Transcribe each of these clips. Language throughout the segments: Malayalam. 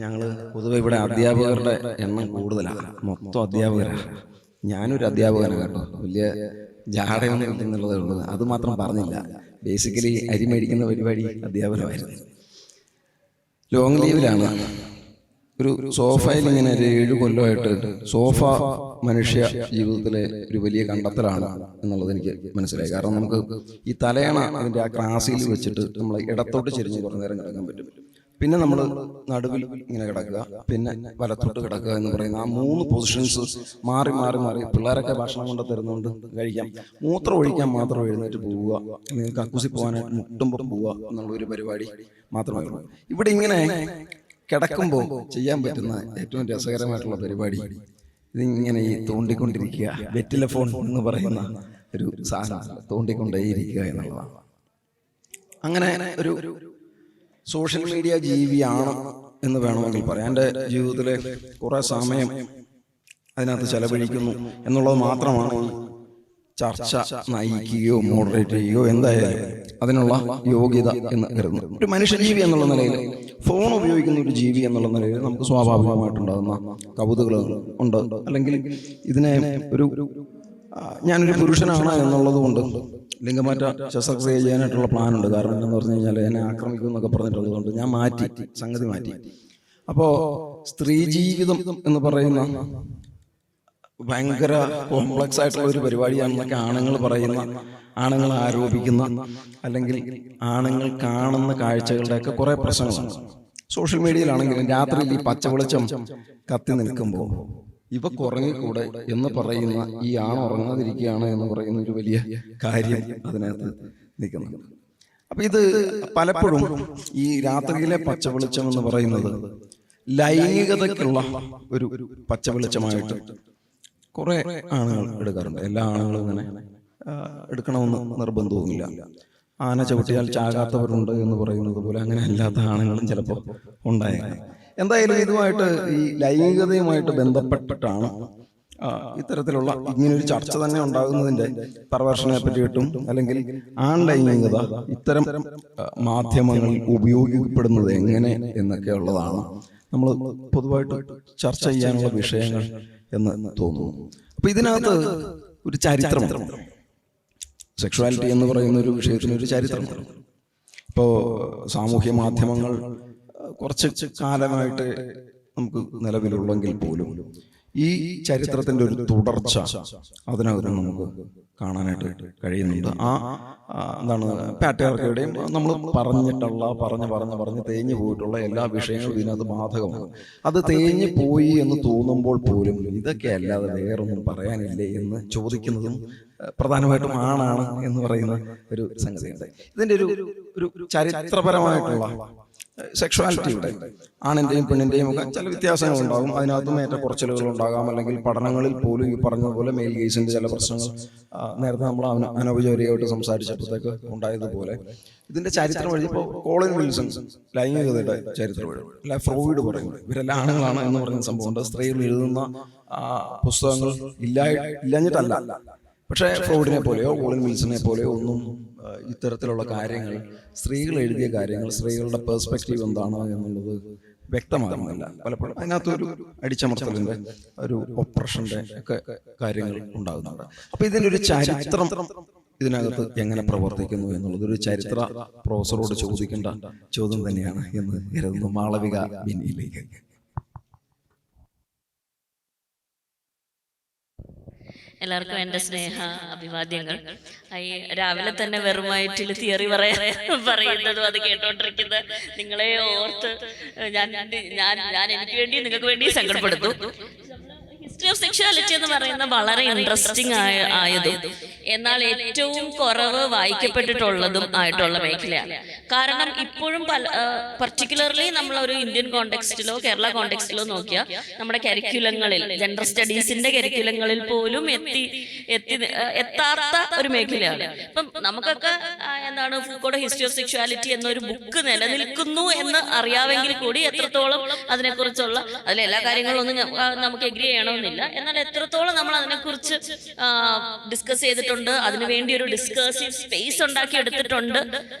ഞങ്ങൾ പൊതുവെ ഇവിടെ അധ്യാപകരുടെ എണ്ണം കൂടുതലാണ്, മൊത്തം അധ്യാപകരാണ്. ഞാനൊരു അധ്യാപകനാണ് കേട്ടോ, വലിയ ജാടയൊന്നും ഇല്ലെന്നുള്ളതേ ഉള്ളൂ. അത് മാത്രം പറഞ്ഞില്ല. ബേസിക്കലി അരി മേടിക്കുന്ന പരിപാടി അധ്യാപനമായിരുന്നു. ലോങ് ലീവിലാണ്. ഒരു സോഫയിൽ ഇങ്ങനെ ഒരു 7 കൊല്ലമായിട്ട് സോഫ മനുഷ്യ ജീവിതത്തിലെ ഒരു വലിയ കണ്ടെത്തലാണ് എന്നുള്ളത് എനിക്ക് മനസ്സിലായി. കാരണം നമുക്ക് ഈ തലയണ അതിൻ്റെ ആ ക്രാസിൽ വെച്ചിട്ട് നമ്മൾ ഇടത്തോട്ട് ചെരിഞ്ഞ് കുറേ നേരം കിടക്കാൻ പറ്റും. പിന്നെ നമ്മൾ നടുവിൽ ഇങ്ങനെ കിടക്കുക, പിന്നെ വലത്തോട്ട് കിടക്കുക എന്ന് പറയുന്ന ആ 3 പൊസിഷൻസ് മാറി മാറി മാറി പിള്ളേരൊക്കെ ഭക്ഷണം കൊണ്ട് തരുന്നുണ്ട്, കഴിക്കാം. മൂത്രം ഒഴിക്കാൻ മാത്രം എഴുന്നേറ്റ് പോവുക, അല്ലെങ്കിൽ കക്കൂസി പോകാനായിട്ട് മുട്ടുമ്പോൾ പോവുക എന്നുള്ളൊരു പരിപാടി മാത്രമേ ഉള്ളൂ. ഇവിടെ ഇങ്ങനെ കിടക്കുമ്പോൾ ചെയ്യാൻ പറ്റുന്ന ഏറ്റവും രസകരമായിട്ടുള്ള പരിപാടി ഇതിങ്ങനെ ഈ തോണ്ടിക്കൊണ്ടിരിക്കുക. വെറ്റില ഫോൺ എന്ന് പറയുന്ന ഒരു സാധനം തോണ്ടിക്കൊണ്ടേയിരിക്കുക എന്നുള്ളതാണ്. അങ്ങനെ ഒരു സോഷ്യൽ മീഡിയ ജീവിയാണ് എന്ന് വേണമെങ്കിൽ പറയാം. എൻ്റെ ജീവിതത്തിലെ കുറേ സമയം അതിനകത്ത് ചെലവഴിക്കുന്നു എന്നുള്ളത് മാത്രമാണ് ചർച്ച നയിക്കുകയോ മോഡറേറ്റ് ചെയ്യുകയോ എന്തായാലും അതിനുള്ള യോഗ്യത എന്ന് കരുതുന്നു. ഒരു മനുഷ്യജീവി എന്നുള്ള നിലയിൽ, ഫോൺ ഉപയോഗിക്കുന്ന ഒരു ജീവി എന്നുള്ള നിലയിൽ നമുക്ക് സ്വാഭാവികമായിട്ടുണ്ടാകുന്ന കൗതുകങ്ങൾ ഉണ്ട്. അല്ലെങ്കിൽ ഇതിനെ ഞാനൊരു പുരുഷനാണ് എന്നുള്ളത് കൊണ്ട് ലിംഗമാറ്റ ശസ്ത്രക്രിയ ചെയ്യാനായിട്ടുള്ള പ്ലാനുണ്ട്. കാരണം എന്താണെന്ന് പറഞ്ഞു കഴിഞ്ഞാൽ എന്നെ ആക്രമിക്കും എന്നൊക്കെ പറഞ്ഞിട്ടുള്ളത് കൊണ്ട് ഞാൻ സംഗതി മാറ്റി. അപ്പോൾ സ്ത്രീ ജീവിതം എന്ന് പറയുന്ന ഭയങ്കര കോംപ്ലക്സ് ആയിട്ടുള്ള ഒരു പരിപാടിയാണെന്നൊക്കെ ആണുങ്ങൾ പറയുന്ന, ആണുങ്ങൾ ആരോപിക്കുന്ന, അല്ലെങ്കിൽ ആണുങ്ങൾ കാണുന്ന കാഴ്ചകളുടെയൊക്കെ കുറേ പ്രശ്നങ്ങളാണ്. സോഷ്യൽ മീഡിയയിലാണെങ്കിലും രാത്രിയിൽ ഈ പച്ച വെളിച്ചം കത്തി നിൽക്കുമ്പോൾ ഇവക്ക് ഉറങ്ങിക്കൂടെ എന്ന് പറയുന്ന ഈ ഉറങ്ങാതിരിക്കുകയാണ് എന്ന് പറയുന്ന ഒരു വലിയ കാര്യം അതിനകത്ത് നിൽക്കുന്നു. അപ്പൊ ഇത് പലപ്പോഴും ഈ രാത്രിയിലെ പച്ച വെളിച്ചം എന്ന് പറയുന്നത് ലൈംഗികതയ്ക്കുള്ള ഒരു പച്ച വെളിച്ചമായിട്ട് കുറെ ആണുങ്ങൾ എടുക്കാറുണ്ട്. എല്ലാ ആണുങ്ങളും ഇങ്ങനെ എടുക്കണമെന്ന് നിർബന്ധവുമില്ല. ആന ചവിട്ടിയാൽ ചാകാത്തവരുണ്ട് എന്ന് പറയുന്നത് പോലെ അങ്ങനെ അല്ലാത്ത ആണുങ്ങളും ചിലപ്പോൾ ഉണ്ടായേക്കാം. എന്തായാലും ഇതുമായിട്ട് ഈ ലൈംഗികതയുമായിട്ട് ബന്ധപ്പെട്ടിട്ടാണ് ഇത്തരത്തിലുള്ള ഇങ്ങനൊരു ചർച്ച തന്നെ ഉണ്ടാകുന്നതിന്റെ പെർവേർഷനെ പറ്റിയിട്ടും, അല്ലെങ്കിൽ ആൺ ലൈംഗികത ഇത്തരം മാധ്യമങ്ങളിൽ ഉപയോഗിക്കപ്പെടുന്നത് എങ്ങനെ എന്നൊക്കെ ഉള്ളതാണ് നമ്മൾ പൊതുവായിട്ട് ചർച്ച ചെയ്യാനുള്ള വിഷയങ്ങൾ എന്ന് തോന്നുന്നു. അപ്പൊ ഇതിനകത്ത് ഒരു ചരിത്രമുണ്ട്. സെക്ഷുവാലിറ്റി എന്ന് പറയുന്ന ഒരു വിഷയത്തിന് ഒരു ചരിത്രമുണ്ട്. ഇപ്പോൾ സാമൂഹ്യ മാധ്യമങ്ങൾ കുറച്ച് കാലമായിട്ട് നമുക്ക് നിലവിലുള്ളെങ്കിൽ പോലും ഈ ചരിത്രത്തിന്റെ ഒരു തുടർച്ച അതിനകത്ത് നമുക്ക് കാണാനായിട്ട് കഴിയുന്നുണ്ട്. എന്താണ് പാട്രിയാർക്കിയുടെയും നമ്മൾ പറഞ്ഞ് തേഞ്ഞു പോയിട്ടുള്ള എല്ലാ വിഷയങ്ങളും ഇതിനകത്ത് ബാധകമാണ്. അത് തേഞ്ഞു പോയി എന്ന് തോന്നുമ്പോൾ പോലും ഇതൊക്കെ അല്ലാതെ വേറൊന്നും പറയാനില്ലേ എന്ന് ചോദിക്കുന്നതും പ്രധാനമായിട്ടും ആണാണ് എന്ന് പറയുന്ന ഒരു സംഗതിയുണ്ട്. ഇതിന്റെ ഒരു ചരിത്രപരമായിട്ടുള്ള സെക്ഷുവാലിറ്റിയുടെ ആണിന്റെയും പെണ്ണിന്റെയും ഒക്കെ ചില വ്യത്യാസങ്ങൾ ഉണ്ടാകും. അതിനകത്തും ഏറ്റക്കുറച്ചിലുകൾ ഉണ്ടാകാം. അല്ലെങ്കിൽ പഠനങ്ങളിൽ പോലും ഈ പറഞ്ഞതുപോലെ മെയിൽ ഗേസിന്റെ ചില പ്രശ്നങ്ങൾ നേരത്തെ നമ്മൾ അനൗപചാരികമായിട്ട് സംസാരിച്ചപ്പോഴത്തേക്ക് ഉണ്ടായതുപോലെ ഇതിന്റെ ചരിത്രം എഴുതി ഇപ്പോൾ കോളിൻ വിൽസൺ ലൈംഗികതയുടെ ചരിത്രം എഴുതും, അല്ല ഫ്രോയിഡ് പറയുന്നത് ഇവരെല്ലാം ആണുങ്ങളാണ് എന്ന് പറയുന്ന സംഭവമുണ്ട്. സ്ത്രീകൾ എഴുതുന്ന പുസ്തകങ്ങൾ ഇല്ലാഞ്ഞിട്ടല്ല, പക്ഷേ ഫ്രോയിഡിനെ പോലെയോ കോളിൻ വിൽസനെ പോലെയോ ഒന്നും ഇത്തരത്തിലുള്ള കാര്യങ്ങൾ, സ്ത്രീകൾ എഴുതിയ കാര്യങ്ങൾ, സ്ത്രീകളുടെ പെർസ്പെക്റ്റീവ് എന്താണ് എന്നുള്ളത് വ്യക്തമാകുന്നില്ല. പലപ്പോഴും അതിനകത്തൊരു അടിച്ചമർത്തലിന്റെ ഒരു ഒപ്രഷന്റെ ഒക്കെ കാര്യങ്ങൾ ഉണ്ടാകുന്നുണ്ട്. അപ്പൊ ഇതിൻ്റെ ഒരു ചരിത്രം ഇതിനകത്ത് എങ്ങനെ പ്രവർത്തിക്കുന്നു എന്നുള്ളത് ഒരു ചരിത്ര പ്രൊഫസറോട് ചോദിക്കേണ്ട ചോദ്യം തന്നെയാണ് എന്ന് കരുതുന്നു. മാളവിക ബിന്നിയിലേക്ക്. എല്ലാവർക്കും എൻ്റെ സ്നേഹ അഭിവാദ്യങ്ങൾ. ഈ രാവിലെ തന്നെ വെറുമായിട്ടിൽ തിയറി പറയുന്നതും അത് കേട്ടോണ്ടിരിക്കുന്ന നിങ്ങളെ ഓർത്ത് ഞാൻ എനിക്ക് വേണ്ടി നിങ്ങൾക്ക് വേണ്ടി സങ്കടപ്പെടുന്നു. ഹിസ്റ്ററി ഓഫ് സെക്ഷുവാലിറ്റി എന്ന് പറയുന്ന വളരെ ഇൻട്രസ്റ്റിംഗ് ആയതും എന്നാൽ ഏറ്റവും കുറവ് വായിക്കപ്പെട്ടിട്ടുള്ളതും ആയിട്ടുള്ള മേഖലയാണ്. കാരണം ഇപ്പോഴും പർട്ടിക്കുലർലി നമ്മളൊരു ഇന്ത്യൻ കോണ്ടെക്സ്റ്റിലോ കേരള കോണ്ടെക്സ്റ്റിലോ നോക്കിയാൽ നമ്മുടെ കരിക്കുലങ്ങളിൽ, ജെൻഡർ സ്റ്റഡീസിന്റെ കരിക്കുലങ്ങളിൽ പോലും എത്താത്ത ഒരു മേഖലയാണ്. ഇപ്പം നമുക്കൊക്കെ എന്താണ് ഫൂക്കോയുടെ ഹിസ്റ്ററി ഓഫ് സെക്ഷുവാലിറ്റി എന്നൊരു ബുക്ക് നിലനിൽക്കുന്നു എന്ന് അറിയാമെങ്കിൽ കൂടി എത്രത്തോളം അതിനെക്കുറിച്ചുള്ള അതിലെല്ലാ കാര്യങ്ങളൊന്നും നമുക്ക് എഗ്രി ചെയ്യണമെന്നില്ല. എന്നാൽ എത്രത്തോളം നമ്മൾ അതിനെക്കുറിച്ച് ഡിസ്കസ് ചെയ്തിട്ടുണ്ട്, അതിനുവേണ്ടി ഒരു ഡിസ്കസീവ് സ്പേസ് ഉണ്ടാക്കി എടുത്തിട്ടുണ്ട്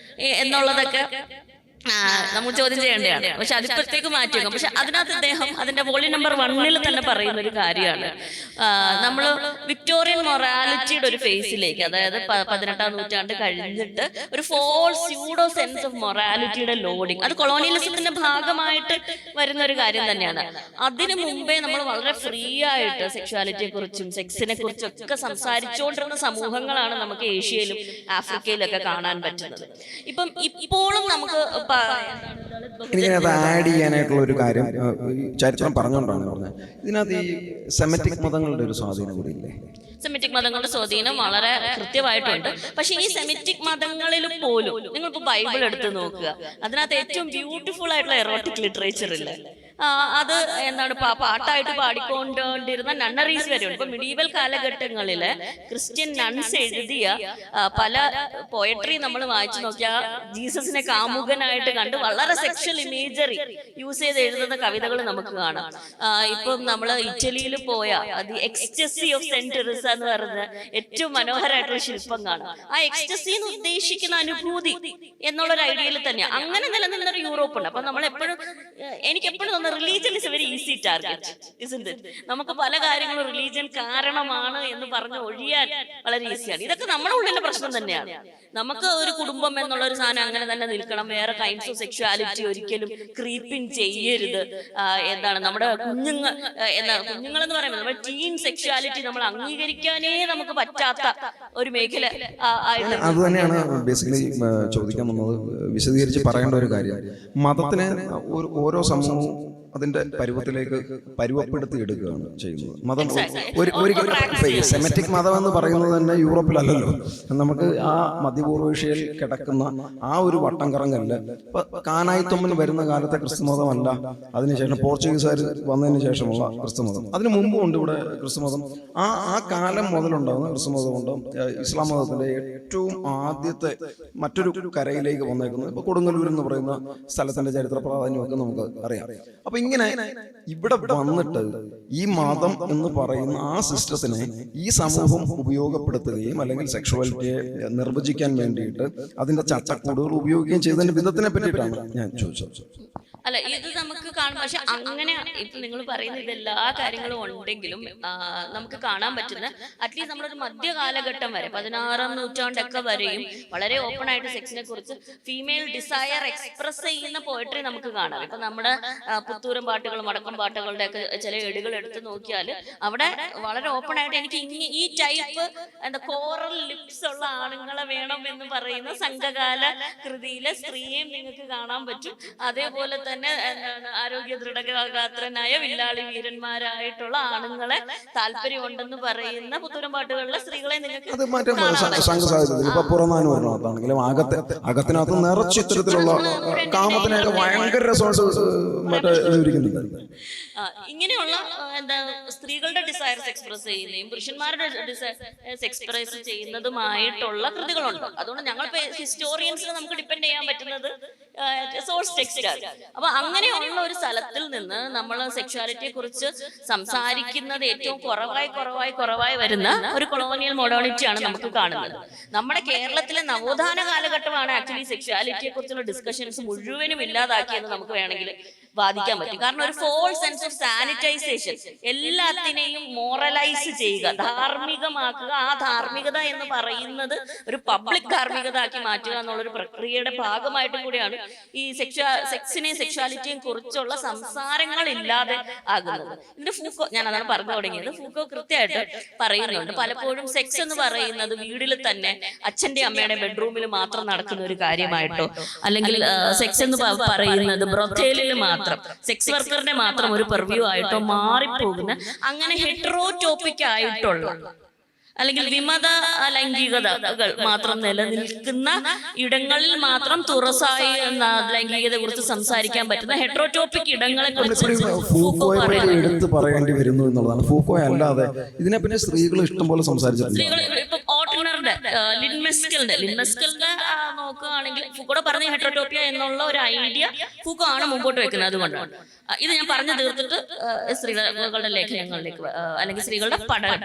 എന്നുള്ളതൊക്കെ നമ്മൾ ചോദ്യം ചെയ്യേണ്ടതാണ്. പക്ഷെ അതിപ്പോഴത്തേക്ക് മാറ്റി വെക്കാം. പക്ഷെ അതിനകത്ത് അദ്ദേഹം അതിന്റെ വോളിയം നമ്പർ 1 തന്നെ പറയുന്ന ഒരു കാര്യമാണ്, നമ്മൾ വിക്ടോറിയൻ മൊറാലിറ്റിയുടെ ഒരു ഫേസിലേക്ക്, അതായത് 18ാം നൂറ്റാണ്ട് കഴിഞ്ഞിട്ട് ഒരു ഫോൾസ് സ്യൂഡോ സെൻസ് ഓഫ് മൊറാലിറ്റിയുടെ ലോഡിങ്, അത് കൊളോണിയലിസത്തിന്റെ ഭാഗമായിട്ട് വരുന്ന ഒരു കാര്യം തന്നെയാണ്. അതിനു മുമ്പേ നമ്മൾ വളരെ ഫ്രീ ആയിട്ട് സെക്ഷ്വാലിറ്റിയെ കുറിച്ചും സെക്സിനെ കുറിച്ചും ഒക്കെ സംസാരിച്ചുകൊണ്ടിരുന്ന സമൂഹങ്ങളാണ് നമുക്ക് ഏഷ്യയിലും ആഫ്രിക്കയിലും ഒക്കെ കാണാൻ പറ്റുന്നത്. ഇപ്പോഴും നമുക്ക് എനിക്കതിനകത്ത് ആഡ് ചെയ്യാനായിട്ടുള്ള ഒരു കാര്യം ചരിത്രം പറഞ്ഞുകൊണ്ടാണ് പറഞ്ഞത്. ഇതിനകത്ത് ഈ സെമറ്റിക് മതങ്ങളുടെ ഒരു സ്വാധീനം കൂടി ഇല്ലേ? സെമിറ്റിക് മതങ്ങളുടെ സ്വാധീനം വളരെ കൃത്യമായിട്ടുണ്ട്. പക്ഷെ ഈ സെമിറ്റിക് മതങ്ങളിൽ പോലും നിങ്ങളിപ്പോ ബൈബിൾ എടുത്ത് നോക്കുക, അതിനകത്ത് ഏറ്റവും ബ്യൂട്ടിഫുൾ ആയിട്ടുള്ള എറോട്ടിക് ലിറ്ററേച്ചർ ഇല്ല, അത് എന്താണ് പാട്ടായിട്ട് പാടിക്കൊണ്ടിരുന്ന നണ്ണറീസ് വരെയുണ്ട്. ഇപ്പൊ മിഡീവൽ കാലഘട്ടങ്ങളില് ക്രിസ്ത്യൻ നൺസ് എഴുതിയ പല പോയട്രി നമ്മൾ വായിച്ചു നോക്കിയാൽ ജീസസിനെ കാമുകനായിട്ട് കണ്ട് വളരെ സെക്ഷൽ ഇമേജറി യൂസ് ചെയ്ത് എഴുതുന്ന കവിതകൾ നമുക്ക് കാണാം. ഇപ്പം നമ്മൾ ഇറ്റലിയിൽ പോയ ദി എക്സ്റ്റസി ഓഫ് സെന്റ് ടെറിസ എന്ന് പറയുന്ന ഏറ്റവും മനോഹരമായിട്ടുള്ള ശില്പം കാണാം. ആ എക്സ്റ്റസി എന്ന് ഉദ്ദേശിക്കുന്ന അനുഭൂതി എന്നുള്ളൊരു ഐഡിയയിൽ തന്നെയാണ് അങ്ങനെ നിലനിന്നൊരു യൂറോപ്പ് ഉണ്ട്. അപ്പൊ നമ്മൾ എപ്പോഴും എനിക്കെപ്പോഴും religion is a very easy target, isn't it? നമുക്ക് പല കാര്യങ്ങളും റിലീജിയൻ കാരണമാണ് എന്ന് പറഞ്ഞ് ഒഴിയാൻ വളരെ ഈസിയാണ്. ഇതൊക്കെ നമ്മുടെ ഉള്ളിലെ പ്രശ്നം തന്നെയാണ്. നമുക്ക് ഒരു കുടുംബം എന്നുള്ള ഒരു സാധനം അങ്ങനെ തന്നെ നിൽക്കണം, വേറെ കൈൻഡ്സ് ഓഫ് സെക്ഷുവാലിറ്റി ഒരിക്കലും ക്രീപ്പിംഗ് ചെയ്യരുത്, എന്താണ് നമ്മുടെ കുഞ്ഞുങ്ങൾ എന്ന് പറയുമ്പോൾ നമ്മുടെ ടീൻ സെക്ഷുവാലിറ്റി നമ്മൾ അംഗീകരിക്കാനേ നമുക്ക് പറ്റാത്ത ഒരു മേഖല ആയിട്ട്. അത് തന്നെയാണ് ബേസിക്കലി ചോദിക്കാൻ വന്നത്, വിശദീകരിച്ച് പറയേണ്ട ഒരു കാര്യം. മതത്തിന് ഓരോ സമൂഹവും അതിന്റെ പരുവത്തിലേക്ക് പരുവപ്പെടുത്തി എടുക്കുകയാണ് ചെയ്യുന്നത്. മതം ഒരിക്കലും സെമറ്റിക് മതം എന്ന് പറയുന്നത് തന്നെ യൂറോപ്പിലല്ലല്ലോ. നമുക്ക് ആ മധ്യപൂർവേഷ്യയിൽ കിടക്കുന്ന ആ ഒരു വട്ടം കറങ്ങല്ല. ഇപ്പൊ കാനായിത്തൊമ്മൻ വരുന്ന കാലത്തെ ക്രിസ്തുമതമല്ല, അതിനുശേഷം പോർച്ചുഗീസുകാർ വന്നതിന് ശേഷമുള്ള ക്രിസ്തുമതം. അതിനു മുമ്പും ഉണ്ട് ഇവിടെ ക്രിസ്തുമതം. ആ കാലം മുതലുണ്ടാകുന്ന ക്രിസ്തുമതമുണ്ട്. ഇസ്ലാം മതത്തിന്റെ ഏറ്റവും ആദ്യത്തെ മറ്റൊരു കരയിലേക്ക് വന്നേക്കുന്നത് ഇപ്പൊ കൊടുങ്ങല്ലൂർ എന്ന് പറയുന്ന സ്ഥലത്തിന്റെ ചരിത്ര പ്രാധാന്യമൊക്കെ നമുക്ക് അറിയാം. അപ്പൊ ഇങ്ങനെ ഇവിടെ വന്നിട്ട് ഈ മതം എന്ന് പറയുന്ന ആ സിസ്റ്റത്തിനെ ഈ സമൂഹം ഉപയോഗപ്പെടുത്തുകയും അല്ലെങ്കിൽ സെക്ഷുവാലിറ്റിയെ നിർവചിക്കാൻ വേണ്ടിയിട്ട് അതിന്റെ ചട്ടക്കൂടുകൾ ഉപയോഗിക്കുകയും ചെയ്തതിന്റെ വിധത്തിനെ പറ്റിയിട്ടാണ് ഞാൻ ചോദിച്ചത്. അല്ല, ഇത് നമുക്ക് കാണും. പക്ഷെ അങ്ങനെ ഇപ്പൊ നിങ്ങൾ പറയുന്ന ഇതെല്ലാ കാര്യങ്ങളും ഉണ്ടെങ്കിലും നമുക്ക് കാണാൻ പറ്റുന്ന അറ്റ്ലീസ്റ്റ് നമ്മളൊരു മധ്യകാലഘട്ടം വരെ 16ാം നൂറ്റാണ്ടൊക്കെ വരെയും വളരെ ഓപ്പൺ ആയിട്ട് സെക്സിനെ കുറിച്ച് ഫീമെയിൽ ഡിസയർ എക്സ്പ്രസ് ചെയ്യുന്ന പോയട്രി നമുക്ക് കാണാം. ഇപ്പൊ നമ്മുടെ പുത്തൂരം പാട്ടുകളും വടക്കം പാട്ടുകളുടെ ഒക്കെ ചില ഏടുകൾ എടുത്ത് നോക്കിയാൽ അവിടെ വളരെ ഓപ്പൺ ആയിട്ട് എനിക്ക് ഈ ടൈപ്പ് കോറൽ ലിപ്സ് ഉള്ള ആണുങ്ങളെ വേണം എന്ന് പറയുന്ന സംഘകാല കൃതിയിലെ സ്ത്രീയെയും നിങ്ങൾക്ക് കാണാൻ പറ്റും. അതേപോലെ തന്നെ ആരോഗ്യ ദൃഢഗാത്രനായ വില്ലാളി വീരന്മാരായിട്ടുള്ള ആണുങ്ങളെ താല്പര്യമുണ്ടെന്ന് പറയുന്ന പുത്തൂരം പാട്ടുകളിലെ സ്ത്രീകളെ നിങ്ങൾക്ക് അകത്തിനകത്ത് നിറച്ച് ഇത്തരത്തിലുള്ള കാമത്തിനൊക്കെ ഭയങ്കര ഇങ്ങനെയുള്ള സ്ത്രീകളുടെ ഡിസയർസ് എക്സ്പ്രസ് ചെയ്യുന്നതും പുരുഷന്മാരുടെ ഡിസയർസ് എക്സ്പ്രസ് ചെയ്യുന്നതുമായിട്ടുള്ള കൃതികളുണ്ട്. അതുകൊണ്ട് ഞങ്ങൾ ഹിസ്റ്റോറിയൻസിനെ നമുക്ക് ഡിപ്പെൻഡ് ചെയ്യാൻ പറ്റുന്നത് സോഴ്സ് ടെക്സ്റ്റാണ്. അപ്പൊ അങ്ങനെയുള്ള ഒരു സ്ഥലത്തിൽ നിന്ന് നമ്മൾ സെക്ഷുവാലിറ്റിയെ കുറിച്ച് സംസാരിക്കുന്നത് ഏറ്റവും കുറവായി വരുന്ന ഒരു കൊളോണിയൽ മോഡേണിറ്റിയാണ് നമുക്ക് കാണുന്നത്. നമ്മുടെ കേരളത്തിലെ നവോത്ഥാന കാലഘട്ടമാണ് ആക്ച്വലി സെക്ഷുവാലിറ്റിയെ കുറിച്ചുള്ള ഡിസ്കഷൻസ് മുഴുവനും ഇല്ലാതാക്കിയെന്ന് നമുക്ക് വേണമെങ്കിൽ വാദിക്കാൻ പറ്റും. കാരണം ഒരു ഫോൾസ് സെൻസ് ഓഫ് സാനിറ്റൈസേഷൻ, എല്ലാത്തിനെയും മോറലൈസ് ചെയ്യുക, ധാർമ്മികമാക്കുക. ആ ധാർമ്മികത എന്ന് പറയുന്നത് ഒരു പബ്ലിക് ധാർമ്മികത ആക്കി മാറ്റുക എന്നുള്ളൊരു പ്രക്രിയയുടെ ഭാഗമായിട്ടും കൂടിയാണ് ഈ സെക്സിനെയും സെക്ഷുവാലിറ്റിയും കുറിച്ചുള്ള സംസാരങ്ങൾ ഇല്ലാതെ ആകുന്നത്. ഇതിന്റെ ഫൂക്കോ, ഞാൻ അതാണ് പറഞ്ഞു തുടങ്ങിയത്, ഫൂക്കോ കൃത്യമായിട്ട് പറയുന്നുണ്ട്. പലപ്പോഴും സെക്സ് എന്ന് പറയുന്നത് വീട്ടിൽ തന്നെ അച്ഛന്റെ അമ്മയുടെ ബെഡ്റൂമിൽ മാത്രം നടക്കുന്ന ഒരു കാര്യമായിട്ടോ, അല്ലെങ്കിൽ സെക്സ് എന്ന് പറയുന്നത് ബ്രോത്തേലിൽ മാത്രം സെക്സ് വർക്കറിനെ മാത്രം ഒരു പെർവ്യൂ ആയിട്ടോ മാറിപ്പോകുന്ന, അങ്ങനെ ഹെറ്ററോടോപ്പിക് ആയിട്ടുള്ള അല്ലെങ്കിൽ വിമത ലൈംഗികതകൾ മാത്രം നിലനിൽക്കുന്ന ഇടങ്ങളിൽ മാത്രം തുറസായി ലൈംഗികതയെ കുറിച്ച് സംസാരിക്കാൻ പറ്റുന്ന ഹെറ്ററോടോപ്പിക് ഇടങ്ങളെ കുറിച്ച് എടുത്ത് പറയേണ്ടി വരുന്നു എന്നുള്ളതാണ്. ഫൂക്കോ അല്ലാതെ ഇതിനെ പിന്നെ സ്ത്രീകൾ ഇഷ്ടംപോലെ സംസാരിച്ചിട്ടുണ്ട്. ഇപ്പം ഓട്ടണറുടെ ലിൻമെസ്കലിന്റെ നോക്കുകയാണെങ്കിൽ ഫൂക്കോടെ പറഞ്ഞ ഹെറ്ററോടോപ്പിയ എന്നുള്ള ഒരു ഐഡിയ ഫൂക്കോ ആണ് മുമ്പോട്ട് വെക്കുന്നത്. അതുകൊണ്ടാണ് ഇത് ഞാൻ പറഞ്ഞു തീർത്തിട്ട് സ്ത്രീകളുടെ ലേഖനങ്ങളിലേക്ക് അല്ലെങ്കിൽ സ്ത്രീകളുടെ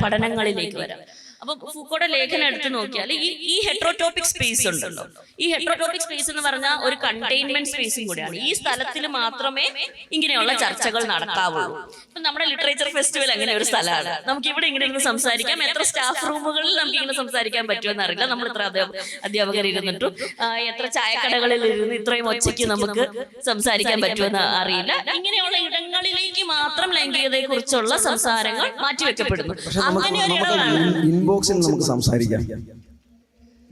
പഠനങ്ങളിലേക്ക് വരാം. അപ്പൊ ഫൂക്കോയുടെ ലേഖനം എടുത്ത് നോക്കിയാൽ ഈ ഹെട്രോടോപ്പിക് സ്പേസ് ഉണ്ടല്ലോ, ഈ ഹെട്രോടോപ്പിക് സ്പേസ് എന്ന് പറഞ്ഞാൽ ഒരു കണ്ടെയ്ൻമെന്റ് സ്പേസും കൂടിയാണ്. ഈ സ്ഥലത്തിൽ മാത്രമേ ഇങ്ങനെയുള്ള ചർച്ചകൾ നടക്കാവുള്ളൂ. ഇപ്പൊ നമ്മുടെ ലിറ്ററേച്ചർ ഫെസ്റ്റിവൽ അങ്ങനെ ഒരു സ്ഥലമാണ്. നമുക്ക് ഇവിടെ ഇങ്ങനെ ഇരുന്ന് സംസാരിക്കാം. എത്ര സ്റ്റാഫ് റൂമുകളിൽ നമുക്ക് ഇങ്ങനെ സംസാരിക്കാൻ പറ്റുമെന്ന് അറിയില്ല. നമ്മൾ ഇത്ര അധ്യാപകർ ഇരുന്നിട്ടും എത്ര ചായക്കടകളിൽ ഇരുന്ന് ഇത്രയും ഒച്ചയ്ക്ക് നമുക്ക് സംസാരിക്കാൻ പറ്റുമെന്ന് അറിയില്ല. ഇങ്ങനെയുള്ള ഇടങ്ങളിലേക്ക് മാത്രം ലൈംഗികതയെ കുറിച്ചുള്ള സംസാരങ്ങൾ മാറ്റിവെക്കപ്പെടുന്നു. അങ്ങനെ ഒരു ഇടമാണ് ഇൻബോക്സിൽ നമുക്ക് സംസാരിക്കാം.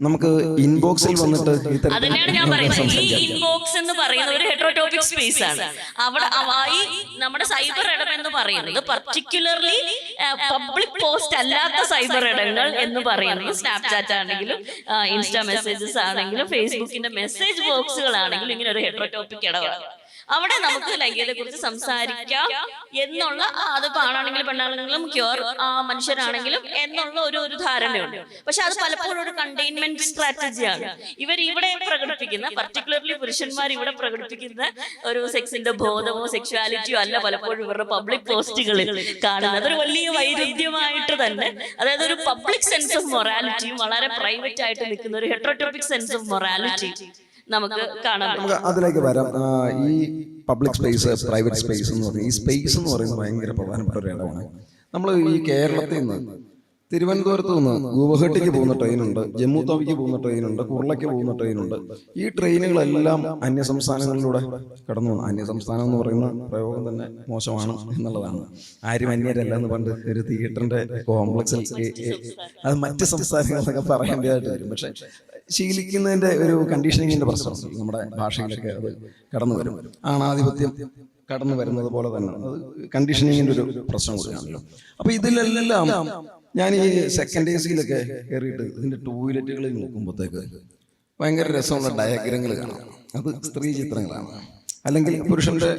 നമുക്ക് ഇൻബോക്സിൽ വന്നിട്ട് അതന്നെയാണ് ഞാൻ പറയുന്നത്. ഈ ഇൻബോക്സ് എന്ന് പറയുന്ന ഒരു ഹെട്രോടോപ്പിക് സ്പേസ് ആണ്. അവിടെ ഈ നമ്മുടെ സൈബർ ഇടം എന്ന് പറയുന്നത് പർട്ടിക്കുലർലി പബ്ലിക് പോസ്റ്റ് അല്ലാത്ത സൈബർ ഇടങ്ങൾ എന്ന് പറയുന്നത് സ്നാപ്ചാറ്റ് ആണെങ്കിലും ഇൻസ്റ്റാ മെസ്സേജസ് ആണെങ്കിലും ഫേസ്ബുക്കിന്റെ മെസ്സേജ് ബോക്സുകളാണെങ്കിലും ഇങ്ങനെ ഒരു ഹെട്രോടോപ്പിക് ഇടമാണ്. അവിടെ നമുക്ക് ലൈംഗികതയെ കുറിച്ച് സംസാരിക്കാം എന്നുള്ള, അതിപ്പോ ആണാണെങ്കിലും പെണ്ണാണെങ്കിലും ക്യൂർ മനുഷ്യരാണെങ്കിലും എന്നുള്ള ഒരു ധാരണയുണ്ട്. പക്ഷെ അത് പലപ്പോഴും ഒരു കണ്ടെയ്ൻമെന്റ് സ്ട്രാറ്റജിയാണ്. ഇവർ ഇവിടെ പ്രകടിപ്പിക്കുന്ന, പർട്ടിക്കുലർലി പുരുഷന്മാർ ഇവിടെ പ്രകടിപ്പിക്കുന്ന ഒരു സെക്സിന്റെ ബോധമോ സെക്ഷ്വാലിറ്റിയോ അല്ല പലപ്പോഴും ഇവരുടെ പബ്ലിക് പോസ്റ്റുകളിൽ കാണുന്നത്. അതൊരു വലിയ വൈരുദ്ധ്യമായിട്ട് തന്നെ, അതായത് ഒരു പബ്ലിക് സെൻസ് ഓഫ് മൊറാലിറ്റിയും വളരെ പ്രൈവറ്റ് ആയിട്ട് നിൽക്കുന്ന ഒരു ഹെട്രോടോപ്പിക് സെൻസ് ഓഫ് മൊറാലിറ്റി നമുക്ക് കാണാം. നമുക്ക് അതിലേക്ക് വരാം. ഈ പബ്ലിക് സ്പേസ്, പ്രൈവറ്റ് സ്പേസ് എന്ന് പറയുന്നത്, ഈ സ്പേസ് എന്ന് പറയുന്നത് ഭയങ്കര പ്രധാനപ്പെട്ട ഒരു ഇടമാണ്. നമ്മൾ ഈ കേരളത്തിൽ നിന്ന്, തിരുവനന്തപുരത്ത് നിന്ന് ഗുവാഹട്ടിക്ക് പോകുന്ന ട്രെയിനുണ്ട്, ജമ്മു താവിക്ക് പോകുന്ന ട്രെയിനുണ്ട്, കുർളയ്ക്ക് പോകുന്ന ട്രെയിനുണ്ട്. ഈ ട്രെയിനുകളെല്ലാം അന്യ സംസ്ഥാനങ്ങളിലൂടെ കടന്നു പോകുന്നു. അന്യ സംസ്ഥാനം എന്ന് പറയുന്ന പ്രയോഗം തന്നെ മോശമാണ് എന്നുള്ളതാണ്. ആരും അന്യരല്ല എന്ന് പണ്ട് ഒരു തിയേറ്ററിന്റെ കോംപ്ലക്സിൽ അത് മറ്റ് സംസ്ഥാനങ്ങളൊക്കെ പറയേണ്ടതായിട്ട് വരും. പക്ഷെ ശീലിക്കുന്നതിന്റെ ഒരു കണ്ടീഷനിങ്ങിന്റെ പ്രശ്നം നമ്മുടെ ഭാഷയിലൊക്കെ അത് കടന്നു വരും. ആണാധിപത്യം കടന്നു വരുന്നത് പോലെ തന്നെ അത് കണ്ടീഷനിങ്ങിന്റെ ഒരു പ്രശ്നം കൂടിയാണല്ലോ. അപ്പൊ ഇതിലെല്ലാം ഞാൻ ഈ സെക്കൻഡ് എസിയിലൊക്കെ കയറിയിട്ട് ഇതിന്റെ ടോയ്ലറ്റുകളിൽ നോക്കുമ്പോഴത്തേക്ക് ഭയങ്കര രസമുള്ള ഡയഗ്രങ്ങൾ കാണാം. അത് സ്ത്രീ ചിത്രങ്ങളാണ്, അല്ലെങ്കിൽ പുരുഷന്റെ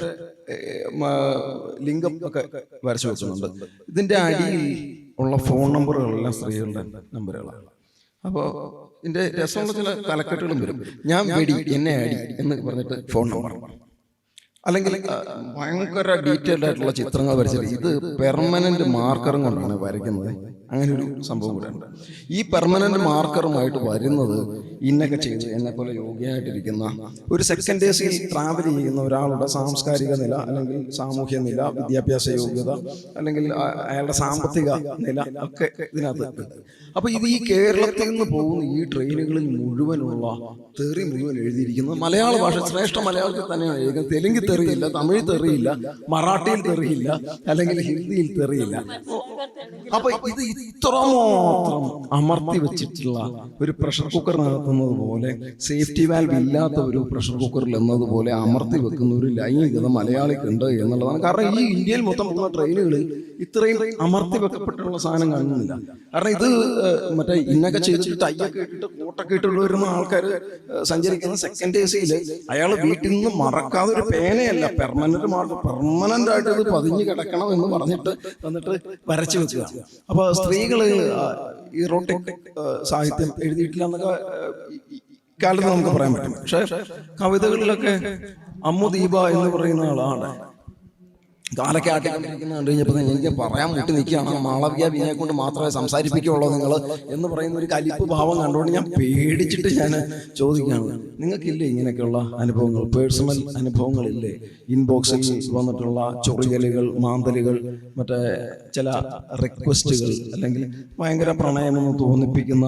ലിംഗം ഒക്കെ വരച്ചു വെച്ചിട്ടുണ്ട്. ഇതിന്റെ അടിയിൽ ഉള്ള ഫോൺ നമ്പറുകളെല്ലാം സ്ത്രീകളുടെ നമ്പറുകളാണ്. അപ്പോൾ ഇതിന്റെ രസമുള്ള ചില തലക്കെട്ടുകളും വരും. ഞാൻ വെടി, എന്നെ അടി എന്ന് പറഞ്ഞിട്ട് ഫോൺ നമ്പർ, അല്ലെങ്കിൽ ഭയങ്കര ഡീറ്റെയിൽഡ് ആയിട്ടുള്ള ചിത്രങ്ങൾ വരച്ചത്. ഇത് പെർമനന്റ് മാർക്കറും കൊണ്ടാണ് വരയ്ക്കുന്നത്. അങ്ങനെ ഒരു സംഭവം കൂടെ ഉണ്ട്. ഈ പെർമനന്റ് മാർക്കറുമായിട്ട് വരുന്നത് ഇന്നൊക്കെ ചെയ്ത് എന്നെപ്പോലെ യോഗ്യനായിട്ടിരിക്കുന്ന ഒരു സെക്കൻഡ് എസിൽ ട്രാവൽ ചെയ്യുന്ന ഒരാളുടെ സാംസ്കാരിക നില, അല്ലെങ്കിൽ സാമൂഹ്യ നില, വിദ്യാഭ്യാസ യോഗ്യത, അല്ലെങ്കിൽ അയാളുടെ സാമ്പത്തിക നില ഒക്കെ ഇതിനകത്ത്. അപ്പൊ ഇത് ഈ കേരളത്തിൽ നിന്ന് പോകുന്ന ഈ ട്രെയിനുകളിൽ മുഴുവനുള്ള തെറി മുഴുവൻ എഴുതിയിരിക്കുന്നത് മലയാള ഭാഷ, ശ്രേഷ്ഠ മലയാളത്തിൽ തന്നെയാണ് എഴുതുന്നത്. തെലുങ്കിൽ തെറിയില്ല, തമിഴ് തെറിയില്ല, മറാഠിയിൽ തെറിയില്ല, അല്ലെങ്കിൽ ഹിന്ദിയിൽ തെറിയില്ല. അപ്പൊ ഇത് ഇത്രമാത്രം അമർത്തി വെച്ചിട്ടുള്ള ഒരു പ്രഷർ കുക്കർ നടത്തുന്നത് പോലെ, സേഫ്റ്റി വാൽവ് ഇല്ലാത്ത ഒരു പ്രഷർ കുക്കറിൽ എന്നതുപോലെ അമർത്തി വെക്കുന്ന ഒരു ലൈംഗികത മലയാളിക്കുണ്ട് എന്നുള്ളതാണ്. കാരണം ഈ ഇന്ത്യയിൽ മൊത്തം പോകുന്ന ട്രെയിനുകളിൽ ഇത്രയും അമർത്തി വെക്കപ്പെട്ടുള്ള സാധനം കാണുന്നില്ല. കാരണം ഇത് മറ്റേ ഇന്നൊക്കെ ചെയ്തിട്ട് ടൈയൊക്കെ ഇട്ടിട്ട് കോട്ടൊക്കെ ഇട്ടിട്ട് വരുന്ന ആൾക്കാർ സഞ്ചരിക്കുന്ന സെക്കൻഡ് എസിയിൽ അയാൾ വീട്ടിൽ നിന്ന് മറക്കാതെ ഒരു പേനയല്ല, പെർമനന്റ് ആയിട്ട് ഇത് പതിഞ്ഞു കിടക്കണം എന്ന് പറഞ്ഞിട്ട് വന്നിട്ട് വരച്ചു വെക്കുക. അപ്പൊ സ്ത്രീകള് ഇറോട്ടിക് സാഹിത്യം എഴുതിയിട്ടില്ല എന്നൊക്കെ കാലത്ത് നമുക്ക് പറയാൻ പറ്റും. പക്ഷെ കവിതകളിലൊക്കെ അമ്മു ദീപ എന്ന് പറയുന്ന ആളാണ് കാലൊക്കെ ആട്ടിക്കൊണ്ടിരിക്കുന്ന കണ്ടു കഴിഞ്ഞപ്പോൾ എനിക്ക് പറയാൻ മുട്ടി നിൽക്കുകയാണ്, മാളവിക വിനെ കൊണ്ട് മാത്രമേ സംസാരിപ്പിക്കുകയുള്ളൂ നിങ്ങൾ എന്ന് പറയുന്ന ഒരു കലിപ്പ് ഭാവം കണ്ടുകൊണ്ട് ഞാൻ പേടിച്ചിട്ട് ഞാൻ ചോദിക്കുകയാണ്, നിങ്ങൾക്കില്ലേ ഇങ്ങനെയൊക്കെയുള്ള അനുഭവങ്ങൾ, പേഴ്സണൽ അനുഭവങ്ങളില്ലേ? ഇൻബോക്സിൽ വന്നിട്ടുള്ള ചൊറിയലുകൾ, മാന്തലുകൾ, മറ്റേ ചില റിക്വസ്റ്റുകൾ, അല്ലെങ്കിൽ ഭയങ്കര പ്രണയമെന്ന് തോന്നിപ്പിക്കുന്ന,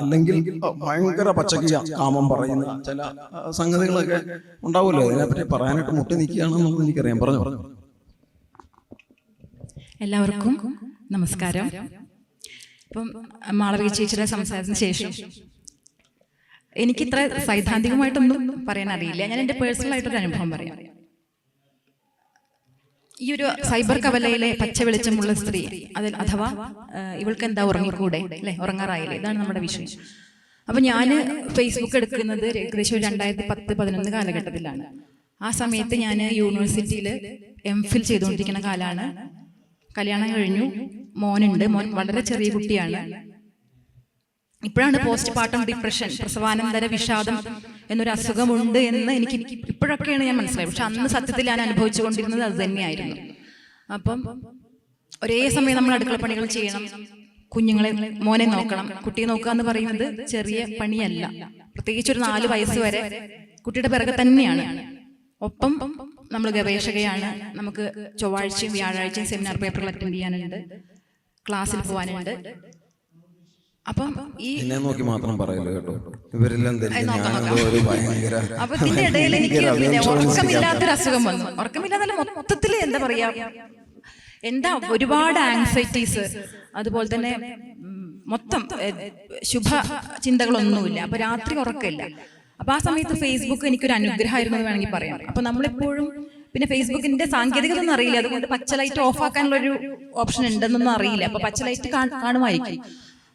അല്ലെങ്കിൽ ഭയങ്കര പച്ചക്ക് കാമം പറയുന്ന ചില സംഗതികളൊക്കെ ഉണ്ടാവുമല്ലോ. അതിനെപ്പറ്റി പറയാനായിട്ട് മുട്ടി നിൽക്കുകയാണെന്നുള്ളത് എനിക്കറിയാം. പറഞ്ഞു. എല്ലാവർക്കും നമസ്കാരം. ഇപ്പം മാളവിക ചേച്ചിയുടെ സംസാരത്തിന് ശേഷം എനിക്കിത്ര സൈദ്ധാന്തികമായിട്ടൊന്നും പറയാൻ അറിയില്ല. ഞാൻ എൻ്റെ പേഴ്സണലായിട്ടൊരു അനുഭവം പറയാം. ഈ ഒരു സൈബർ കവലയിലെ പച്ച വെളിച്ചമുള്ള സ്ത്രീ, അതിൽ അഥവാ ഇവൾക്ക് എന്താ ഉറങ്ങിക്കൂടെ അല്ലെ, ഉറങ്ങാറായില്ലേ, ഇതാണ് നമ്മുടെ വിഷയം. അപ്പൊ ഞാൻ ഫേസ്ബുക്ക് എടുക്കുന്നത് ഏകദേശം 2010-11 കാലഘട്ടത്തിലാണ്. ആ സമയത്ത് ഞാൻ യൂണിവേഴ്സിറ്റിയിൽ MPhil ചെയ്തുകൊണ്ടിരിക്കുന്ന കാലമാണ്. കല്യാണം കഴിഞ്ഞു, മോനുണ്ട്. മോൻ വളരെ ചെറിയ കുട്ടിയാണ്. ഇപ്പോഴാണ് പോസ്റ്റ് പാർട്ടം ഡിപ്രഷൻ, പ്രസവാനന്തര വിഷാദം എന്നൊരു അസുഖമുണ്ട് എന്ന് എനിക്ക് ഇപ്പോഴൊക്കെയാണ് ഞാൻ മനസ്സിലായത്. പക്ഷെ അന്ന് സത്യത്തിൽ ഞാൻ അനുഭവിച്ചു കൊണ്ടിരുന്നത് അത് തന്നെയായിരുന്നു. അപ്പം ഒരേ സമയം നമ്മൾ അടുക്കള പണികൾ ചെയ്യണം, കുഞ്ഞുങ്ങളെ മോനെ നോക്കണം. കുട്ടിയെ നോക്കുക എന്ന് പറയുന്നത് ചെറിയ പണിയല്ല. പ്രത്യേകിച്ച് ഒരു 4 വയസ്സ് വരെ കുട്ടിയുടെ പിറകെ തന്നെയാണ്. ഒപ്പം നമ്മൾ ഗവേഷകയാണ്. നമുക്ക് ചൊവ്വാഴ്ചയും വ്യാഴാഴ്ചയും സെമിനാർ പേപ്പറുകൾ അറ്റൻഡ് ചെയ്യാനുണ്ട്, ക്ലാസ്സിൽ പോകാനുണ്ട്. അപ്പം ഈ നോക്കി മാത്രം പറയല്ലോ കേട്ടോ, ഇവരെല്ലാം അപ്പൊ ഇതിന്റെ ഇടയിൽ എനിക്ക് ഉറക്കമില്ലാത്തൊരു അസുഖം വന്നു. ഉറക്കമില്ലാതല്ല, മൊത്തത്തില് എന്താ പറയാ, എന്താ ഒരുപാട് ആങ്സൈറ്റീസ്, അതുപോലെ തന്നെ മൊത്തം ശുഭ ചിന്തകളൊന്നുമില്ല. അപ്പൊ രാത്രി ഉറക്കമില്ല. അപ്പൊ ആ സമയത്ത് ഫേസ്ബുക്ക് എനിക്കൊരു അനുഗ്രഹമായിരുന്നു എന്ന് വേണമെങ്കിൽ പറയാം. അപ്പൊ നമ്മളെപ്പോഴും പിന്നെ ഫേസ്ബുക്കിന്റെ സാങ്കേതികത ഒന്നും അറിയില്ല, അതുകൊണ്ട് പച്ച ലൈറ്റ് ഓഫ് ആക്കാനുള്ള ഒരു ഓപ്ഷൻ ഉണ്ടെന്നൊന്നും അറിയില്ല. അപ്പൊ പച്ച ലൈറ്റ് കാണുമായിരിക്കും.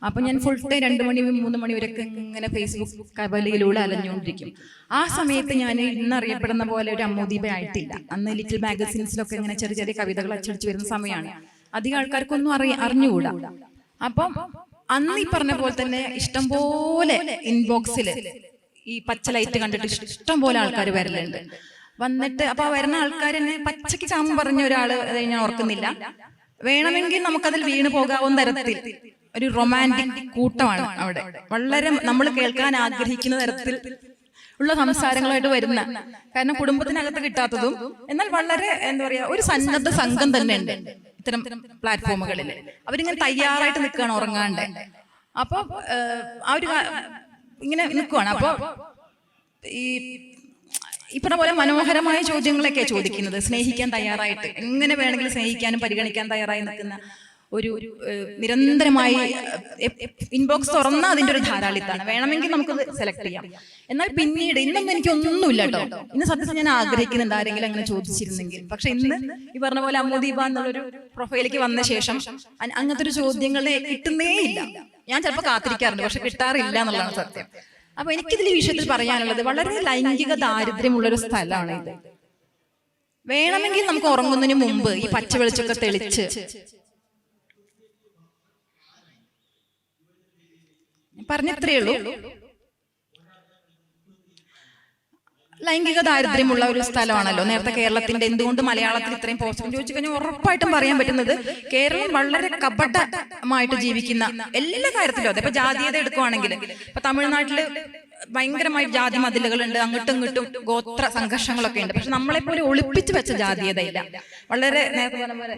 അപ്പൊ ഞാൻ ഫുൾ ടൈം 2 മണി 3 മണി വരെയൊക്കെ ഇങ്ങനെ ഫേസ്ബുക്ക് കബലയിലൂടെ അലഞ്ഞുകൊണ്ടിരിക്കും. ആ സമയത്ത് ഞാൻ ഇന്നറിയപ്പെടുന്ന പോലെ ഒരു അമ്മൂദീപ ആയിട്ടില്ല. അന്ന് ലിറ്റിൽ മാഗസിൻസിലൊക്കെ ഇങ്ങനെ ചെറിയ ചെറിയ കവിതകൾ അച്ചടിച്ചു വരുന്ന സമയമാണ്. അധികം ആൾക്കാർക്കൊന്നും അറിഞ്ഞുകൂടാ. അപ്പം അന്ന് ഈ പറഞ്ഞ പോലെ തന്നെ ഇഷ്ടംപോലെ ഇൻബോക്സിൽ ഈ പച്ച ലൈറ്റ് കണ്ടിട്ട് ഇഷ്ടംപോലെ ആൾക്കാർ വരലുണ്ട്. വന്നിട്ട് അപ്പൊ വരുന്ന ആൾക്കാർ എന്നെ പച്ചയ്ക്ക് ചാമം പറഞ്ഞ ഒരാള് ഞാൻ ഓർക്കുന്നില്ല, വേണമെങ്കിൽ നമുക്കതിൽ വീണ് പോകാവുന്ന തരത്തിൽ ഒരു റൊമാൻറ്റിക് കൂട്ടമാണ് അവിടെ. വളരെ നമ്മൾ കേൾക്കാൻ ആഗ്രഹിക്കുന്ന തരത്തിൽ ഉള്ള സംസാരങ്ങളായിട്ട് വരുന്ന, കാരണം കുടുംബത്തിനകത്ത് കിട്ടാത്തതും എന്നാൽ വളരെ എന്താ പറയാ ഒരു സന്നദ്ധ സംഘം തന്നെ ഉണ്ട് ഇത്തരം പ്ലാറ്റ്ഫോമുകളിൽ. അവരിങ്ങനെ തയ്യാറായിട്ട് നിൽക്കുകയാണ് ഉറങ്ങാണ്ട്. അപ്പൊ ആ ഒരു ഇങ്ങനെ നിൽക്കുവാണ്. അപ്പൊ ഈ പറഞ്ഞ പോലെ മനോഹരമായ ചോദ്യങ്ങളൊക്കെ ചോദിക്കുന്നത്, സ്നേഹിക്കാൻ തയ്യാറായിട്ട് എങ്ങനെ വേണമെങ്കിലും സ്നേഹിക്കാനും പരിഗണിക്കാൻ തയ്യാറായി നിൽക്കുന്ന ഒരു നിരന്തരമായി ഇൻബോക്സ് തുറന്നാൽ അതിന്റെ ഒരു ധാരാളിത്താണ്. വേണമെങ്കിൽ നമുക്കത് സെലക്ട് ചെയ്യാം. എന്നാൽ പിന്നീട് ഇന്നൊന്നും എനിക്കൊന്നുമില്ല കേട്ടോ. ഇന്ന് സത്യത്തിൽ ഞാൻ ആഗ്രഹിക്കുന്നുണ്ട് ആരെങ്കിലും അങ്ങനെ ചോദിച്ചിരുന്നെങ്കിൽ. പക്ഷെ ഇന്ന് ഈ പറഞ്ഞ പോലെ അമ്മൂദീപ എന്നുള്ളൊരു പ്രൊഫൈലേക്ക് വന്ന ശേഷം അങ്ങനത്തെ ഒരു ചോദ്യങ്ങളെ കിട്ടുന്നേ ഇല്ല. ഞാൻ ചിലപ്പോൾ കാത്തിരിക്കാറുണ്ട്, പക്ഷെ കിട്ടാറില്ല എന്നുള്ളതാണ് സത്യം. അപ്പൊ എനിക്കിതിൽ ഈ വിഷയത്തിൽ പറയാനുള്ളത്, വളരെ ലൈംഗിക ദാരിദ്ര്യമുള്ളൊരു സ്ഥലമാണ് ഇത്. വേണമെങ്കിൽ നമുക്ക് ഉറങ്ങുന്നതിന് മുമ്പ് ഈ പച്ച വെളിച്ചൊക്കെ തെളിച്ച് പറഞ്ഞത്രേ ഉള്ളൂ. ലൈംഗിക ദാരിദ്ര്യമുള്ള ഒരു സ്ഥലമാണല്ലോ നേരത്തെ കേരളത്തിന്റെ. എന്തുകൊണ്ട് മലയാളത്തിൽ ഇത്രയും പോസിറ്റീവ് ചോദിച്ചു കഴിഞ്ഞാൽ ഉറപ്പായിട്ടും പറയാൻ പറ്റുന്നത് കേരളം വളരെ കപടമായിട്ട് ജീവിക്കുന്ന എല്ലാ കാര്യത്തിലും. അതെ, ഇപ്പൊ ജാതീയത എടുക്കുവാണെങ്കിൽ ഇപ്പൊ തമിഴ്നാട്ടില് ഭയങ്കരമായി ജാതി മതിലുകളുണ്ട്, അങ്ങോട്ടും ഇങ്ങോട്ടും ഗോത്ര സംഘർഷങ്ങളൊക്കെ ഉണ്ട്. പക്ഷെ നമ്മളെപ്പോലെ ഒളിപ്പിച്ചു വെച്ച ജാതീയതയില്ല. വളരെ നേരത്തെ പറഞ്ഞ പോലെ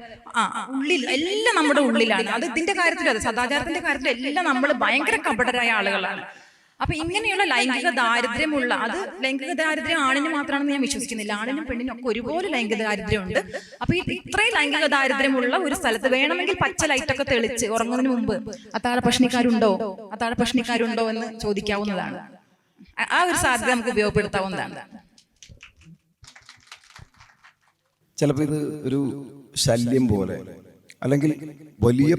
ഉള്ളിൽ എല്ലാം നമ്മുടെ ഉള്ളിലാണ്. അത് ഇതിന്റെ കാര്യത്തിലും അതെ, സദാചാരത്തിന്റെ കാര്യത്തിലും എല്ലാം നമ്മൾ ഭയങ്കര കപടരായ ആളുകളാണ്. അപ്പൊ ഇങ്ങനെയുള്ള ലൈംഗിക ദാരിദ്ര്യമുള്ള, അത് ലൈംഗിക ദാരിദ്ര്യം ആണിന് മാത്രമാണെന്ന് ഞാൻ വിശ്വസിക്കുന്നില്ല. ആണിനും പെണ്ണിനും ഒക്കെ ഒരുപോലെ ലൈംഗിക ദാരിദ്ര്യമുണ്ട്. അപ്പൊ ഇത്രയും ലൈംഗിക ദാരിദ്ര്യമുള്ള ഒരു സ്ഥലത്ത് വേണമെങ്കിൽ പച്ച ലൈറ്റൊക്കെ തെളിച്ച് ഉറങ്ങുന്നതിന് മുമ്പ് അത്താഴ പ്രശ്നക്കാരുണ്ടോ എന്ന് ചോദിക്കാവുന്നതാണ്. ആ ഒരു സാധ്യത നമുക്ക് ഉപയോഗപ്പെടുത്താവുന്നതാണ്. ചിലപ്പോൾ ഇത് ഒരു ശല്യം പോലെ, അല്ലെങ്കിൽ വലിയ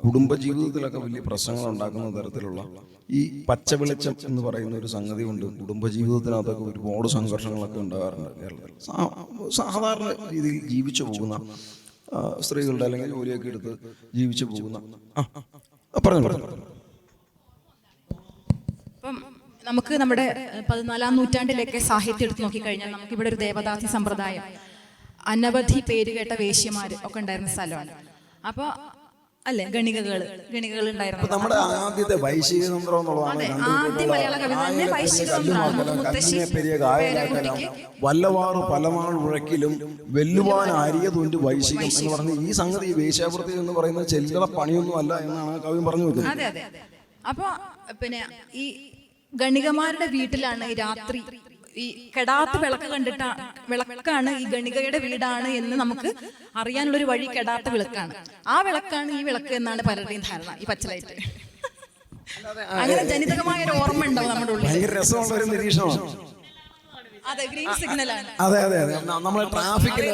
കുടുംബജീവിതത്തിലൊക്കെ വലിയ പ്രശ്നങ്ങൾ ഉണ്ടാക്കുന്ന തരത്തിലുള്ള ഈ പച്ച വെളിച്ചം എന്ന് പറയുന്ന ഒരു സംഗതി കൊണ്ട് കുടുംബജീവിതത്തിനകത്തൊക്കെ ഒരുപാട് സംഘർഷങ്ങളൊക്കെ ഉണ്ടാകാറുണ്ട് കേരളത്തിൽ. സാധാരണ രീതിയിൽ ജീവിച്ചു പോകുന്ന സ്ത്രീകളുടെ, അല്ലെങ്കിൽ ജോലിയൊക്കെ എടുത്ത് ജീവിച്ചു പോകുന്ന പറഞ്ഞു. അപ്പം നമുക്ക് നമ്മുടെ 14-ാം നൂറ്റാണ്ടിലേക്ക് സാഹിത്യം എടുത്ത് നോക്കിക്കഴിഞ്ഞാൽ നമുക്ക് ഇവിടെ ഒരു ദേവദാസി സമ്പ്രദായം, അനവധി പേരുകേട്ട വേശ്യമാര് ഒക്കെ ഉണ്ടായിരുന്ന സ്ഥലമാണ്. അപ്പൊ അല്ലെ ഗണികകൾ ഉണ്ടായിരുന്നു. നമ്മുടെ ആദ്യത്തെ വൈശിക തന്ത്രം എന്നുള്ളതാണ്. ആദ്യ മലയാള കവിത തന്നെ വൈശിക തന്ത്രമാണ്. വല്ലവാറ് പലമാൾ ഉഴക്കിലും വെല്ലുവാൻ ആരിയ തുണ്ട് വൈശികം എന്ന് പറഞ്ഞ് ഈ സംഗതി വേശ്യാവൃത്തി എന്ന് പറയുന്നത് ചെല്ലറ പണിയൊന്നും അല്ല എന്നാണ് കവി പറഞ്ഞു വെക്കുന്നത്. അതെ അതെ അതെ. അപ്പൊ പിന്നെ ഈ ഗണികമാരുടെ വീട്ടിലാണ് ഈ രാത്രി ഈ കെടാത്ത വിളക്ക് വിളക്കാണ് ഈ ഗണികയുടെ വീടാണ് എന്ന് നമുക്ക് അറിയാനുള്ള ഒരു വഴി കെടാത്ത വിളക്കാണ്. ആ വിളക്കാണ് ഈ വിളക്ക് എന്നാണ് പലരുടെയും ധാരണ, ഈ പച്ചലൈറ്റ്. അങ്ങനെ ജനിതകമായ ഒരു ഓർമ്മ ഉണ്ടാവും നമ്മുടെ ഉള്ളിൽ. ഭയങ്കര രസമുള്ള ഒരു നിരീക്ഷണമാണ്. അതെ, ഗ്രീൻ സിഗ്നലാണ്. അതെ അതെ അതെ. നമ്മൾ ട്രാഫിക്കിൽ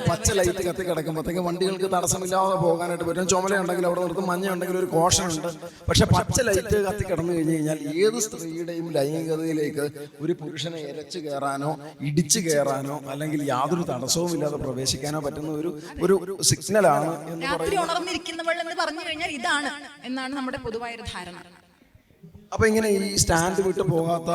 പച്ച ലൈറ്റ് കത്തി കിടക്കുമ്പോഴത്തേക്ക് വണ്ടികൾക്ക് തടസ്സമില്ലാതെ പോകാനായിട്ട് പറ്റും. ചുമലയുണ്ടെങ്കിൽ അവിടെ നിർത്തും, മഞ്ഞുണ്ടെങ്കിൽ ഒരു കോഷനുണ്ട്. പക്ഷെ പച്ച ലൈറ്റ് കത്തി കിടന്നു കഴിഞ്ഞു കഴിഞ്ഞാൽ ഏത് സ്ത്രീയുടെയും ലൈംഗികതയിലേക്ക് ഒരു പുരുഷനെ ഇരച്ചു കയറാനോ ഇടിച്ചു കയറാനോ അല്ലെങ്കിൽ യാതൊരു തടസ്സവും ഇല്ലാതെ പ്രവേശിക്കാനോ പറ്റുന്ന ഒരു സിഗ്നലാണ് എന്ന് രാത്രി ഉണർന്നിരിക്കുന്നവൾ എന്ന് പറഞ്ഞു കഴിഞ്ഞാൽ ഇതാണ് എന്നാണ് നമ്മുടെ പൊതുവായൊരു ധാരണ. അപ്പൊ ഇങ്ങനെ ഈ സ്റ്റാൻഡ് വിട്ട് പോകാത്ത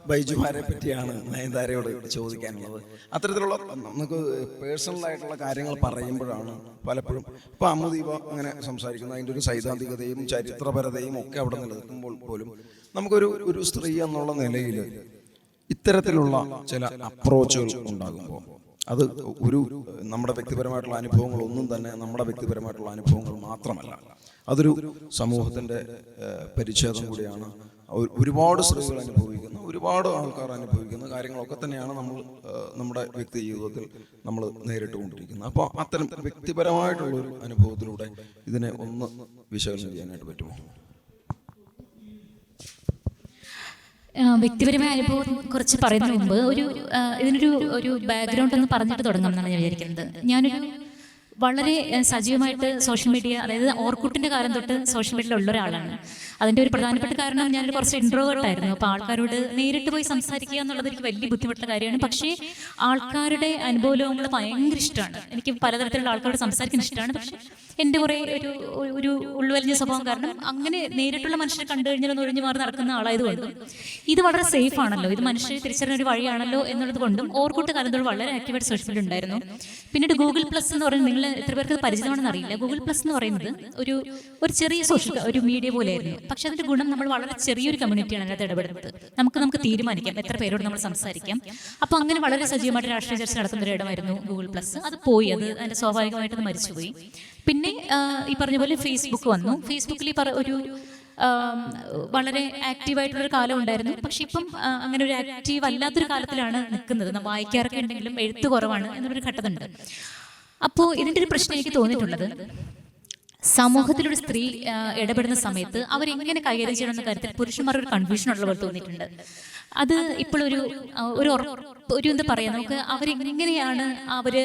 ബൈജുമാരെ പറ്റിയാണ് നയൻതാരയോട് ചോദിക്കാനുള്ളത്. അത്തരത്തിലുള്ള നമുക്ക് പേഴ്സണൽ ആയിട്ടുള്ള കാര്യങ്ങൾ പറയുമ്പോഴാണ് പലപ്പോഴും ഇപ്പൊ അമ്മുദീപ അങ്ങനെ സംസാരിക്കുന്നത്, അതിൻ്റെ ഒരു സൈദ്ധാന്തികതയും ചരിത്രപരതയും ഒക്കെ അവിടെ നിലനിൽക്കുമ്പോൾ പോലും നമുക്കൊരു സ്ത്രീ എന്നുള്ള നിലയിൽ ഇത്തരത്തിലുള്ള ചില അപ്രോച്ചുകൾ ഉണ്ടാകുമ്പോൾ അത് നമ്മുടെ വ്യക്തിപരമായിട്ടുള്ള അനുഭവങ്ങളൊന്നും തന്നെ നമ്മുടെ വ്യക്തിപരമായിട്ടുള്ള അനുഭവങ്ങൾ മാത്രമല്ല, അതൊരു സമൂഹത്തിൻ്റെ പരിച്ഛേദം കൂടിയാണ്. ഒരുപാട് സ്ത്രീകൾ അനുഭവിക്കുന്ന, ഒരുപാട് ആൾക്കാർ അനുഭവിക്കുന്ന കാര്യങ്ങളൊക്കെ തന്നെയാണ് നമ്മുടെ വ്യക്തി ജീവിതത്തിൽ നമ്മൾ നേരിട്ടുകൊണ്ടിരിക്കുന്നത്. അപ്പോൾ അത്തരം വ്യക്തിപരമായിട്ടുള്ളൊരു അനുഭവത്തിലൂടെ ഇതിനെ ഒന്ന് വിശകലനം ചെയ്യാനായിട്ട് പറ്റുമോ? വ്യക്തിപരമായ അനുഭവം കുറച്ച് പറയുന്നതിന് മുമ്പ് ഇതിനൊരു ബാക്ക്ഗ്രൗണ്ട് ഒന്ന് പറഞ്ഞിട്ട് തുടങ്ങാം എന്നാണ് ഞാൻ വിചാരിക്കുന്നത്. ഞാനൊരു വളരെ സജീവമായിട്ട് സോഷ്യൽ മീഡിയ, അതായത് ഓർക്കുട്ടിൻ്റെ കാലം തൊട്ട് സോഷ്യൽ മീഡിയയിൽ ഉള്ള ഒരാളാണ്. അതിൻ്റെ ഒരു പ്രധാനപ്പെട്ട കാരണം ഞാനൊരു കുറച്ച് ഇൻട്രോവേർട്ടായിരുന്നു. അപ്പോൾ ആൾക്കാരോട് നേരിട്ട് പോയി സംസാരിക്കുക എന്നുള്ളത് എനിക്ക് വലിയ ബുദ്ധിമുട്ടുള്ള കാര്യമാണ്. പക്ഷേ ആൾക്കാരുടെ അനുഭവങ്ങൾ ഭയങ്കര ഇഷ്ടമാണ്. എനിക്ക് പലതരത്തിലുള്ള ആൾക്കാരോട് സംസാരിക്കാൻ ഇഷ്ടമാണ്. പക്ഷേ എൻ്റെ കുറേ ഒരു ഉൾവലിഞ്ഞ സ്വഭാവം കാരണം അങ്ങനെ നേരിട്ടുള്ള മനുഷ്യരെ കണ്ടു കഴിഞ്ഞാൽ ഒന്ന് ഒഴിഞ്ഞു മാറി നടക്കുന്ന ആളായതുകൊണ്ടും ഇത് വളരെ സേഫ് ആണല്ലോ, ഇത് മനുഷ്യരെ തിരിച്ചറിയുന്ന ഒരു വഴിയാണല്ലോ എന്നുള്ളത് കൊണ്ടും ഓർക്കുട്ട് കാലത്തോട് വളരെ ആക്റ്റീവായിട്ട് സോഷ്യൽ മീഡിയ ഉണ്ടായിരുന്നു. പിന്നീട് ഗൂഗിൾ പ്ലസ് എന്ന് പറയുന്നത്, നിങ്ങൾ എത്ര പേർക്ക് പരിചിതമാണെന്ന് അറിയില്ല. ഗൂഗിൾ പ്ലസ് എന്ന് പറയുന്നത് ഒരു ചെറിയ ഒരു മീഡിയ പോലെയായിരുന്നു. പക്ഷെ അതിന്റെ ഗുണം, നമ്മൾ വളരെ ചെറിയൊരു കമ്മ്യൂണിറ്റിയാണ് അതിനകത്ത് ഇടപെടുന്നത്. നമുക്ക് തീരുമാനിക്കാം എത്ര പേരോട് നമ്മൾ സംസാരിക്കാം. അപ്പോൾ അങ്ങനെ വളരെ സജീവമായിട്ട് രാഷ്ട്രീയ ചർച്ച നടത്തുന്ന ഒരു ഇടമായിരുന്നു ഗൂഗിൾ പ്ലസ്. അത് പോയി, അതിന്റെ സ്വാഭാവികമായിട്ട് അത് മരിച്ചുപോയി. പിന്നെ ഈ പറഞ്ഞ പോലെ ഫേസ്ബുക്ക് വന്നു. ഫേസ്ബുക്കിൽ വളരെ ആക്റ്റീവായിട്ടുള്ളൊരു കാലം ഉണ്ടായിരുന്നു. പക്ഷെ ഇപ്പം അങ്ങനെ ഒരു ആക്റ്റീവ് അല്ലാത്തൊരു കാലത്തിലാണ് നിൽക്കുന്നത്. വായിക്കാറൊക്കെ ഉണ്ടെങ്കിലും എഴുത്ത് കുറവാണ് എന്നൊരു ഘട്ടമുണ്ട്. അപ്പോൾ ഇതിൻ്റെ ഒരു പ്രശ്നം എനിക്ക് തോന്നിയിട്ടുള്ളത്, സമൂഹത്തിലൊരു സ്ത്രീ ഇടപെടുന്ന സമയത്ത് അവരെങ്ങനെ കൈകാര്യം ചെയ്യണമെന്ന കാര്യത്തിൽ പുരുഷന്മാർ ഒരു കൺഫ്യൂഷൻ ഉള്ള പോലെ തോന്നിയിട്ടുണ്ട്. അത് ഇപ്പോഴൊരു എന്താ പറയുക, നമുക്ക് അവരെങ്ങനെയാണ് ഒരു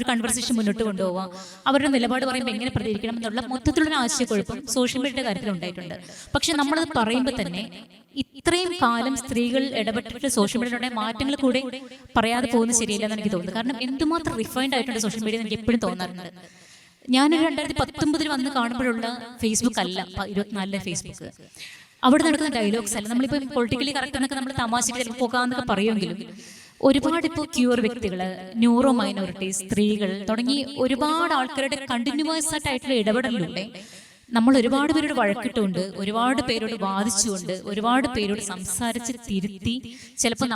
കൺവെർസേഷൻ മുന്നോട്ട് കൊണ്ടുപോവുക, അവരുടെ നിലപാട് പറയുമ്പോൾ എങ്ങനെ പ്രതികരിക്കണം എന്നുള്ള മൊത്തത്തിലുള്ള ആശയക്കുഴപ്പം സോഷ്യൽ മീഡിയയുടെ കാര്യത്തിൽ ഉണ്ടായിട്ടുണ്ട്. പക്ഷെ നമ്മളത് പറയുമ്പോൾ തന്നെ ഇത്രയും കാലം സ്ത്രീകൾ ഇടപെട്ടിട്ട് സോഷ്യൽ മീഡിയയുടെ മാറ്റങ്ങൾ കൂടെ പറയാതെ പോകുന്നത് ശരിയല്ലെന്ന് എനിക്ക് തോന്നുന്നു. കാരണം എന്തുമാത്രം റിഫൈൻഡ് ആയിട്ടുണ്ട് സോഷ്യൽ മീഡിയ എനിക്ക് എപ്പോഴും തോന്നാറുണ്ട്. ഞാനൊരു 2019 വന്ന് കാണുമ്പോഴുള്ള ഫേസ്ബുക്ക് അല്ല 24 ഫേസ്ബുക്ക്. അവിടെ നടക്കുന്ന ഡയലോഗ്സ് അല്ല. നമ്മളിപ്പോൾ പൊളിറ്റിക്കലി കറക്റ്റ് എന്നൊക്കെ നമ്മൾ തമാശയ്ക്ക് ചിലപ്പോൾ പോകാമെന്നൊക്കെ പറയുമെങ്കിലും ഒരുപാട് ഇപ്പോൾ ക്യൂർ വ്യക്തികൾ, ന്യൂറോ മൈനോറിറ്റീസ്, സ്ത്രീകൾ തുടങ്ങി ഒരുപാട് ആൾക്കാരുടെ കണ്ടിന്യൂസ് ആയിട്ടുള്ള ഇടപെടലിലൂടെ നമ്മൾ ഒരുപാട് പേരോട് വഴക്കിട്ടുകൊണ്ട്, ഒരുപാട് പേരോട് വാദിച്ചുകൊണ്ട്, ഒരുപാട് പേരോട് സംസാരിച്ച് തിരുത്തി, ചിലപ്പോൾ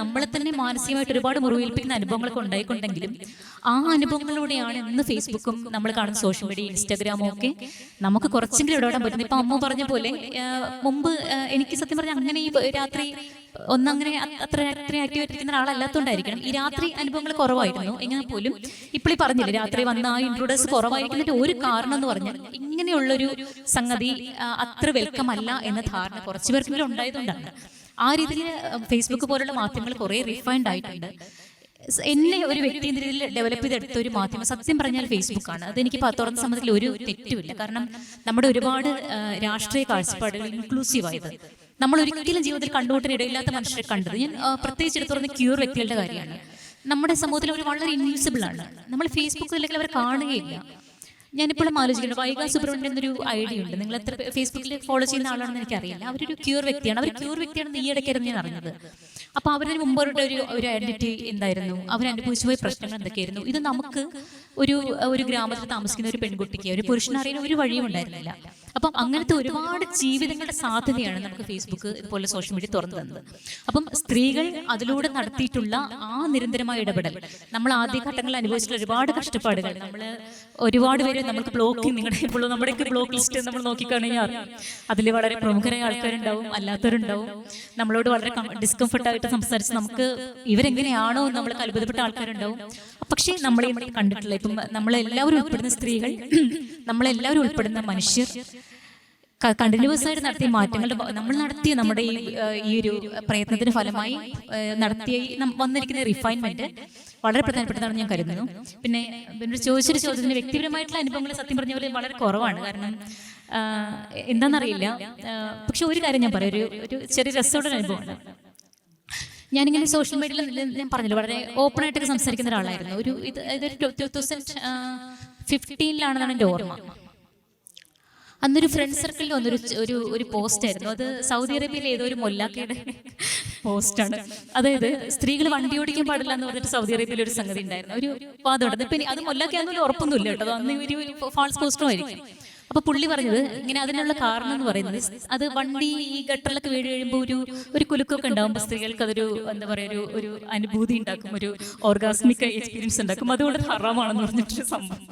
നമ്മളെ തന്നെ മാനസികമായിട്ട് ഒരുപാട് മുറിവേൽപ്പിക്കുന്ന അനുഭവങ്ങളൊക്കെ ഉണ്ടായിക്കൊണ്ടെങ്കിലും ആ അനുഭവങ്ങളിലൂടെയാണ് ഇന്ന് ഫേസ്ബുക്കും നമ്മൾ കാണുന്ന സോഷ്യൽ മീഡിയ, ഇൻസ്റ്റാഗ്രാമും ഒക്കെ നമുക്ക് കുറച്ചെങ്കിലും ഇടപെടാൻ പറ്റുന്നത്. ഇപ്പം അമ്മ പറഞ്ഞ പോലെ മുമ്പ് എനിക്ക് സത്യം പറഞ്ഞാൽ അങ്ങനെ ഈ രാത്രി ഒന്നങ്ങനെ അത്ര ആക്റ്റീവായിട്ടിരിക്കുന്ന ഒരാളല്ലാത്തതുകൊണ്ടായിരിക്കണം ഈ രാത്രി അനുഭവങ്ങൾ കുറവായിരുന്നു. എങ്കിൽ പോലും ഇപ്പോൾ ഈ പറഞ്ഞില്ലേ, രാത്രി വന്ന ആ ഇൻട്രോഡേഴ്സ് കുറവായിരിക്കുന്നതിന്റെ ഒരു കാരണം എന്ന് പറഞ്ഞാൽ ഇങ്ങനെയുള്ളൊരു സംഗതി അത്ര വെൽക്കം അല്ല എന്ന ധാരണ കുറച്ചു പേർക്കെങ്കിലും ഉണ്ടായതുകൊണ്ടാണ്. ആ രീതിയിൽ ഫേസ്ബുക്ക് പോലുള്ള മാധ്യമങ്ങൾ കുറേ റിഫൈൻഡ് ആയിട്ടുണ്ട്. എന്നെ ഒരു വ്യക്തി എന്ന രീതിയിൽ ഡെവലപ്പ് ചെയ്തെടുത്ത ഒരു മാധ്യമം സത്യം പറഞ്ഞാൽ ഫേസ്ബുക്കാണ്. അതെനിക്ക് തുറന്ന സമയത്തിൽ ഒരു തെറ്റുമില്ല. കാരണം നമ്മുടെ ഒരുപാട് രാഷ്ട്രീയ കാഴ്ചപ്പാടുകൾ ഇൻക്ലൂസീവായത് നമ്മൾ ഒരിക്കലും ജീവിതത്തിൽ കണ്ടുകൂട്ടാൻ ഇടയില്ലാത്ത മനുഷ്യരെ കണ്ടത് ഞാൻ പ്രത്യേകിച്ച് എടുത്തു പറഞ്ഞ ക്യൂർ വ്യക്തികളുടെ കാര്യമാണ്. നമ്മുടെ സമൂഹത്തിൽ അവർ വളരെ ഇൻവിസിബിൾ ആണ്. നമ്മൾ ഫേസ്ബുക്കിൽ അല്ലെങ്കിൽ അവർ കാണുകയില്ല. ഞാനിപ്പോഴും ആലോചിക്കുന്നത്, വൈഗ സുബ്രഹ്മണ്യൻ എന്നൊരു ഐഡിയ ഉണ്ട്. നിങ്ങൾ എത്ര ഫേസ്ബുക്കിൽ ഫോളോ ചെയ്യുന്ന ആളാണെന്ന് എനിക്കറിയില്ല. അവരൊരു ക്യൂർ വ്യക്തിയാണ്. അവർ ക്യൂർ വ്യക്തിയാണെന്ന് ഈ ഇടയ്ക്കായിരുന്നു ഞാൻ അറിഞ്ഞത്. അപ്പോൾ അവരിന് മുമ്പോട്ട് ഒരു ഐഡന്റിറ്റി എന്തായിരുന്നു, അവരനുഭവിച്ചു പോയ പ്രശ്നങ്ങൾ എന്തൊക്കെയായിരുന്നു, ഇത് നമുക്ക് ഒരു ഗ്രാമത്തിൽ താമസിക്കുന്ന ഒരു പെൺകുട്ടിക്ക് ഒരു പുരുഷനറിയുന്ന ഒരു വഴിയും ഉണ്ടായിരുന്നില്ല. അപ്പം അങ്ങനത്തെ ഒരുപാട് ജീവിതങ്ങളുടെ സാധ്യതയാണ് നമുക്ക് ഫേസ്ബുക്ക് ഇതുപോലെ സോഷ്യൽ മീഡിയ തുറന്നു തന്നത്. അപ്പം സ്ത്രീകൾ അതിലൂടെ നടത്തിയിട്ടുള്ള ആ നിരന്തരമായ ഇടപെടൽ, നമ്മൾ ആദ്യഘട്ടങ്ങളിൽ അനുഭവിച്ചിട്ടുള്ള ഒരുപാട് കഷ്ടപ്പാടുകൾ, നമ്മൾ ഒരുപാട് പേര് നമുക്ക് ബ്ലോക്കിംഗ്, നിങ്ങളുടെ ഇപ്പോഴും നമ്മുടെയൊക്കെ ബ്ലോക്ക് ലിസ്റ്റ് നമ്മൾ നോക്കിക്കഴിഞ്ഞാൽ അതിൽ വളരെ പ്രമുഖരായ ആൾക്കാരുണ്ടാവും, അല്ലാത്തവരുണ്ടാവും. നമ്മളോട് വളരെ ഡിസ്കംഫർട്ടായിട്ട് സംസാരിച്ച് നമുക്ക് ഇവരെങ്ങനെയാണോ നമ്മൾ അത്ഭുതപ്പെട്ട ആൾക്കാരുണ്ടാവും. പക്ഷേ നമ്മളെ കണ്ടിട്ടില്ല. ഇപ്പം നമ്മളെല്ലാവരും ഉൾപ്പെടുന്ന സ്ത്രീകൾ, നമ്മളെല്ലാവരും ഉൾപ്പെടുന്ന മനുഷ്യർ കണ്ടിന്യൂസ് ആയിട്ട് നടത്തിയ മാറ്റങ്ങളുടെ, നമ്മൾ നടത്തിയ നമ്മുടെ ഈ ഒരു പ്രയത്നത്തിന് ഫലമായി നടത്തിയ വന്നിരിക്കുന്ന റിഫൈൻമെന്റ് വളരെ പ്രധാനപ്പെട്ടതാണെന്ന് ഞാൻ കരുതുന്നു. പിന്നെ ചോദിച്ചൊരു ചോദ്യത്തിന് വ്യക്തിപരമായിട്ടുള്ള അനുഭവങ്ങൾ സത്യം പറഞ്ഞ പോലെ വളരെ കുറവാണ്. കാരണം എന്താണെന്നറിയില്ല. പക്ഷെ ഒരു കാര്യം ഞാൻ പറയാം, ഒരു ചെറിയ രസമുള്ള അനുഭവമാണ്. ഞാനിങ്ങനെ സോഷ്യൽ മീഡിയയിൽ ഞാൻ പറഞ്ഞല്ലോ വളരെ ഓപ്പൺ ആയിട്ടൊക്കെ സംസാരിക്കുന്ന ഒരാളായിരുന്നു. ഇതൊരു 2015 എൻ്റെ ഓർമ്മ. അന്നൊരു ഫ്രണ്ട് സർക്കിളിൽ വന്നൊരു ഒരു പോസ്റ്റ് ആയിരുന്നു. അത് സൗദി അറേബ്യയിലെ ഏതോ ഒരു മൊല്ലാക്കയുടെ പോസ്റ്റാണ്. അതായത് സ്ത്രീകൾ വണ്ടി ഓടിക്കാൻ പാടില്ല എന്ന് പറഞ്ഞിട്ട് സൗദി അറേബ്യയിൽ ഒരു സംഗതി ഉണ്ടായിരുന്നു, ഒരു വാദമുണ്ട്. ഇപ്പം അത് മൊല്ലാക്കയാണെന്നൊരു ഉറപ്പൊന്നുമില്ല കേട്ടോ, അന്ന് ഒരു ഫാൾസ് പോസ്റ്ററും ആയിരിക്കും. അപ്പൊ പുള്ളി പറഞ്ഞത് ഇങ്ങനെ അതിനുള്ള കാരണം എന്ന് പറയുന്നത്, അത് വണ്ടി ഈ ഗട്ടറിലൊക്കെ വീട് കഴിയുമ്പോൾ ഒരു കുലുക്കൊക്കെ ഉണ്ടാകുമ്പോൾ സ്ത്രീകൾക്ക് അതൊരു എന്താ പറയുക ഒരു അനുഭൂതി ഉണ്ടാക്കും, ഒരു ഓർഗാസ്മിക് എക്സ്പീരിയൻസ് ഉണ്ടാക്കും, അതുകൊണ്ട് ഹറാമാണെന്ന് പറഞ്ഞിട്ടൊരു സംഭവം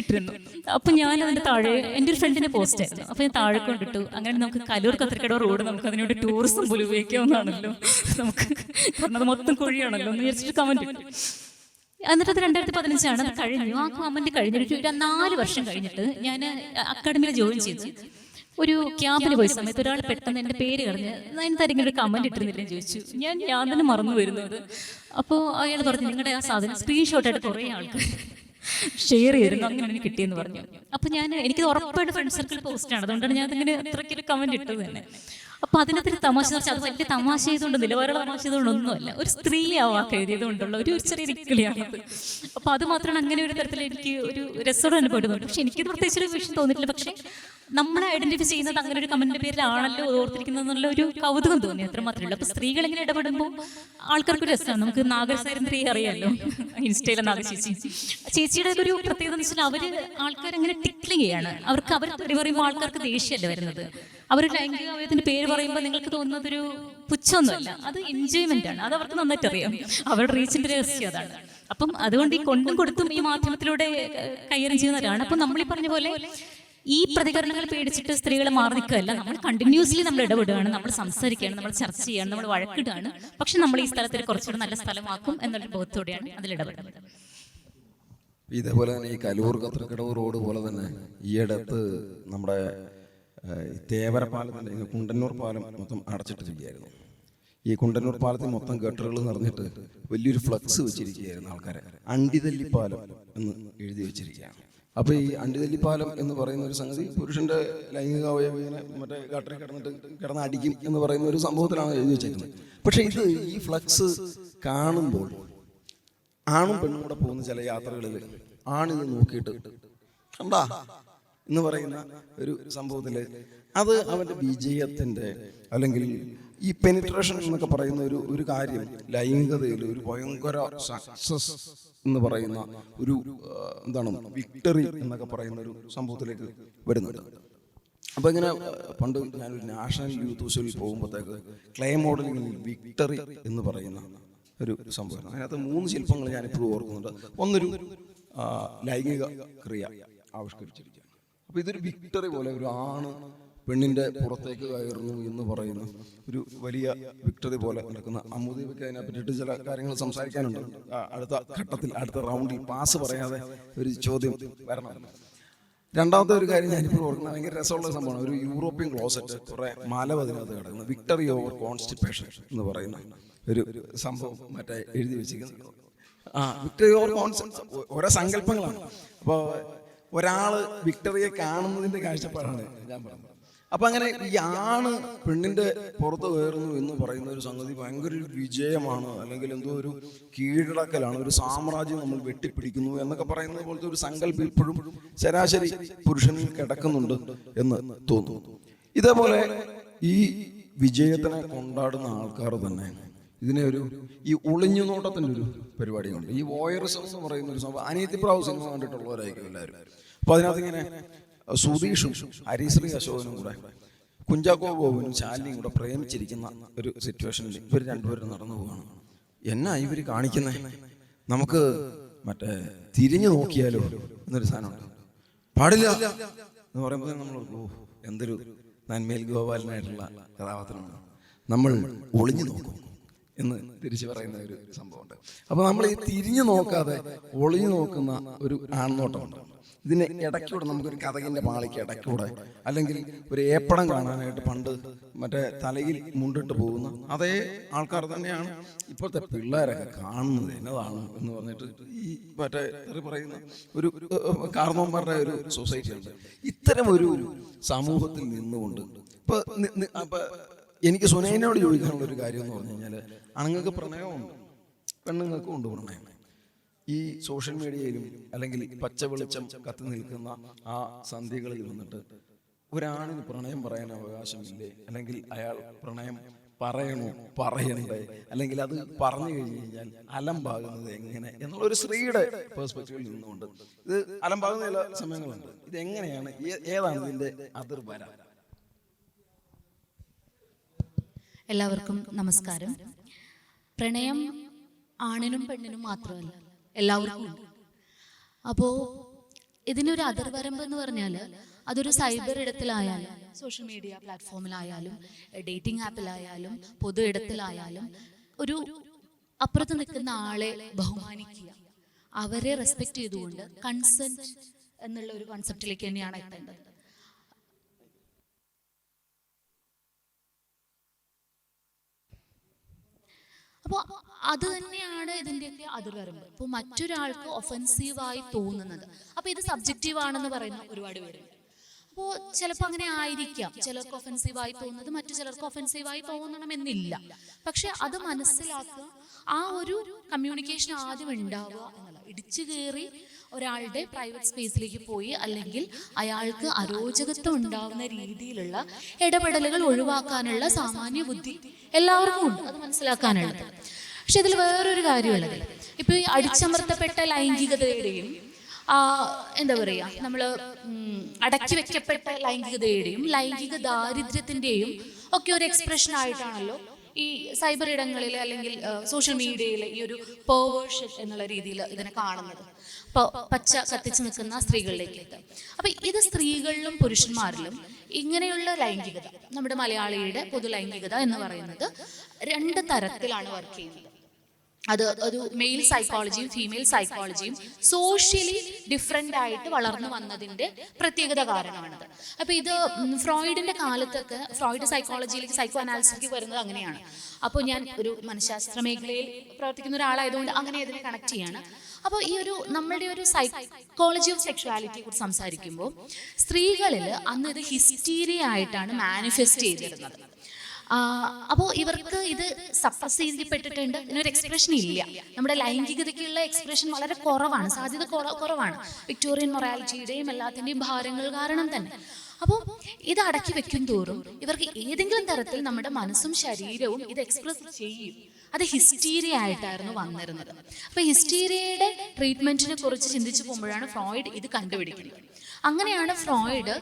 ഇട്ടിരുന്നു. അപ്പൊ ഞാൻ അതിന്റെ താഴെ എൻ്റെ ഒരു ഫ്രണ്ടിന്റെ പോസ്റ്റ് ആയിരുന്നു, അപ്പൊ ഞാൻ താഴെ കൊണ്ടിട്ടു, അങ്ങനെ നമുക്ക് കലൂർ കത്തിരിക്കട റോഡ് നമുക്ക് അതിനോട് ടൂറിസം പോലും ഉപയോഗിക്കാവുന്നതാണല്ലോ നമുക്ക്, കാരണം അത് മൊത്തം കുഴിയാണല്ലോ എന്ന് വിചാരിച്ചിട്ട് കമന്റ് ഇട്ടു. എന്നിട്ട് അത് 2015 അത് കഴിഞ്ഞു. ആ കമന്റ് കഴിഞ്ഞിട്ട് ഒരു 4 വർഷം കഴിഞ്ഞിട്ട് ഞാൻ അക്കാഡമിയിൽ ജോയിൻ ചെയ്തു. ഒരു ക്യാമ്പിന് പോയ സമയത്ത് ഒരാൾ പെട്ടെന്ന് എൻ്റെ പേര് പറഞ്ഞ് എന്തായാലും ഒരു കമന്റ് ഇട്ടിരുന്നില്ലെന്ന് ചോദിച്ചു. ഞാൻ തന്നെ മറന്നു വരുന്നത്. അപ്പോൾ അയാൾ പറഞ്ഞു നിങ്ങളുടെ ആ സാധനം സ്ക്രീൻഷോട്ടായിട്ട് കുറേ ആൾക്കാർ ഷെയർ ചെയ്തിരുന്നു, അങ്ങനെ എനിക്ക് കിട്ടിയെന്ന് പറഞ്ഞു. അപ്പോൾ എനിക്ക് ഉറപ്പായിട്ട് ഫ്രണ്ട് സർക്കിൾ പോസ്റ്റാണ്, അതുകൊണ്ടാണ് ഞാൻ അതിങ്ങനെ അത്രയ്ക്കൊരു കമന്റ് ഇട്ടത് തന്നെ. അപ്പൊ അതിനകത്തൊരു തമാശ എന്ന് വെച്ചാൽ അത് വലിയ തമാശ ചെയ്തുകൊണ്ട് നിലവാരമുള്ള തമാശ ചെയ്തുകൊണ്ടൊന്നുമല്ല, ഒരു സ്ത്രീ ആ വാക്ക് എഴുതിയത് കൊണ്ടുള്ള ഒരു ചെറിയ വിക്കളിയാണത്. അപ്പൊ അത് മാത്രമാണ് അങ്ങനെ ഒരു തരത്തിൽ എനിക്ക് ഒരു രസോടെ അനുഭവപ്പെടുന്നുണ്ട്. പക്ഷെ എനിക്കത് പ്രത്യേകിച്ച് ഒരു വിഷയം തോന്നിയിട്ടില്ല. പക്ഷെ നമ്മളെ ഐഡന്റിഫൈ ചെയ്യുന്നത് അങ്ങനെ ഒരു കമന്റിന്റെ പേരിലാണല്ലോ ഓർത്തിരിക്കുന്നത് എന്നുള്ള ഒരു കൗതുകം തോന്നി, അത്ര മാത്രമേ ഉള്ളൂ. അപ്പൊ സ്ത്രീകൾ ഇങ്ങനെ ഇടപെടുമ്പോൾ ആൾക്കാർക്ക് രസമാണ്. നമുക്ക് നാഗരസാരന്ത്രി അറിയാമല്ലോ, ഇൻസ്റ്റയിലെ നാഗചേച്ചി, ചേച്ചിയുടെ ഒരു പ്രത്യേകത എന്ന് വെച്ചാൽ അവര് ആൾക്കാരങ്ങനെ ടിക്ലിങ് ചെയ്യാണ്. അവർ പറയുമ്പോൾ ആൾക്കാർക്ക് ദേഷ്യമല്ല വരുന്നത്. അവർ ലൈംഗിക അവയവത്തിന്റെ പേര് പറയുമ്പോൾ നിങ്ങൾക്ക് തോന്നുന്നത് ഒരു പുച്ഛമൊന്നുമല്ല, അത് എൻജോയ്മെന്റ് ആണ്. അത് അവർക്ക് നന്നായിട്ട് അറിയാം, അവരുടെ റീച്ചിന്റെ രഹസ്യം അതാണ്. അപ്പം അതുകൊണ്ട് ഈ കൊണ്ടും കൊടുത്തും ഈ മാധ്യമത്തിലൂടെ കൈകാര്യം ചെയ്യുന്നവരാണ്. അപ്പം നമ്മൾ ഈ പറഞ്ഞ പോലെ ഈ പ്രതികരണങ്ങൾ പേടിച്ചിട്ട് സ്ത്രീകളെ മാറി നിൽക്കുകയല്ല, നമ്മൾ കണ്ടിന്യൂസ്ലി നമ്മൾ ഇടപെടുകയാണ്, നമ്മൾ സംസാരിക്കുകയാണ്, നമ്മൾ ചർച്ച ചെയ്യാണ്, നമ്മൾ വഴക്കിടുകയാണ്. പക്ഷെ നമ്മൾ ഈ സ്ഥലത്തിൽ കുറച്ചുകൂടെ നല്ല സ്ഥലമാക്കും എന്നുള്ള ബോധത്തോടെയാണ് അതിൽ ഇടപെടുന്നത്. ഇതേപോലെ തന്നെ ഈ കലൂർ കത്രക്കടവ് റോഡ് പോലെ തന്നെ ഈയിടത്ത് നമ്മുടെ തേവര പാലത്തിൻ്റെ കുണ്ടന്നൂർ പാലം മൊത്തം അടച്ചിട്ടിരിക്കുകയായിരുന്നു. ഈ കുണ്ടന്നൂർ പാലത്തിൽ മൊത്തം ഗട്ടറുകൾ നിറഞ്ഞിട്ട് വലിയൊരു ഫ്ലക്സ് വെച്ചിരിക്കുകയായിരുന്നു ആൾക്കാരെ. അണ്ടിതല്ലിപ്പാലം എന്ന് എഴുതി വെച്ചിരിക്കുകയാണ്. അപ്പോൾ ഈ അണ്ടിതല്ലിപ്പാലം എന്ന് പറയുന്ന ഒരു സംഗതി പുരുഷന്റെ ലൈംഗിക അവയവം ഇങ്ങനെ മറ്റേ ഗട്ടറിൽ കിടന്ന് അടിക്കും എന്ന് പറയുന്ന ഒരു സംഭവത്തിലാണ് എഴുതി വെച്ചിരിക്കുന്നത്. പക്ഷെ ഇത് ഈ ഫ്ലക്സ് കാണുമ്പോൾ ആണും പെണ്ണും കൂടെ പോകുന്ന ചില യാത്രകളിൽ ആണിത് നോക്കിയിട്ട് കണ്ടാ എന്ന് പറയുന്ന ഒരു സംഭവത്തില് അത് അവന്റെ വിജയത്തിന്റെ അല്ലെങ്കിൽ ഈ പെനിട്രേഷൻ എന്നൊക്കെ പറയുന്ന ഒരു കാര്യം ലൈംഗികതയിൽ ഒരു ഭയങ്കര സക്സസ് എന്ന് പറയുന്ന ഒരു എന്താണ് വിക്ടറി എന്നൊക്കെ പറയുന്ന ഒരു സംഭവത്തിലേക്ക് വരുന്നുണ്ട്. അപ്പോൾ ഇങ്ങനെ പണ്ട് ഞാനൊരു നാഷണൽ യൂത്ത് ഷോയിൽ പോകുമ്പോഴത്തേക്ക് ക്ലേ മോഡലിംഗിൽ വിക്ടറി എന്ന് പറയുന്ന ഒരു സംഭവം, അതിനകത്ത് 3 ശില്പങ്ങൾ ഞാൻ ഇപ്പോഴും ഓർക്കുന്നുണ്ട്. ഒന്നൊരു ലൈംഗിക ക്രിയ ആവിഷ്കരിച്ചിരിക്കുകയാണ്. അപ്പോൾ ഇതൊരു വിക്ടറി പോലെ ഒരു ആണ് പെണ്ണിൻ്റെ പുറത്തേക്ക് കയറുന്നു എന്ന് പറയുന്ന ഒരു വലിയ വിക്ടറി പോലെ നടക്കുന്ന അമ്മുദീപയ്ക്ക് അതിനെ പറ്റിയിട്ട് ചില കാര്യങ്ങൾ സംസാരിക്കാനുണ്ട്. അടുത്ത ഘട്ടത്തിൽ അടുത്ത റൗണ്ടിൽ പാസ് പറയാതെ ഒരു ചോദ്യം വരണം. രണ്ടാമത്തെ ഒരു കാര്യം ഞാനിപ്പോൾ ഓർക്കുന്നത് ഭയങ്കര രസമുള്ള സംഭവമാണ്. ഒരു യൂറോപ്യൻ ക്ലോസറ്റ് കുറേ അതിനകത്ത് കിടക്കുന്നത് വിക്ടറി ഓവർ കോൺസ്റ്റിപ്പേഷൻ എന്ന് പറയുന്ന ഒരു സംഭവം മറ്റേ എഴുതി വെച്ചിരിക്കുന്നത്. വിക്ടറി ഓവർ കോൺസെപ്റ്റ് ഓരോ സങ്കല്പങ്ങളാണ്. അപ്പോൾ ഒരാള് വിക്ടറിയെ കാണുന്നതിന്റെ കാഴ്ചപ്പാടാണ് ഞാൻ പറഞ്ഞത്. അപ്പൊ അങ്ങനെ ഈ ആണ് പെണ്ണിന്റെ പുറത്ത് കയറുന്നു എന്ന് പറയുന്ന ഒരു സംഗതി ഭയങ്കര ഒരു വിജയമാണ്, അല്ലെങ്കിൽ എന്തോ ഒരു കീഴടക്കലാണ്, ഒരു സാമ്രാജ്യം നമ്മൾ വെട്ടിപ്പിടിക്കുന്നു എന്നൊക്കെ പറയുന്നത് പോലത്തെ ഒരു സങ്കല്പം ഇപ്പോഴും ശരാശരി പുരുഷനിൽ കിടക്കുന്നുണ്ട് എന്ന് തോന്നുന്നു. ഇതേപോലെ ഈ വിജയത്തിനെ കൊണ്ടാടുന്ന ആൾക്കാർ തന്നെ ഇതിനെ ഈ ഒളിഞ്ഞു നോട്ടത്തിൻ്റെ ഒരു പരിപാടിയുണ്ട്. ഈ വോയറിസം എന്ന് പറയുന്ന ഒരു സംഭവം അനിയത്തിപ്രാവ് സിനിമ കണ്ടിട്ടുള്ളവരായിരിക്കും എല്ലാവരും. അപ്പൊ അതിനകത്ത് ഇങ്ങനെ സുധീഷും ഹരിശ്രീ അശോകനും കൂടെ കുഞ്ചാക്കോ ബോബനും ശാലിനിയും കൂടെ പ്രേമിച്ചിരിക്കുന്ന ഒരു സിറ്റുവേഷനിൽ ഇവർ രണ്ടുപേരും നടന്നു പോവാണ്. എന്നാ ഇവർ കാണിക്കുന്നത്, നമുക്ക് മറ്റേ തിരിഞ്ഞു നോക്കിയാലോ എന്നൊരു സാധനമുണ്ട്. പാടില്ല എന്ന് പറയുമ്പോൾ നമ്മൾ എന്തൊരു നന്മയിൽ ഗോപാലനായിട്ടുള്ള കഥാപാത്രമാണ്, നമ്മൾ ഒളിഞ്ഞു നോക്കും എന്ന് തിരിച്ചു പറയുന്ന ഒരു സംഭവമുണ്ട്. അപ്പൊ നമ്മൾ ഈ തിരിഞ്ഞു നോക്കാതെ ഒളിഞ്ഞു നോക്കുന്ന ഒരു ആൺനോട്ടമുണ്ട്. ഇതിന് ഇടയ്ക്കൂടെ നമുക്കൊരു കഥകിന്റെ പാളിക്ക് ഇടയ്ക്കൂടെ, അല്ലെങ്കിൽ ഒരു ഏപ്പടം കാണാനായിട്ട് പണ്ട് മറ്റേ തലയിൽ മുണ്ടിട്ട് പോകുന്ന അതേ ആൾക്കാർ തന്നെയാണ് ഇപ്പോഴത്തെ പിള്ളേരൊക്കെ കാണുന്നത് എന്നതാണ് എന്ന് പറഞ്ഞിട്ട് ഈ മറ്റേ പറയുന്ന ഒരു കാർന്നോന്മാരുടെ ഒരു സൊസൈറ്റി ഉണ്ട്. ഇത്തരം ഒരു സമൂഹത്തിൽ നിന്നുകൊണ്ട് ഇപ്പൊ എനിക്ക് സുനൈനോട് ചോദിക്കാനുള്ള ഒരു കാര്യം എന്ന് പറഞ്ഞു കഴിഞ്ഞാൽ, ആണുങ്ങൾക്ക് പ്രണയമുണ്ട്, പെണ്ണുങ്ങൾക്കും ഉണ്ട് പ്രണയം. ഈ സോഷ്യൽ മീഡിയയിലും അല്ലെങ്കിൽ പച്ച വെളിച്ചം കത്തി നിൽക്കുന്ന ആ സന്ധ്യകളിൽ വന്നിട്ട് ഒരാണിന് പ്രണയം പറയാൻ അവകാശമില്ലേ, അല്ലെങ്കിൽ അയാൾ പ്രണയം പറയണ്ടേ, അല്ലെങ്കിൽ അത് പറഞ്ഞു കഴിഞ്ഞു കഴിഞ്ഞാൽ അലമ്പാകുന്നത് എങ്ങനെ എന്നുള്ള ഒരു സ്ത്രീയുടെ പേഴ്സ്പെക്റ്റീവിൽ നിന്നുകൊണ്ട് ഇത് അലമ്പാകുന്ന ചില സമയങ്ങളുണ്ട്. ഇതെങ്ങനെയാണ്, ഏതാണ് ഇതിന്റെ അതിർവര? എല്ലാവർക്കും നമസ്കാരം. പ്രണയം ആണിനും പെണ്ണിനും മാത്രമല്ല, എല്ലാവർക്കും ഉണ്ട്. അപ്പോൾ ഇതിനൊരു അതിർവരമ്പ് എന്ന് പറഞ്ഞാൽ അതൊരു സൈബർ ഇടത്തിലായാലും സോഷ്യൽ മീഡിയ പ്ലാറ്റ്ഫോമിലായാലും ഡേറ്റിംഗ് ആപ്പിലായാലും പൊതു ഇടത്തിലായാലും ഒരു അപ്പുറത്ത് നിൽക്കുന്ന ആളെ ബഹുമാനിക്കുക, അവരെ റെസ്പെക്റ്റ് ചെയ്തുകൊണ്ട് കൺസെന്റ് എന്നുള്ള ഒരു കോൺസെപ്റ്റിലേക്ക് തന്നെയാണ് എത്തേണ്ടത്. അപ്പോൾ അത് തന്നെയാണ് ഇതിൻ്റെയൊക്കെ അതിർവരമ്പ്. ഇപ്പോൾ മറ്റൊരാൾക്ക് ഒഫൻസീവായി തോന്നുന്നത്, അപ്പോൾ ഇത് സബ്ജക്റ്റീവ് ആണെന്ന് പറയുന്ന ഒരുപാട് പേരുണ്ട്. അപ്പോൾ ചിലപ്പോൾ അങ്ങനെ ആയിരിക്കാം, ചിലർക്ക് ഒഫൻസീവായി തോന്നുന്നത് മറ്റു ചിലർക്ക് ഒഫൻസീവായി തോന്നണമെന്നില്ല. പക്ഷെ അത് മനസ്സിലാക്കുക, ആ ഒരു കമ്മ്യൂണിക്കേഷൻ ആദ്യം ഉണ്ടാവുക എന്നുള്ള, ഇടിച്ചു കയറി ഒരാളുടെ പ്രൈവറ്റ് സ്പേസിലേക്ക് പോയി അല്ലെങ്കിൽ അയാൾക്ക് അരോചകത്വം ഉണ്ടാവുന്ന രീതിയിലുള്ള ഇടപെടലുകൾ ഒഴിവാക്കാനുള്ള സാമാന്യ ബുദ്ധി എല്ലാവർക്കും ഉണ്ട്, അത് മനസ്സിലാക്കാനുള്ളത്. പക്ഷെ ഇതിൽ വേറൊരു കാര്യമുള്ളത്, ഇപ്പൊ ഈ അടിച്ചമർത്തപ്പെട്ട ലൈംഗികതയുടെയും എന്താ പറയുക, നമ്മൾ അടക്കി വെക്കപ്പെട്ട ലൈംഗികതയുടെയും ലൈംഗിക ദാരിദ്ര്യത്തിൻ്റെയും ഒക്കെ ഒരു എക്സ്പ്രഷൻ ആയിട്ടാണല്ലോ ഈ സൈബർ ഇടങ്ങളിൽ അല്ലെങ്കിൽ സോഷ്യൽ മീഡിയയിൽ ഈ ഒരു പെർവേർഷൻ എന്നുള്ള രീതിയിൽ ഇതിനെ കാണുന്നത്. പച്ച കത്തിച്ച് നിൽക്കുന്ന സ്ത്രീകളിലേക്ക് എത്തുക. അപ്പം ഇത് സ്ത്രീകളിലും പുരുഷന്മാരിലും ഇങ്ങനെയുള്ള ലൈംഗികത, നമ്മുടെ മലയാളിയുടെ പൊതു ലൈംഗികത എന്ന് പറയുന്നത് 2 തരത്തിലാണ് വർക്ക് ചെയ്യുന്നത്. അത് ഒരു മെയിൽ സൈക്കോളജിയും ഫീമെയിൽ സൈക്കോളജിയും സോഷ്യലി ഡിഫറെൻ്റ് ആയിട്ട് വളർന്നു വന്നതിൻ്റെ പ്രത്യേകത കാരണമാണത്. അപ്പോൾ ഇത് ഫ്രോയിഡിൻ്റെ കാലത്തൊക്കെ ഫ്രോയിഡ് സൈക്കോളജിയിലേക്ക് സൈക്കോ അനാലിസിലേക്ക് വരുന്നത് അങ്ങനെയാണ്. അപ്പോൾ ഞാൻ ഒരു മനഃശാസ്ത്ര മേഖലയിൽ പ്രവർത്തിക്കുന്ന ഒരാളായതുകൊണ്ട് അങ്ങനെ ഇതിനെ കണക്ട് ചെയ്യാണ്. അപ്പോൾ ഈ ഒരു നമ്മളുടെ ഒരു സൈക്കോളജി ഓഫ് സെക്ഷുവാലിറ്റിയെ കുറിച്ച് സംസാരിക്കുമ്പോൾ സ്ത്രീകളിൽ അന്ന് ഇത് ഹിസ്റ്റീരിയ ആയിട്ടാണ് മാനിഫെസ്റ്റ് ചെയ്തിരുന്നത്. അപ്പോൾ ഇവർക്ക് ഇത് സപ്രസ് ചെയ്യപ്പെട്ടിട്ടുണ്ട്, ഇതിനൊരു എക്സ്പ്രഷൻ ഇല്ല. നമ്മുടെ ലൈംഗികതയ്ക്കുള്ള എക്സ്പ്രഷൻ വളരെ കുറവാണ്, സാധ്യത കുറവാണ്, വിക്ടോറിയൻ മൊറാലിറ്റിയുടെയും എല്ലാത്തിൻ്റെയും ഭാരങ്ങൾ കാരണം തന്നെ. അപ്പോൾ ഇത് അടക്കി വെക്കും തോറും ഇവർക്ക് ഏതെങ്കിലും തരത്തിൽ നമ്മുടെ മനസ്സും ശരീരവും ഇത് എക്സ്പ്രസ് ചെയ്യും. അത് ഹിസ്റ്റീരിയ ആയിട്ടായിരുന്നു വന്നിരുന്നത്. അപ്പോൾ ഹിസ്റ്റീരിയയുടെ ട്രീറ്റ്മെന്റിനെ കുറിച്ച് ചിന്തിച്ചു പോകുമ്പോഴാണ് ഫ്രോയിഡ് ഇത് കണ്ടുപിടിക്കുന്നത്. അങ്ങനെയാണ് Freud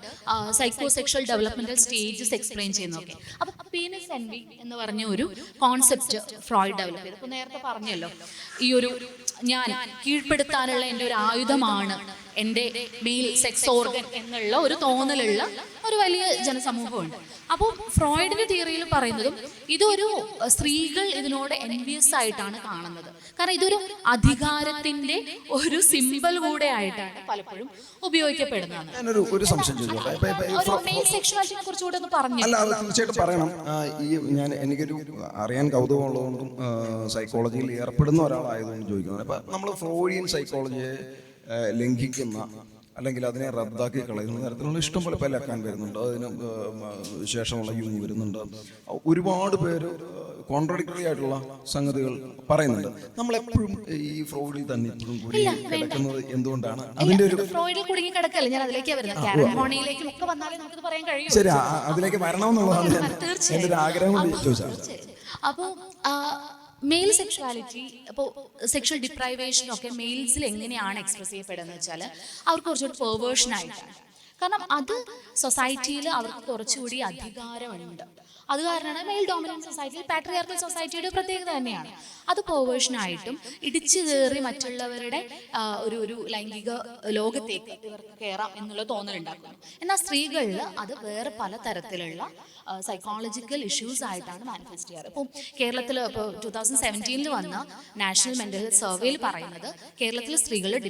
psychosexual developmental stages explain ചെയ്യുന്നതൊക്കെ. അപ്പോൾ പീനസ് എൻവി എന്ന് പറഞ്ഞ ഒരു കോൺസെപ്റ്റ് ഫ്രോയിഡ് ഡെവലപ്പ് ചെയ്തു. ഇപ്പോൾ നേരത്തെ പറഞ്ഞല്ലോ, ഈ ഒരു ഞാൻ കീഴ്പ്പെടുത്താനുള്ള എൻ്റെ ഒരു ആയുധമാണ് എൻ്റെ മെയിൽ സെക്സ് ഓർഗൻ എന്നുള്ള ഒരു തോന്നലുള്ള ഒരു വലിയ ജനസമൂഹമുണ്ട്. അപ്പോൾ ഫ്രോയിഡിന്റെ തിയറിയിൽ പറയുന്നതും ഇതൊരു സ്ത്രീകൾ ഇതിനോട് എൻവിയസ് ആയിട്ടാണ് കാണുന്നത്. കാരണം ഇതൊരു അധികാരത്തിന്റെ ഒരു സിംബൽ കൂടെ ആയിട്ടാണ് പലപ്പോഴും ഉപയോഗിക്കപ്പെടുന്നത്. ഒരു സംശയം മെയിൽ സെക്ഷുവാലിറ്റിനെ കുറിച്ചുകൂടെ ഒന്ന് പറഞ്ഞു. അല്ല, അത് തീർച്ചയായിട്ടും പറയണം. എനിക്കൊരു അറിയാൻ കൗതുകമുള്ളതുകൊണ്ടും സൈക്കോളജിയിൽ ഏർപ്പെടുന്ന ഒരാളായതുകൊണ്ട് ചോദിക്കുന്നത്. അപ്പൊ നമ്മൾ ഫ്രോയിഡിയൻ സൈക്കോളജിയെ ലംഘിക്കുന്ന അല്ലെങ്കിൽ അതിനെ റദ്ദാക്കി കളയുന്ന തരത്തിലുള്ള ഇഷ്ടംപോലെ പല ലക്കാൻ വരുന്നുണ്ട്. അതിന് ശേഷമുള്ള യൂങ് വരുന്നുണ്ട്. ഒരുപാട് പേര് കോൺട്രഡിക്ടറി ആയിട്ടുള്ള സംഗതികൾ പറയുന്നുണ്ട്. നമ്മളെപ്പോഴും ഈ ഫ്രോയിഡിൽ തന്നെ ഇപ്പോഴും കൂടി കിടക്കുന്നത് എന്തുകൊണ്ടാണ്? അതിന്റെ ഒരു ഫ്രോയിഡിൽ കുടുങ്ങി കിടക്കല്ലേ, ഞാൻ അതിലേക്ക് വരുന്നത്. കാരൻഹോണിയിലേക്കും ഒക്കെ വന്നാലേ നമുക്കിത് പറയാൻ കഴിയും. ശരി, അതിലേക്ക് വരണമെന്നുള്ളതാണ് എൻ്റെ ഒരു ആഗ്രഹം കൊണ്ട് ചോദിച്ചത്. അപ്പോൾ മെയിൽ സെക്ഷുവാലിറ്റി, അപ്പോൾ സെക്ഷൽ ഡിപ്രൈവേഷനൊക്കെ മെയിൽസിൽ എങ്ങനെയാണ് എക്സ്പ്രസ് ചെയ്യപ്പെടുന്നത് വെച്ചാൽ അവർക്ക് കുറച്ചുകൂടി പെർവേർഷനായിട്ടാണ്. കാരണം അത് സൊസൈറ്റിയിൽ അവർക്ക് കുറച്ചുകൂടി അധികാരമുണ്ട്. അത് കാരണമാണ് മെയിൽ ഡോമിനന്റ് സൊസൈറ്റിയിൽ പാട്രിയാർക്കൽ സൊസൈറ്റിയുടെ പ്രത്യേകത തന്നെയാണ്. അത് പെർവേർഷനായിട്ടും ഇടിച്ചു കയറി മറ്റുള്ളവരുടെ ഒരു ലൈംഗിക ലോകത്തേക്ക് ഇവർക്ക് കയറാം എന്നുള്ള തോന്നലുണ്ടാക്കുന്നു. എന്നാൽ സ്ത്രീകളിൽ അത് വേറെ പല തരത്തിലുള്ള സൈക്കോളജിക്കൽ ഇഷ്യൂസ് ആയിട്ടാണ് മാനിഫെസ്റ്റ് ചെയ്യാറ്. ഇപ്പോൾ കേരളത്തിൽ ഇപ്പോൾ 2017 വന്ന നാഷണൽ മെന്റൽ ഹെൽത്ത് സർവേയിൽ പറയുന്നത് കേരളത്തിലെ സ്ത്രീകളിൽ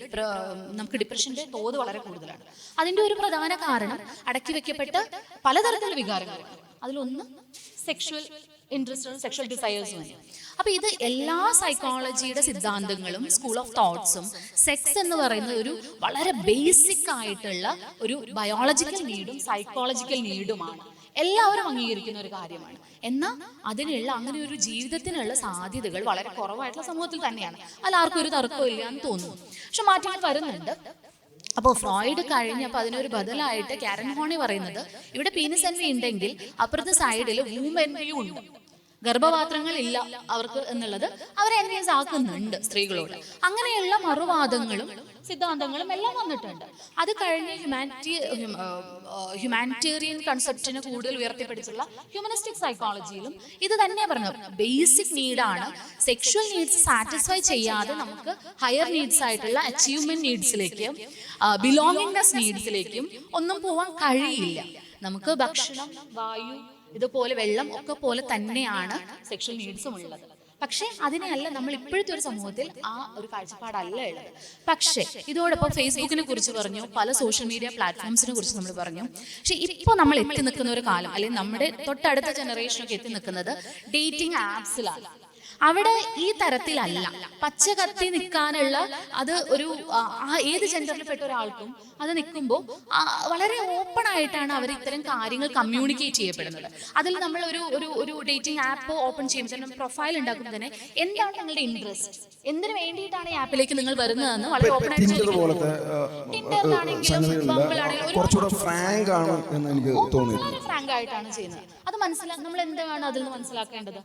നമുക്ക് ഡിപ്രഷന്റെ തോത് വളരെ കൂടുതലാണ്. അതിൻ്റെ ഒരു പ്രധാന കാരണം അടക്കി വെക്കപ്പെട്ട പലതരത്തിലുള്ള വികാരങ്ങളാണ്. അതിലൊന്ന് സെക്ഷൽ ഇൻട്രസ്റ്റും സെക്ഷൽ ഡിസയേഴ്സും ആണ്. അപ്പൊ ഇത് എല്ലാ സൈക്കോളജിയുടെ സിദ്ധാന്തങ്ങളും സ്കൂൾ ഓഫ് തോട്ട്സും സെക്സ് എന്ന് പറയുന്ന ഒരു വളരെ ബേസിക് ആയിട്ടുള്ള ഒരു ബയോളജിക്കൽ നീഡും സൈക്കോളജിക്കൽ നീഡുമാണ്. എല്ലാവരും അംഗീകരിക്കുന്ന ഒരു കാര്യമാണ്. എന്നാൽ അതിനുള്ള അങ്ങനെ ഒരു ജീവിതത്തിനുള്ള സാധ്യതകൾ വളരെ കുറവായിട്ടുള്ള സമൂഹത്തിൽ തന്നെയാണ്. അതിൽ ആർക്കും ഒരു തർക്കവും ഇല്ല എന്ന് തോന്നുന്നു. പക്ഷെ മാറ്റങ്ങൾ വരുന്നുണ്ട്. അപ്പോൾ ഫ്രോയിഡ് കഴിഞ്ഞപ്പോൾ അതിനൊരു ബദലായിട്ട് കാരൻ ഹോണി പറയുന്നത് ഇവിടെ പീനിസ് എൻവി ഉണ്ടെങ്കിൽ അപ്പുറത്തെ സൈഡിൽ വൂം എൻവിയും ഉണ്ട്, ഗർഭപാത്രങ്ങൾ ഇല്ല അവർക്ക് എന്നുള്ളത് അവരെ എൻവിയസ് ആക്കുന്നുണ്ട് സ്ത്രീകളോട്. അങ്ങനെയുള്ള മറുവാദങ്ങളും സിദ്ധാന്തങ്ങളും എല്ലാം വന്നിട്ടുണ്ട്. അത് കഴിഞ്ഞ് ഹ്യൂമാനിറ്റേറിയൻ കൺസെപ്റ്റിനെ കൂടുതൽ ഉയർത്തിപ്പിടിച്ചുള്ള ഹ്യൂമനിസ്റ്റിക് സൈക്കോളജിയിലും ഇത് തന്നെ പറഞ്ഞത് ബേസിക് നീഡാണ്. സെക്ഷുവൽ നീഡ്സ് സാറ്റിസ്ഫൈ ചെയ്യാതെ നമുക്ക് ഹയർ നീഡ്സ് ആയിട്ടുള്ള അച്ചീവ്മെന്റ് നീഡ്സിലേക്കും ബിലോങ്ങിങ്നെസ് നീഡ്സിലേക്കും ഒന്നും പോവാൻ കഴിയില്ല. നമുക്ക് ഭക്ഷണം, വായു, ഇതുപോലെ വെള്ളം ഒക്കെ പോലെ തന്നെയാണ് സെക്ഷൽ നീഡ്സും ഉള്ളത്. പക്ഷെ അതിനെയല്ല നമ്മൾ ഇപ്പോഴത്തെ ഒരു സമൂഹത്തിൽ ആ ഒരു കാഴ്ചപ്പാടല്ല ഉള്ളത്. പക്ഷെ ഇതോടൊപ്പം ഫേസ്ബുക്കിനെ കുറിച്ച് പറഞ്ഞു, പല സോഷ്യൽ മീഡിയ പ്ലാറ്റ്ഫോംസിനെ കുറിച്ച് നമ്മൾ പറഞ്ഞു. പക്ഷെ ഇപ്പോൾ നമ്മൾ എത്തി നിൽക്കുന്ന ഒരു കാലം, അല്ലെങ്കിൽ നമ്മുടെ തൊട്ടടുത്ത ജനറേഷനൊക്കെ എത്തി നിൽക്കുന്നത് ഡേറ്റിംഗ് ആപ്സിലാണ്. അവിടെ ഈ തരത്തിലല്ല പച്ച കത്തി നിൽക്കാനുള്ള അത് ഒരു ഏത് ജെൻഡറിൽപ്പെട്ട ഒരാൾക്കും അത് നിൽക്കുമ്പോൾ വളരെ ഓപ്പൺ ആയിട്ടാണ് അവർ ഇത്തരം കാര്യങ്ങൾ കമ്മ്യൂണിക്കേറ്റ് ചെയ്യപ്പെടുന്നത്. അതിൽ നമ്മൾ ഒരു ഡേറ്റിംഗ് ആപ്പ് ഓപ്പൺ ചെയ്യുമ്പോൾ പ്രൊഫൈൽ ഉണ്ടാക്കുമ്പോൾ തന്നെ എന്താണ് നിങ്ങളുടെ ഇൻട്രസ്റ്റ്, എന്തിനു വേണ്ടിയിട്ടാണ് ഈ ആപ്പിലേക്ക് നിങ്ങൾ വരുന്നതെന്ന് വളരെ ഓപ്പൺ ആയിട്ട് ഫ്രാങ്ക് ആയിട്ടാണ് ചെയ്യുന്നത്. അത് നമ്മൾ എന്താണ് അതിൽ നിന്ന് മനസ്സിലാക്കേണ്ടത്?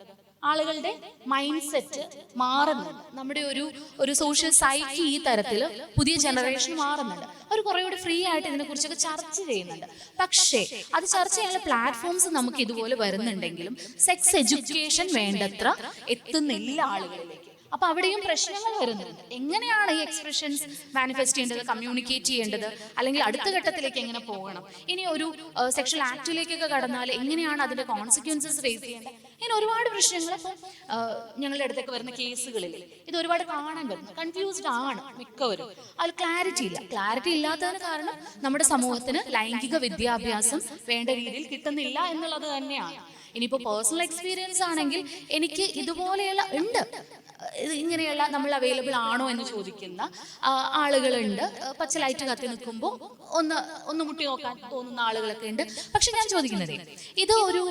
ആളുകളുടെ മൈൻഡ് സെറ്റ് മാറുന്നുണ്ട്. നമ്മുടെ ഒരു സോഷ്യൽ സൈക്കി ഈ തരത്തിൽ പുതിയ ജനറേഷൻ മാറുന്നുണ്ട്. അവർ കുറേ കൂടി ഫ്രീ ആയിട്ട് ഇതിനെക്കുറിച്ചൊക്കെ ചർച്ച ചെയ്യുന്നുണ്ട്. പക്ഷേ അത് ചർച്ച ചെയ്യാനുള്ള പ്ലാറ്റ്ഫോംസ് നമുക്ക് ഇതുപോലെ വരുന്നുണ്ടെങ്കിലും സെക്സ് എഡ്യൂക്കേഷൻ വേണ്ടത്ര എത്തുന്നില്ല ആളുകളിലേക്ക്. അപ്പൊ അവിടെയും പ്രശ്നങ്ങൾ വരുന്നുണ്ട്. എങ്ങനെയാണ് ഈ എക്സ്പ്രഷൻസ് മാനിഫെസ്റ്റ് ചെയ്യേണ്ടത്, കമ്മ്യൂണിക്കേറ്റ് ചെയ്യേണ്ടത്, അല്ലെങ്കിൽ അടുത്ത ഘട്ടത്തിലേക്ക് എങ്ങനെ പോകണം, ഇനി ഒരു സെക്ഷൽ ആക്ടിലേക്കൊക്കെ കടന്നാൽ എങ്ങനെയാണ് അതിന്റെ കോൺസിക്വൻസസ് ഫേസ് ചെയ്യേണ്ടത്, ഇങ്ങനെ ഒരുപാട് പ്രശ്നങ്ങൾ ഇപ്പം ഞങ്ങളുടെ അടുത്തൊക്കെ വരുന്ന കേസുകളിൽ ഇത് ഒരുപാട് കാണാൻ വരുന്നു. കൺഫ്യൂസ്ഡ് ആണ് മിക്കവരും. അതിൽ ക്ലാരിറ്റി ഇല്ല. ക്ലാരിറ്റി ഇല്ലാത്തതിന് കാരണം നമ്മുടെ സമൂഹത്തിന് ലൈംഗിക വിദ്യാഭ്യാസം വേണ്ട രീതിയിൽ കിട്ടുന്നില്ല എന്നുള്ളത് തന്നെയാണ്. ഇനിയിപ്പോൾ പേഴ്സണൽ എക്സ്പീരിയൻസ് ആണെങ്കിൽ എനിക്ക് ഇതുപോലെയുള്ള ഉണ്ട്, ഇങ്ങനെയുള്ള നമ്മൾ അവൈലബിൾ ആണോ എന്ന് ചോദിക്കുന്ന ആളുകളുണ്ട്. പച്ച ലൈറ്റ് കത്തി നിൽക്കുമ്പോൾ ഒന്ന് മുട്ടി നോക്കാൻ തോന്നുന്ന ആളുകളൊക്കെ ഉണ്ട്. പക്ഷെ ഞാൻ ചോദിക്കുന്നത്, ഇത് ഒരു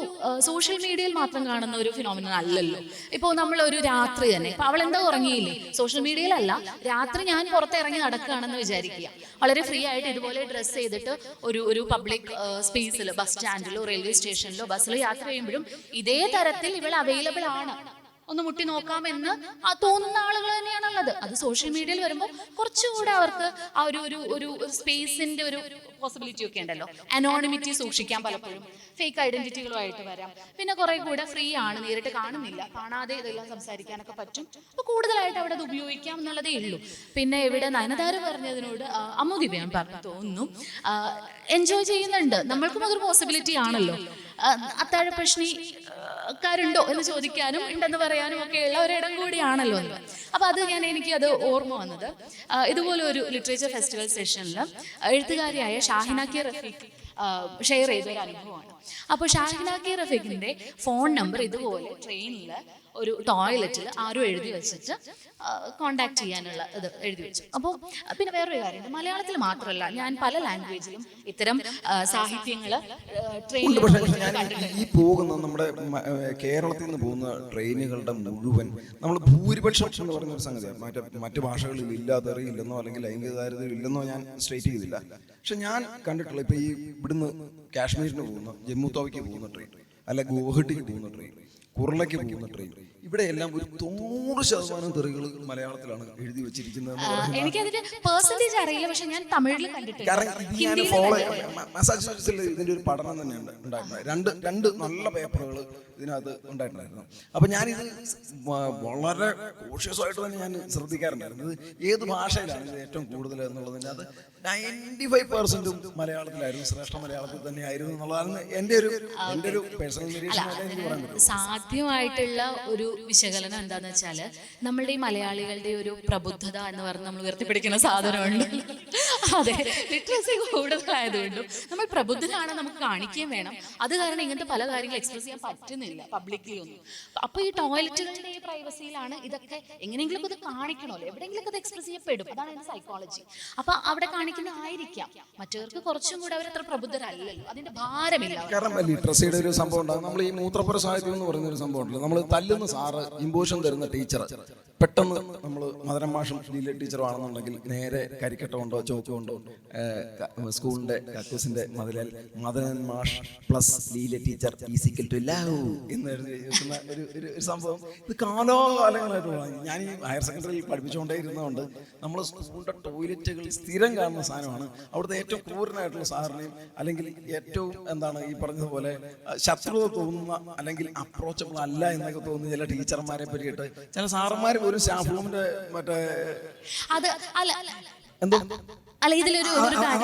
സോഷ്യൽ മീഡിയയിൽ മാത്രം കാണുന്ന ഒരു ഫിനോമിനൻ അല്ലല്ലോ. ഇപ്പോൾ നമ്മൾ ഒരു രാത്രി തന്നെ, ഇപ്പൊ അവൾ എന്താ ഉറങ്ങിയില്ലേ, സോഷ്യൽ മീഡിയയിലല്ല, രാത്രി ഞാൻ പുറത്തിറങ്ങി നടക്കുകയാണെന്ന് വിചാരിക്കുക, വളരെ ഫ്രീ ആയിട്ട് ഇതുപോലെ ഡ്രസ്സ് ചെയ്തിട്ട് ഒരു പബ്ലിക് സ്പേസിൽ, ബസ് സ്റ്റാൻഡിലോ റെയിൽവേ സ്റ്റേഷനിലോ ബസ്സിലോ യാത്ര ചെയ്യുമ്പോഴും ഇതേ തരത്തിൽ ഇവൾ അവൈലബിൾ ആണ്, ഒന്ന് മുട്ടി നോക്കാമെന്ന് തോന്നുന്ന ആളുകൾ തന്നെയാണുള്ളത്. അത് സോഷ്യൽ മീഡിയയിൽ വരുമ്പോൾ കുറച്ചുകൂടെ അവർക്ക് ആ ഒരു സ്പേസിന്റെ ഒരു പോസിബിലിറ്റി ഒക്കെ ഉണ്ടല്ലോ. അനോണിമിറ്റി സൂക്ഷിക്കാൻ പലപ്പോഴും ഫേക്ക് ഐഡന്റിറ്റികളുമായിട്ട് വരാം. പിന്നെ കുറെ കൂടെ ഫ്രീ ആണ്, നേരിട്ട് കാണുന്നില്ല, കാണാതെ ഇതെല്ലാം സംസാരിക്കാനൊക്കെ പറ്റും. അപ്പൊ കൂടുതലായിട്ട് അവിടെ അത് ഉപയോഗിക്കാം എന്നുള്ളതേ ഉള്ളൂ. പിന്നെ ഇവിടെ നയനതാര പറഞ്ഞതിനോട് അമ്മുദീപ ഞാൻ പറഞ്ഞു തോന്നുന്നു, എൻജോയ് ചെയ്യുന്നുണ്ട്, നമ്മൾക്കും അതൊരു പോസിബിലിറ്റി ആണല്ലോ. അത്താഴ പ്രശ്നിക്കാരുണ്ടോ എന്ന് ചോദിക്കാനും ഉണ്ടെന്ന് പറയാനും ഒക്കെയുള്ള ഒരിടം കൂടിയാണല്ലോ എന്ന്. അപ്പൊ അത് എനിക്കത് ഓർമ്മ വന്നത് ഇതുപോലെ ഒരു ലിറ്ററേച്ചർ ഫെസ്റ്റിവൽ സെഷനിൽ എഴുത്തുകാരിയായ ഷാഹിന കെ റഫീഖ് ഷെയർ ചെയ്തൊരു അനുഭവമാണ്. അപ്പോൾ ഷാഹിന കെ റഫീഖിന്റെ ഫോൺ നമ്പർ ഇതുപോലെ ട്രെയിനിൽ ഒരു ടോയ്ലറ്റിൽ ആരും എഴുതി വെച്ചിട്ട് കോണ്ടാക്ട് ചെയ്യാനുള്ള ഇത് എഴുതി വെച്ചു. അപ്പോൾ പിന്നെ വേറൊരു കാര്യമുണ്ട്, മലയാളത്തിൽ മാത്രമല്ല ഞാൻ പല ലാംഗ്വേജിലും ഇത്തരം സാഹിത്യങ്ങൾ ട്രെയിനിൽ ഈ പോകുന്ന നമ്മുടെ കേരളത്തിൽ നിന്ന് പോകുന്ന ട്രെയിനുകളുടെ മുഴുവൻ നമ്മൾ ഭൂരിപക്ഷം എന്ന് പറയുന്ന ഒരു സംഗതിയാണ്. മറ്റു ഭാഷകളിൽ ഇല്ലാതെറിയില്ലെന്നോ അല്ലെങ്കിൽ ലൈംഗികതാരതയും ഇല്ലെന്നോ ഞാൻ സ്റ്റേറ്റ് ചെയ്തില്ല. പക്ഷെ ഞാൻ കണ്ടിട്ടുള്ള ഇപ്പൊ ഈ ഇവിടുന്ന് കാശ്മീരിന് പോകുന്ന, ജമ്മു താവിക്ക് പോകുന്ന ട്രെയിൻ, അല്ല ഗുവാഹട്ടിക്ക് പോകുന്ന ട്രെയിൻ, കുർളയ്ക്ക് പോകുന്ന ട്രെയിൻ, ഇവിടെ എല്ലാം ഒരു 90% തെറികൾ മലയാളത്തിലാണ് എഴുതി വെച്ചിരിക്കുന്നത്. എനിക്കതിന്റെ പെർസെന്റേജ് അറിയില്ല, പക്ഷെ ഞാൻ തമിഴിൽ കണ്ടിട്ടുണ്ട്. മസാച്യുസെറ്റ്സിൽ ഇതിന്റെ ഒരു പഠനം തന്നെ ഉണ്ടായിട്ടുണ്ട്. രണ്ട് നല്ല പേപ്പറുകൾ ഇതിനകത്ത് ഉണ്ടായിട്ടുണ്ടായിരുന്നു. അപ്പൊ ഞാനിത് വളരെ കോഷ്യസ് ആയിട്ട് തന്നെ ഞാൻ ശ്രദ്ധിക്കാറുണ്ടായിരുന്നു. ഇത് ഏത് ഭാഷയിലാണ് ഇത് ഏറ്റവും കൂടുതൽ എന്നുള്ളതിൻ്റെ അത് 95% മലയാളത്തിലായിരുന്നു, ശ്രേഷ്ഠ മലയാളത്തിൽ തന്നെ ആയിരുന്നു എന്നുള്ളതാണ് എൻ്റെ ഒരു പേഴ്സണൽ നിരീക്ഷണമായിട്ട് എനിക്ക് പറയാൻ പറ്റും. സാധ്യമായിട്ടുള്ള ഒരു വിശകലനം എന്താന്ന് വെച്ചാല്, നമ്മളുടെ ഈ മലയാളികളുടെ ഒരു പ്രബുദ്ധത എന്ന് പറഞ്ഞ് നമ്മൾ ഉയർത്തിപ്പിടിക്കുന്ന സാധനമുണ്ട്. അതെ, ലിറ്ററസി കൂടുതലായതുകൊണ്ടും നമ്മൾ പ്രബുദ്ധരാണ് നമുക്ക് കാണിക്കുകയും വേണം. അത് കാരണം ഇങ്ങനത്തെ പല കാര്യങ്ങൾ എക്സ്പ്രസ് ചെയ്യാൻ പറ്റുന്നില്ല പബ്ലിക്ലി ഒന്നും. അപ്പൊ ഈ ടോയ്ലറ്റുകളുടെ ഈ പ്രൈവസിയിലാണ് ഇതൊക്കെ എങ്ങനെയെങ്കിലും ഇത് കാണിക്കണമല്ലോ, എവിടെയെങ്കിലും അത് എക്സ്പ്രസ് ചെയ്യപ്പെടും. അതാണ് അതിന്റെ സൈക്കോളജി. അപ്പൊ അവിടെ കാണിക്കുന്ന ആയിരിക്കാം, മറ്റവർക്ക് കുറച്ചും കൂടെ അവരത്ര പ്രബുദ്ധരല്ലല്ലോ, അതിന്റെ ഭാരമില്ല. കാരണം ലിറ്ററസിയുടെ ഒരു സംഭവം ഉണ്ടാകും. നമ്മൾ ഈ മൂത്രപ്പുര സാഹിത്യം എന്ന് പറയുന്ന ഒരു സംഭവം ഉണ്ടല്ലോ, നമ്മൾ തല്ലുന്ന സാറ് ഇമ്പോഷൻ തരുന്ന ടീച്ചർ പെട്ടെന്ന് നമ്മൾ മദനൻ മാഷും ലീല ടീച്ചറും ആണെന്നുണ്ടെങ്കിൽ നേരെ കരിക്കട്ട കൊണ്ടോ ചോക്ക് കൊണ്ടോ സ്കൂളിൻ്റെ കക്കൂസിൻ്റെ മതിലാൽ മദനൻ മാഷ് plus Leela teacher is equal to love എന്ന് എഴുതി വെക്കുന്ന ഒരു സംഭവം. ഇത് കാലാകാലങ്ങളായിട്ടുള്ള, ഞാൻ ഈ ഹയർ സെക്കൻഡറിയിൽ പഠിപ്പിച്ചുകൊണ്ടേ ഇരുന്നതുകൊണ്ട് നമ്മൾ സ്കൂളിൻ്റെ ടോയ്ലറ്റുകൾ സ്ഥിരം കാണുന്ന സാധനമാണ്. അവിടുത്തെ ഏറ്റവും ക്രൂരനായിട്ടുള്ള സാറിനെയും അല്ലെങ്കിൽ ഏറ്റവും എന്താണ് ഈ പറഞ്ഞതുപോലെ ശത്രുത തോന്നുന്ന അല്ലെങ്കിൽ അപ്രോച്ചബിൾ അല്ല എന്നൊക്കെ തോന്നുന്ന ചില ടീച്ചർമാരെ പറ്റിയിട്ട് ചില സാറന്മാർ ഒരു സ്റ്റാഫ് റൂമിന്റെ മറ്റേ അത് അല്ല എന്തോ അല്ല ഇതിലൊരു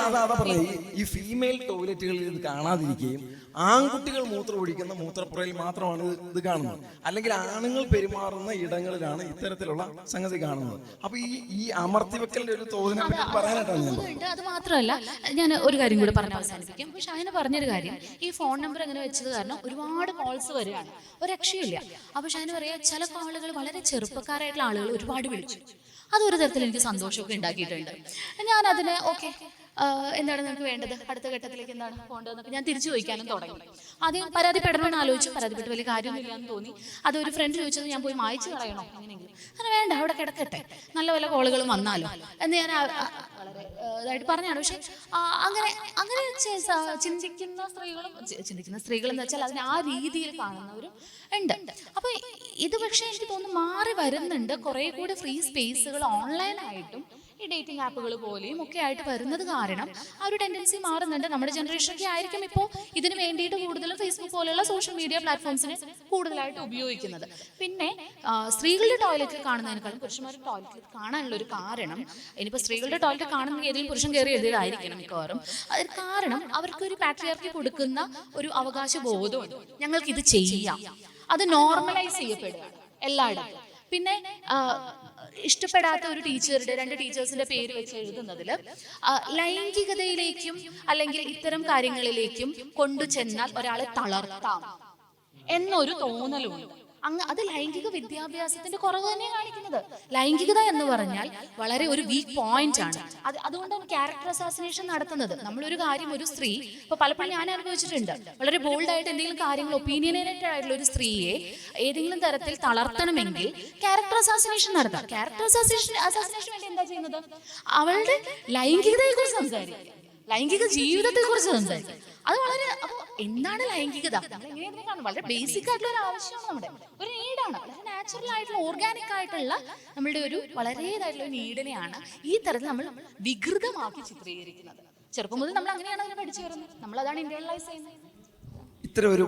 അതാ പറഞ്ഞ ഈ ഫീമെയിൽ ടോയ്ലറ്റുകളിൽ ഇത് കാണാതിരിക്കുകയും ആൺകുട്ടികൾ മൂത്രം ഒഴിക്കുന്ന മൂത്രപ്പുറയിൽ മാത്രമാണ് ഇത് കാണുന്നത്. അല്ലെങ്കിൽ ആണുങ്ങൾ പെരുമാറുന്ന ഇടങ്ങളിലാണ് ഇത്തരത്തിലുള്ള സംഗതി കാണുന്നത്. അപ്പൊ ഈ അമർത്തിവെക്കലിന്റെ ഒരു തോതിനെ പറ്റി പറയാനായിട്ടാണ് ഞാൻ പറഞ്ഞത്. അത് മാത്രമല്ല, ഞാൻ ഒരു കാര്യം കൂടി പറഞ്ഞ് അവസാനിപ്പിക്കാം. പക്ഷെ അതിന് പറഞ്ഞൊരു കാര്യം, ഈ ഫോൺ നമ്പർ അങ്ങനെ വെച്ചത് കാരണം ഒരുപാട് കോൾസ് വരികയാണ്, ഒരു രക്ഷയില്ല. അപ്പൊ ഷാന് പറയാ, ചില കോളുകൾ വളരെ ചെറുപ്പക്കാരായിട്ടുള്ള ആളുകൾ ഒരുപാട് വിളിച്ചു. അതൊരു തരത്തിൽ എനിക്ക് സന്തോഷമൊക്കെ ഉണ്ടാക്കിയിട്ടുണ്ട്. ഞാനതിന് ഓക്കെ, എന്താണ് നിങ്ങൾക്ക് വേണ്ടത്, അടുത്ത ഘട്ടത്തിലേക്ക് എന്താണ് പോകേണ്ടതെന്നൊക്കെ ഞാൻ തിരിച്ചു ചോദിക്കാനും തുടങ്ങി. ആദ്യം പരാതിപ്പെടണമെന്ന് ആലോചിച്ചു, പരാതിപ്പെട്ട് വലിയ കാര്യമൊന്നുമില്ല എന്ന് തോന്നി. അതൊരു ഫ്രണ്ട് ചോദിച്ചത് ഞാൻ പോയി മായ്ച്ചു കളയണോ അങ്ങനെയെങ്കിലും, അങ്ങനെ വേണ്ട, അവിടെ കിടക്കട്ടെ, നല്ല വല്ല കോളുകളും വന്നാലോ എന്ന് ഞാൻ വളരെ ഇതായിട്ട് പറഞ്ഞാണ്. പക്ഷെ അങ്ങനെ അങ്ങനെ ചിന്തിക്കുന്ന സ്ത്രീകളെന്ന് വെച്ചാൽ അതിനെ ആ രീതിയിൽ കാണുന്നവരും ഉണ്ട്. അപ്പൊ ഇത് പക്ഷേ എനിക്ക് തോന്നുന്നു മാറി വരുന്നുണ്ട്. കുറെ കൂടി ഫ്രീ സ്പേസുകൾ ഓൺലൈനായിട്ടും ഈ ഡേറ്റിംഗ് ആപ്പുകൾ പോലെയും ഒക്കെ ആയിട്ട് വരുന്നത് കാരണം ആ ഒരു ടെൻഡൻസി മാറുന്നുണ്ട്. നമ്മുടെ ജനറേഷനൊക്കെ ആയിരിക്കും ഇപ്പോൾ ഇതിന് വേണ്ടിയിട്ട് കൂടുതലും ഫേസ്ബുക്ക് പോലെയുള്ള സോഷ്യൽ മീഡിയ പ്ലാറ്റ്ഫോംസിനെ കൂടുതലായിട്ട് ഉപയോഗിക്കുന്നത്. പിന്നെ സ്ത്രീകളുടെ ടോയ്ലറ്റിൽ കാണുന്നതിനേക്കാളും പുരുഷന്മാരുടെ ടോയ്ലറ്റിൽ കാണാനുള്ള ഒരു കാരണം, ഇനിയിപ്പോൾ സ്ത്രീകളുടെ ടോയ്ലറ്റ് കാണുന്ന ഏതെങ്കിലും പുരുഷൻ കയറി എഴുതിയതായിരിക്കണം മിക്കവാറും. അതിന് കാരണം അവർക്കൊരു പാട്രിയാർക്കി കൊടുക്കുന്ന ഒരു അവകാശ ബോധമുണ്ട്. ഞങ്ങൾക്കിത് ചെയ്യാം, അത് നോർമലൈസ് ചെയ്യപ്പെടുകയാണ് എല്ലായിടത്തും. പിന്നെ ഇഷ്ടപ്പെടാത്ത ഒരു ടീച്ചറുടെ 2 ടീച്ചേഴ്സിന്റെ പേര് വെച്ച് എഴുതുന്നതിൽ ലൈംഗികതയിലേക്കും അല്ലെങ്കിൽ ഇത്തരം കാര്യങ്ങളിലേക്കും കൊണ്ടുചെന്നാൽ ഒരാളെ തളർത്താം എന്നൊരു തോന്നലുണ്ട്. അത് ലൈംഗിക വിദ്യാഭ്യാസത്തിന്റെ കുറവ് തന്നെ കാണിക്കുന്നത്. ലൈംഗികത എന്ന് പറഞ്ഞാൽ വളരെ ഒരു വീക്ക് പോയിന്റ് ആണ്. അതുകൊണ്ടാണ് ക്യാരക്ടർ അസാസിനേഷൻ നടത്തുന്നത്. നമ്മളൊരു കാര്യം, ഒരു സ്ത്രീ ഇപ്പൊ പലപ്പോഴും ഞാൻ അനുഭവിച്ചിട്ടുണ്ട്, വളരെ ബോൾഡായിട്ട് എന്തെങ്കിലും കാര്യങ്ങൾ ഒപ്പീനിയനേറ്റഡ് ആയിട്ടുള്ള ഒരു സ്ത്രീയെ ഏതെങ്കിലും തരത്തിൽ തളർത്തണമെങ്കിൽ ക്യാരക്ടർ അസാസിനേഷൻ നടത്താം. ക്യാരക്ടർ അസാസിനേഷൻ വേണ്ടി എന്താ ചെയ്യുന്നത്? അവളുടെ ലൈംഗികതയെ കുറിച്ച് സംസാരിക്കും, ലൈംഗിക ജീവിതത്തെ കുറിച്ച് സംസാരിക്കും. അത് വളരെ, അപ്പൊ എന്താണ് ലൈംഗികത? വളരെ ബേസിക് ആയിട്ടുള്ള ഒരു ആവശ്യമാണ്, നമ്മുടെ ഒരു നീഡാണ്, വളരെ നാച്ചുറൽ ആയിട്ടുള്ള ഓർഗാനിക് ആയിട്ടുള്ള നമ്മളുടെ ഒരു വളരെ ഇതായിട്ടുള്ള ഒരു നീഡിനെയാണ് ഈ തരത്തിൽ നമ്മൾ വികൃതമാക്കി ചിത്രീകരിക്കുന്നത്. ചെറുപ്പം മുതൽ നമ്മൾ അങ്ങനെയാണ് അതിനെ പഠിച്ചു വരുന്നത്, നമ്മൾ അതാണ് ഇന്റേണലൈസ് ചെയ്യുന്നത്. ഇത്തരം ഒരു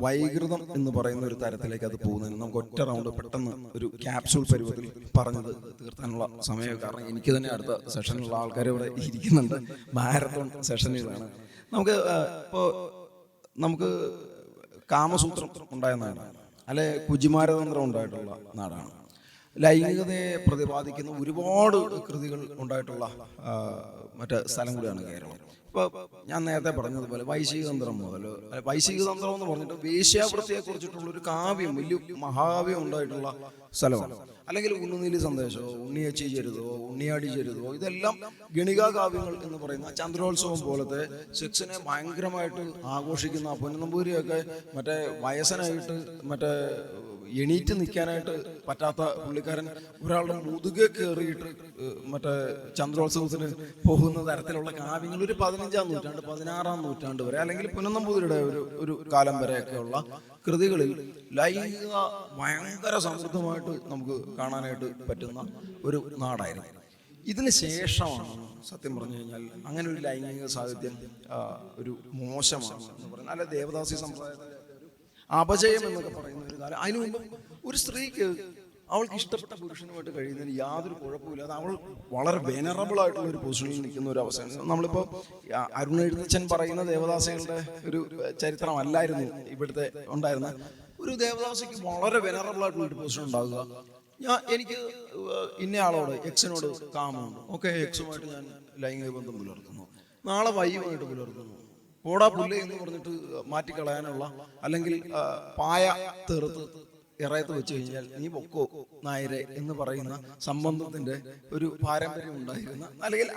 വൈകൃതം എന്ന് പറയുന്ന ഒരു തരത്തിലേക്ക് അത് പോകുന്നതിന് നമുക്ക് ഒറ്റ റൗണ്ട് പെട്ടെന്ന് ഒരു ക്യാപ്സൂൾ പരുവത്തിൽ പറഞ്ഞത് തീർത്താനുള്ള സമയം. കാരണം എനിക്ക് തന്നെ അടുത്ത സെഷനിലുള്ള ആൾക്കാർ ഇവിടെ ഇരിക്കുന്നുണ്ട്, മാരത്തോൺ സെഷനുകളാണ്. നമുക്ക് കാമസൂത്രം ഉണ്ടായ നാടാണ്, അല്ലെ കുജിമാരതന്ത്രം ഉണ്ടായിട്ടുള്ള നാടാണ്. ലൈംഗികതയെ പ്രതിപാദിക്കുന്ന ഒരുപാട് കൃതികൾ ഉണ്ടായിട്ടുള്ള മറ്റേ സ്ഥലം കൂടിയാണ് കേരളം. ഇപ്പോൾ ഞാൻ നേരത്തെ പറഞ്ഞതുപോലെ വൈശികതന്ത്രം മുതൽ, വൈശികതന്ത്രം എന്ന് പറഞ്ഞിട്ട് വേശ്യാവൃത്തിയെ കുറിച്ചിട്ടുള്ള ഒരു കാവ്യം, വലിയ മഹാകാവ്യം ഉണ്ടായിട്ടുള്ള സ്ഥലമാണ്. അല്ലെങ്കിൽ ഉണ്ണുനീലി സന്ദേശമോ ഉണ്ണിയച്ചി ചരുതോ ഉണ്ണിയാടി ചരുതോ, ഇതെല്ലാം ഗണികാ കാവ്യങ്ങൾ എന്ന് പറയുന്ന ചന്ദ്രോത്സവം പോലത്തെ സെക്സിനെ ഭയങ്കരമായിട്ട് ആഘോഷിക്കുന്ന പൊന്നമ്പൂരിയൊക്കെ മറ്റേ വയസ്സനായിട്ട് മറ്റേ എണീറ്റ് നിൽക്കാനായിട്ട് പറ്റാത്ത പുള്ളിക്കാരൻ ഒരാളുടെ മുതുകെ കയറിയിട്ട് മറ്റേ ചന്ദ്രോത്സവത്തിന് പോകുന്ന തരത്തിലുള്ള കാവ്യങ്ങൾ ഒരു 15-ാം നൂറ്റാണ്ട് 16-ാം നൂറ്റാണ്ട് വരെ, അല്ലെങ്കിൽ പുന്നമ്പൂതിരിയുടെ ഒരു കാലം വരെയൊക്കെയുള്ള കൃതികളിൽ ലൈംഗിക ഭയങ്കര സമൃദ്ധമായിട്ട് നമുക്ക് കാണാനായിട്ട് പറ്റുന്ന ഒരു നാടായിരുന്നു. ഇതിന് ശേഷമാണ് സത്യം പറഞ്ഞു കഴിഞ്ഞാൽ അങ്ങനെ ഒരു ലൈംഗിക സാഹിത്യം ഒരു മോശമാണ് എന്ന് പറയുന്നത്, അല്ലെ ദേവദാസി സമ്പ്രദായത്തിലെ അപജയം എന്നൊക്കെ പറയുന്ന ഒരു കാലം. അതിനു മുമ്പ് ഒരു സ്ത്രീക്ക് അവൾക്ക് ഇഷ്ടപ്പെട്ട പുരുഷനുമായിട്ട് കഴിയുന്നതിന് യാതൊരു കുഴപ്പമില്ലാതെ അവൾ വളരെ വെനറബിൾ ആയിട്ടുള്ള ഒരു പൊസിഷനിൽ നിൽക്കുന്ന ഒരു അവസ്ഥ. നമ്മളിപ്പോൾ അരുൺ എഴുത്തച്ഛൻ പറയുന്ന ദേവദാസികളുടെ ഒരു ചരിത്രമല്ലായിരുന്നു ഇവിടുത്തെ ഉണ്ടായിരുന്ന. ഒരു ദേവദാസിക്ക് വളരെ വെനറബിൾ ആയിട്ടുള്ള ഒരു പൊസിഷൻ ഉണ്ടാകുക. എനിക്ക് ഇന്നയാളോട് എക്സിനോട് കാമുണ്ട്, ഓക്കെ, എക്സുമായിട്ട് ഞാൻ ലൈംഗിക ബന്ധം പുലർത്തുന്നു, നാളെ വൈയുമായിട്ട് പുലർത്തുന്നു, ഓടാ പുല്ല് എന്ന് പറഞ്ഞിട്ട് മാറ്റിക്കളയാനുള്ള, അല്ലെങ്കിൽ പായ തീർത്ത് ഇറയത്ത് വെച്ച് കഴിഞ്ഞാൽ നീ പൊക്കോ നായരെ എന്ന് പറയുന്ന സംബന്ധത്തിന്റെ ഒരു പാരമ്പര്യം ഉണ്ടായിരുന്ന, അല്ലെങ്കിൽ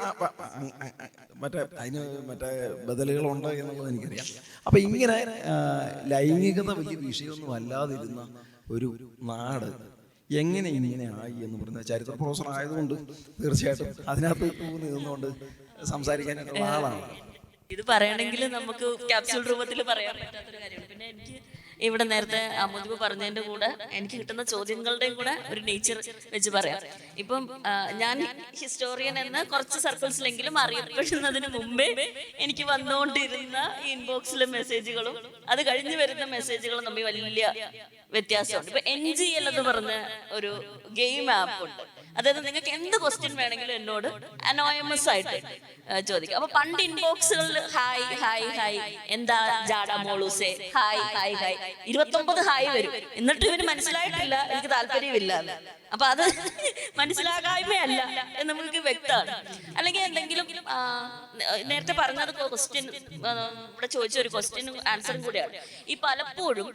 മറ്റേ ബദലുകളുണ്ട് എന്നുള്ളത് എനിക്കറിയാം. അപ്പൊ ഇങ്ങനെ ലൈംഗികത വലിയ വിഷയമൊന്നും അല്ലാതിരുന്ന ഒരു നാട് എങ്ങനെ ഇങ്ങനെ ആയി എന്ന് പറയുന്ന ചരിത്ര പ്രൊഫസർ ആയതുകൊണ്ട് തീർച്ചയായിട്ടും അതിനകത്ത് നിന്നുകൊണ്ട് സംസാരിക്കാനായിട്ടുള്ള ആളാണ്. ഇത് പറയണമെങ്കിൽ നമുക്ക് ക്യാപ്സ്യൂൾ രൂപത്തിൽ പറയാൻ പറ്റാത്തൊരു കാര്യമാണ്. പിന്നെ എനിക്ക് ഇവിടെ നേരത്തെ അമുദീപ് പറഞ്ഞതിൻ്റെ കൂടെ എനിക്ക് കിട്ടുന്ന ചോദ്യങ്ങളുടെയും കൂടെ ഒരു നേച്ചർ വെച്ച് പറയാം. ഇപ്പം ഞാൻ ഹിസ്റ്റോറിയൻ എന്ന കുറച്ച് സർക്കിൾസിലെങ്കിലും അറിയപ്പെടുന്നതിന് മുമ്പേ എനിക്ക് വന്നുകൊണ്ടിരുന്ന ഈ ഇൻബോക്സിലെ മെസ്സേജുകളും അത് കഴിഞ്ഞ് വരുന്ന മെസ്സേജുകളും തമ്മിൽ വലിയ വ്യത്യാസമുണ്ട്. ഇപ്പൊ NGL എന്ന് പറഞ്ഞ ഒരു ഗെയിം ആപ്പ് ഉണ്ട്. അതായത് നിങ്ങൾക്ക് എന്ത് ക്വസ്റ്റ്യൻ വേണമെങ്കിലും എന്നോട് അനോയമസ് ആയിട്ട് ചോദിക്കാം. അപ്പൊ പണ്ട് ഇൻബോക്സുകളിൽ ഹായ് ഹായ് ഹായ് എന്താ ജാഡ മോളൂസേ ഹായ് ഹായ് ഹായ് 29 ഹായ് വരും. എന്നിട്ട് ഇവന് മനസ്സിലായിട്ടില്ല എനിക്ക് താല്പര്യമില്ല. അപ്പൊ അത് മനസ്സിലാകായ്മയല്ല എന്ന് നമുക്ക് വ്യക്തമാണ്. അല്ലെങ്കിൽ എന്തെങ്കിലും നേരത്തെ പറഞ്ഞത് ക്വസ്റ്റ്യൻ ഇവിടെ ചോദിച്ച ഒരു ക്വസ്റ്റ്യനും ആൻസറും കൂടിയാണ്. ഈ പലപ്പോഴും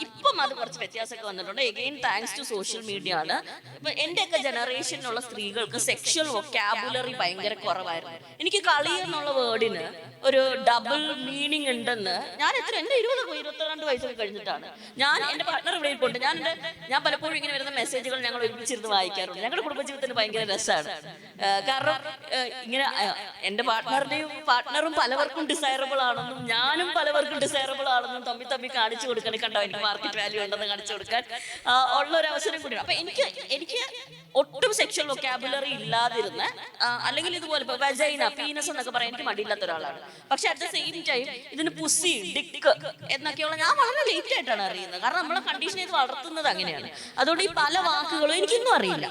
ഇപ്പം അത് കുറച്ച് വ്യത്യാസമൊക്കെ വന്നിട്ടുണ്ട്. Again thanks to social media ആണ്. ഇപ്പൊ എന്റെയൊക്കെ ജനറേഷനിലുള്ള സ്ത്രീകൾക്ക് സെക്ഷൽ വൊക്കാബുലറി ഭയങ്കര കുറവായിരുന്നു. എനിക്ക് കളി എന്നുള്ള വേർഡിന് ഒരു ഡബിൾ മീനിങ് ഉണ്ടെന്ന് ഞാൻ എന്റെ 22 വയസ്സൊക്കെ കഴിഞ്ഞിട്ടാണ് ഞാൻ എന്റെ പാർട്ട്ണർ ഇവിടെ ഇരിപ്പുണ്ട്. ഞാൻ പലപ്പോഴും ഇങ്ങനെ വരുന്ന മെസ്സേജുകൾ ഞങ്ങൾ ഒരുമിച്ചിരുന്ന് വായിക്കാറുണ്ട്. ഞങ്ങളുടെ കുടുംബജീവിതത്തിന് ഭയങ്കര രസമാണ്. കാരണം ഇങ്ങനെ എന്റെ പാർട്ട്ണറും പലവർക്കും ഡിസൈറബിൾ ആണെന്നും ഞാനും പലവർക്കും ഡിസൈറബിൾ ആണെന്നും തമ്മിൽ കാണിച്ചു കൊടുക്കാൻ, കണ്ടോ എനിക്ക് മാർക്കറ്റ് വാല്യൂ ഉണ്ടെന്ന് കാണിച്ചു കൊടുക്കാൻ ഉള്ള ഒരു അവസരം കൂടിയാണ്. അപ്പൊ എനിക്ക് ഒട്ടും സെക്ഷൽ വൊക്കാബുലറി ഇല്ലാതിരുന്ന അല്ലെങ്കിൽ ഇതുപോലെ ഇപ്പൊ വജൈന പീനസ് എന്നൊക്കെ പറയാൻ എനിക്ക് മടിയില്ലാത്ത ഒരാളാണ്. പക്ഷെ അറ്റ് ദ സെയിം ടൈം ഇതിന് പുസി ഡിക്ക് എന്നൊക്കെയുള്ള ഞാൻ വളരെ ലേറ്റ് ആയിട്ടാണ് അറിയുന്നത്. കാരണം നമ്മളെ കണ്ടീഷൻ ചെയ്ത് വളർത്തുന്നത് അങ്ങനെയാണ്. അതുകൊണ്ട് ഈ പല വാക്കുകളും എനിക്കൊന്നും അറിയില്ല.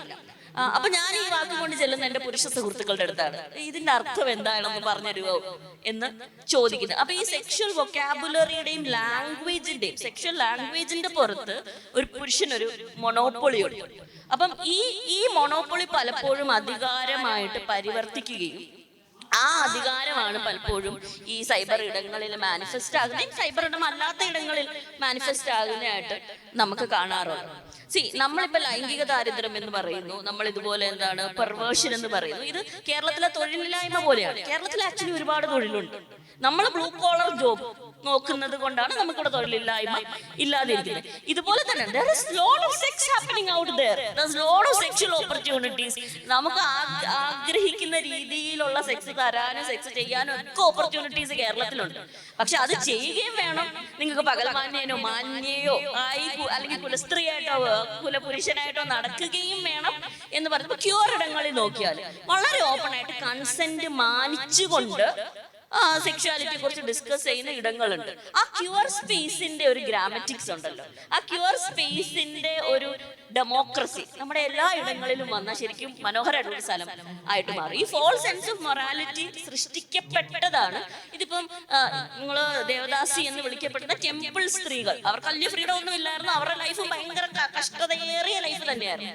അപ്പൊ ഞാൻ ഈ വാക്ക് കൊണ്ട് ചെല്ലുന്ന എന്റെ പുരുഷ സുഹൃത്തുക്കളുടെ അടുത്താണ് ഇതിന്റെ അർത്ഥം എന്താണെന്ന് പറഞ്ഞുതരുമോ എന്ന് ചോദിക്കുന്നത്. അപ്പൊ ഈ സെക്ഷൽ വൊക്കാബുലറിയുടെയും ലാംഗ്വേജിന്റെയും സെക്ഷൽ ലാംഗ്വേജിന്റെ പുറത്ത് ഒരു പുരുഷനൊരു മൊണോപ്പൊളി ഉണ്ട്. അപ്പം ഈ മൊണോപ്പൊളി പലപ്പോഴും അധികാരമായിട്ട് പരിവർത്തിക്കുകയും ആ അധികാരമാണ് പലപ്പോഴും ഈ സൈബർ ഇടങ്ങളിൽ മാനിഫെസ്റ്റ് ആകുന്നതും സൈബർ ഇടം അല്ലാത്ത ഇടങ്ങളിൽ മാനിഫെസ്റ്റ് ആകുന്നതായിട്ട് നമുക്ക് കാണാറുണ്ട്. നമ്മളിപ്പോ ലൈംഗിക ദാരിദ്ര്യം എന്ന് പറയുന്നു, നമ്മൾ ഇതുപോലെ എന്താണ് പെർവേർഷൻ എന്ന് പറയുന്നു. ഇത് കേരളത്തിലെ തൊഴിലില്ലായ്മ പോലെയാണ്. കേരളത്തിൽ ആക്ച്വലി ഒരുപാട് തൊഴിലുണ്ട്. നമ്മൾ ബ്ലൂ കോളർ ജോബ് നോക്കുന്നത് കൊണ്ടാണ് നമുക്കിവിടെ തൊഴിലില്ലായ്മ ഇല്ലാതിരിക്കുന്നത്. ഇതുപോലെ തന്നെ there is lot of sex happening out there. There's lot of sexual opportunities. നമുക്ക് ആഗ്രഹിക്കുന്ന രീതിയിലുള്ള സെക്സ് തരാനും സെക്സ് ചെയ്യാനും ഒക്കെ ഓപ്പർച്യൂണിറ്റീസ് കേരളത്തിലുണ്ട്. പക്ഷെ അത് ചെയ്യുകയും വേണം. നിങ്ങൾക്ക് പകൽമാന്യനോ മാന്യയോ ആയി അല്ലെങ്കിൽ കുലസ്ത്രീയായിട്ടോ കുലപുരുഷനായിട്ടോ നടക്കുകയും വേണം എന്ന് പറയുമ്പോൾ ക്യൂർ ഇടങ്ങളിൽ നോക്കിയാൽ വളരെ ഓപ്പൺ ആയിട്ട് കൺസെന്റ് മാനിച്ചുകൊണ്ട് സെക്ഷുവാലിറ്റിയെ കുറിച്ച് ഡിസ്കസ് ചെയ്യുന്ന ഇടങ്ങളുണ്ട്. ആ ക്യൂർ സ്പേസിന്റെ ഒരു ഗ്രാമറ്റിക്സ് ഉണ്ടല്ലോ, ആ ക്യൂർ സ്പേസിന്റെ ഒരു ഡെമോക്രസി നമ്മുടെ എല്ലാ ഇടങ്ങളിലും വന്നാൽ ശരിക്കും മനോഹരമായിട്ടുള്ള സ്ഥലം ആയിട്ട് മാറും. ഈ ഫോൾ സെൻസ് ഓഫ് മൊറാലിറ്റി സൃഷ്ടിക്കപ്പെട്ടതാണ്. ഇതിപ്പം നിങ്ങള് ദേവദാസി എന്ന് വിളിക്കപ്പെടുന്ന ടെമ്പിൾ സ്ത്രീകൾ, അവർക്ക് വലിയ ഫ്രീഡം ഒന്നും ഇല്ലായിരുന്നു. അവരുടെ ലൈഫ് ഭയങ്കര കഷ്ടതയേറിയ ലൈഫ് തന്നെയായിരുന്നു.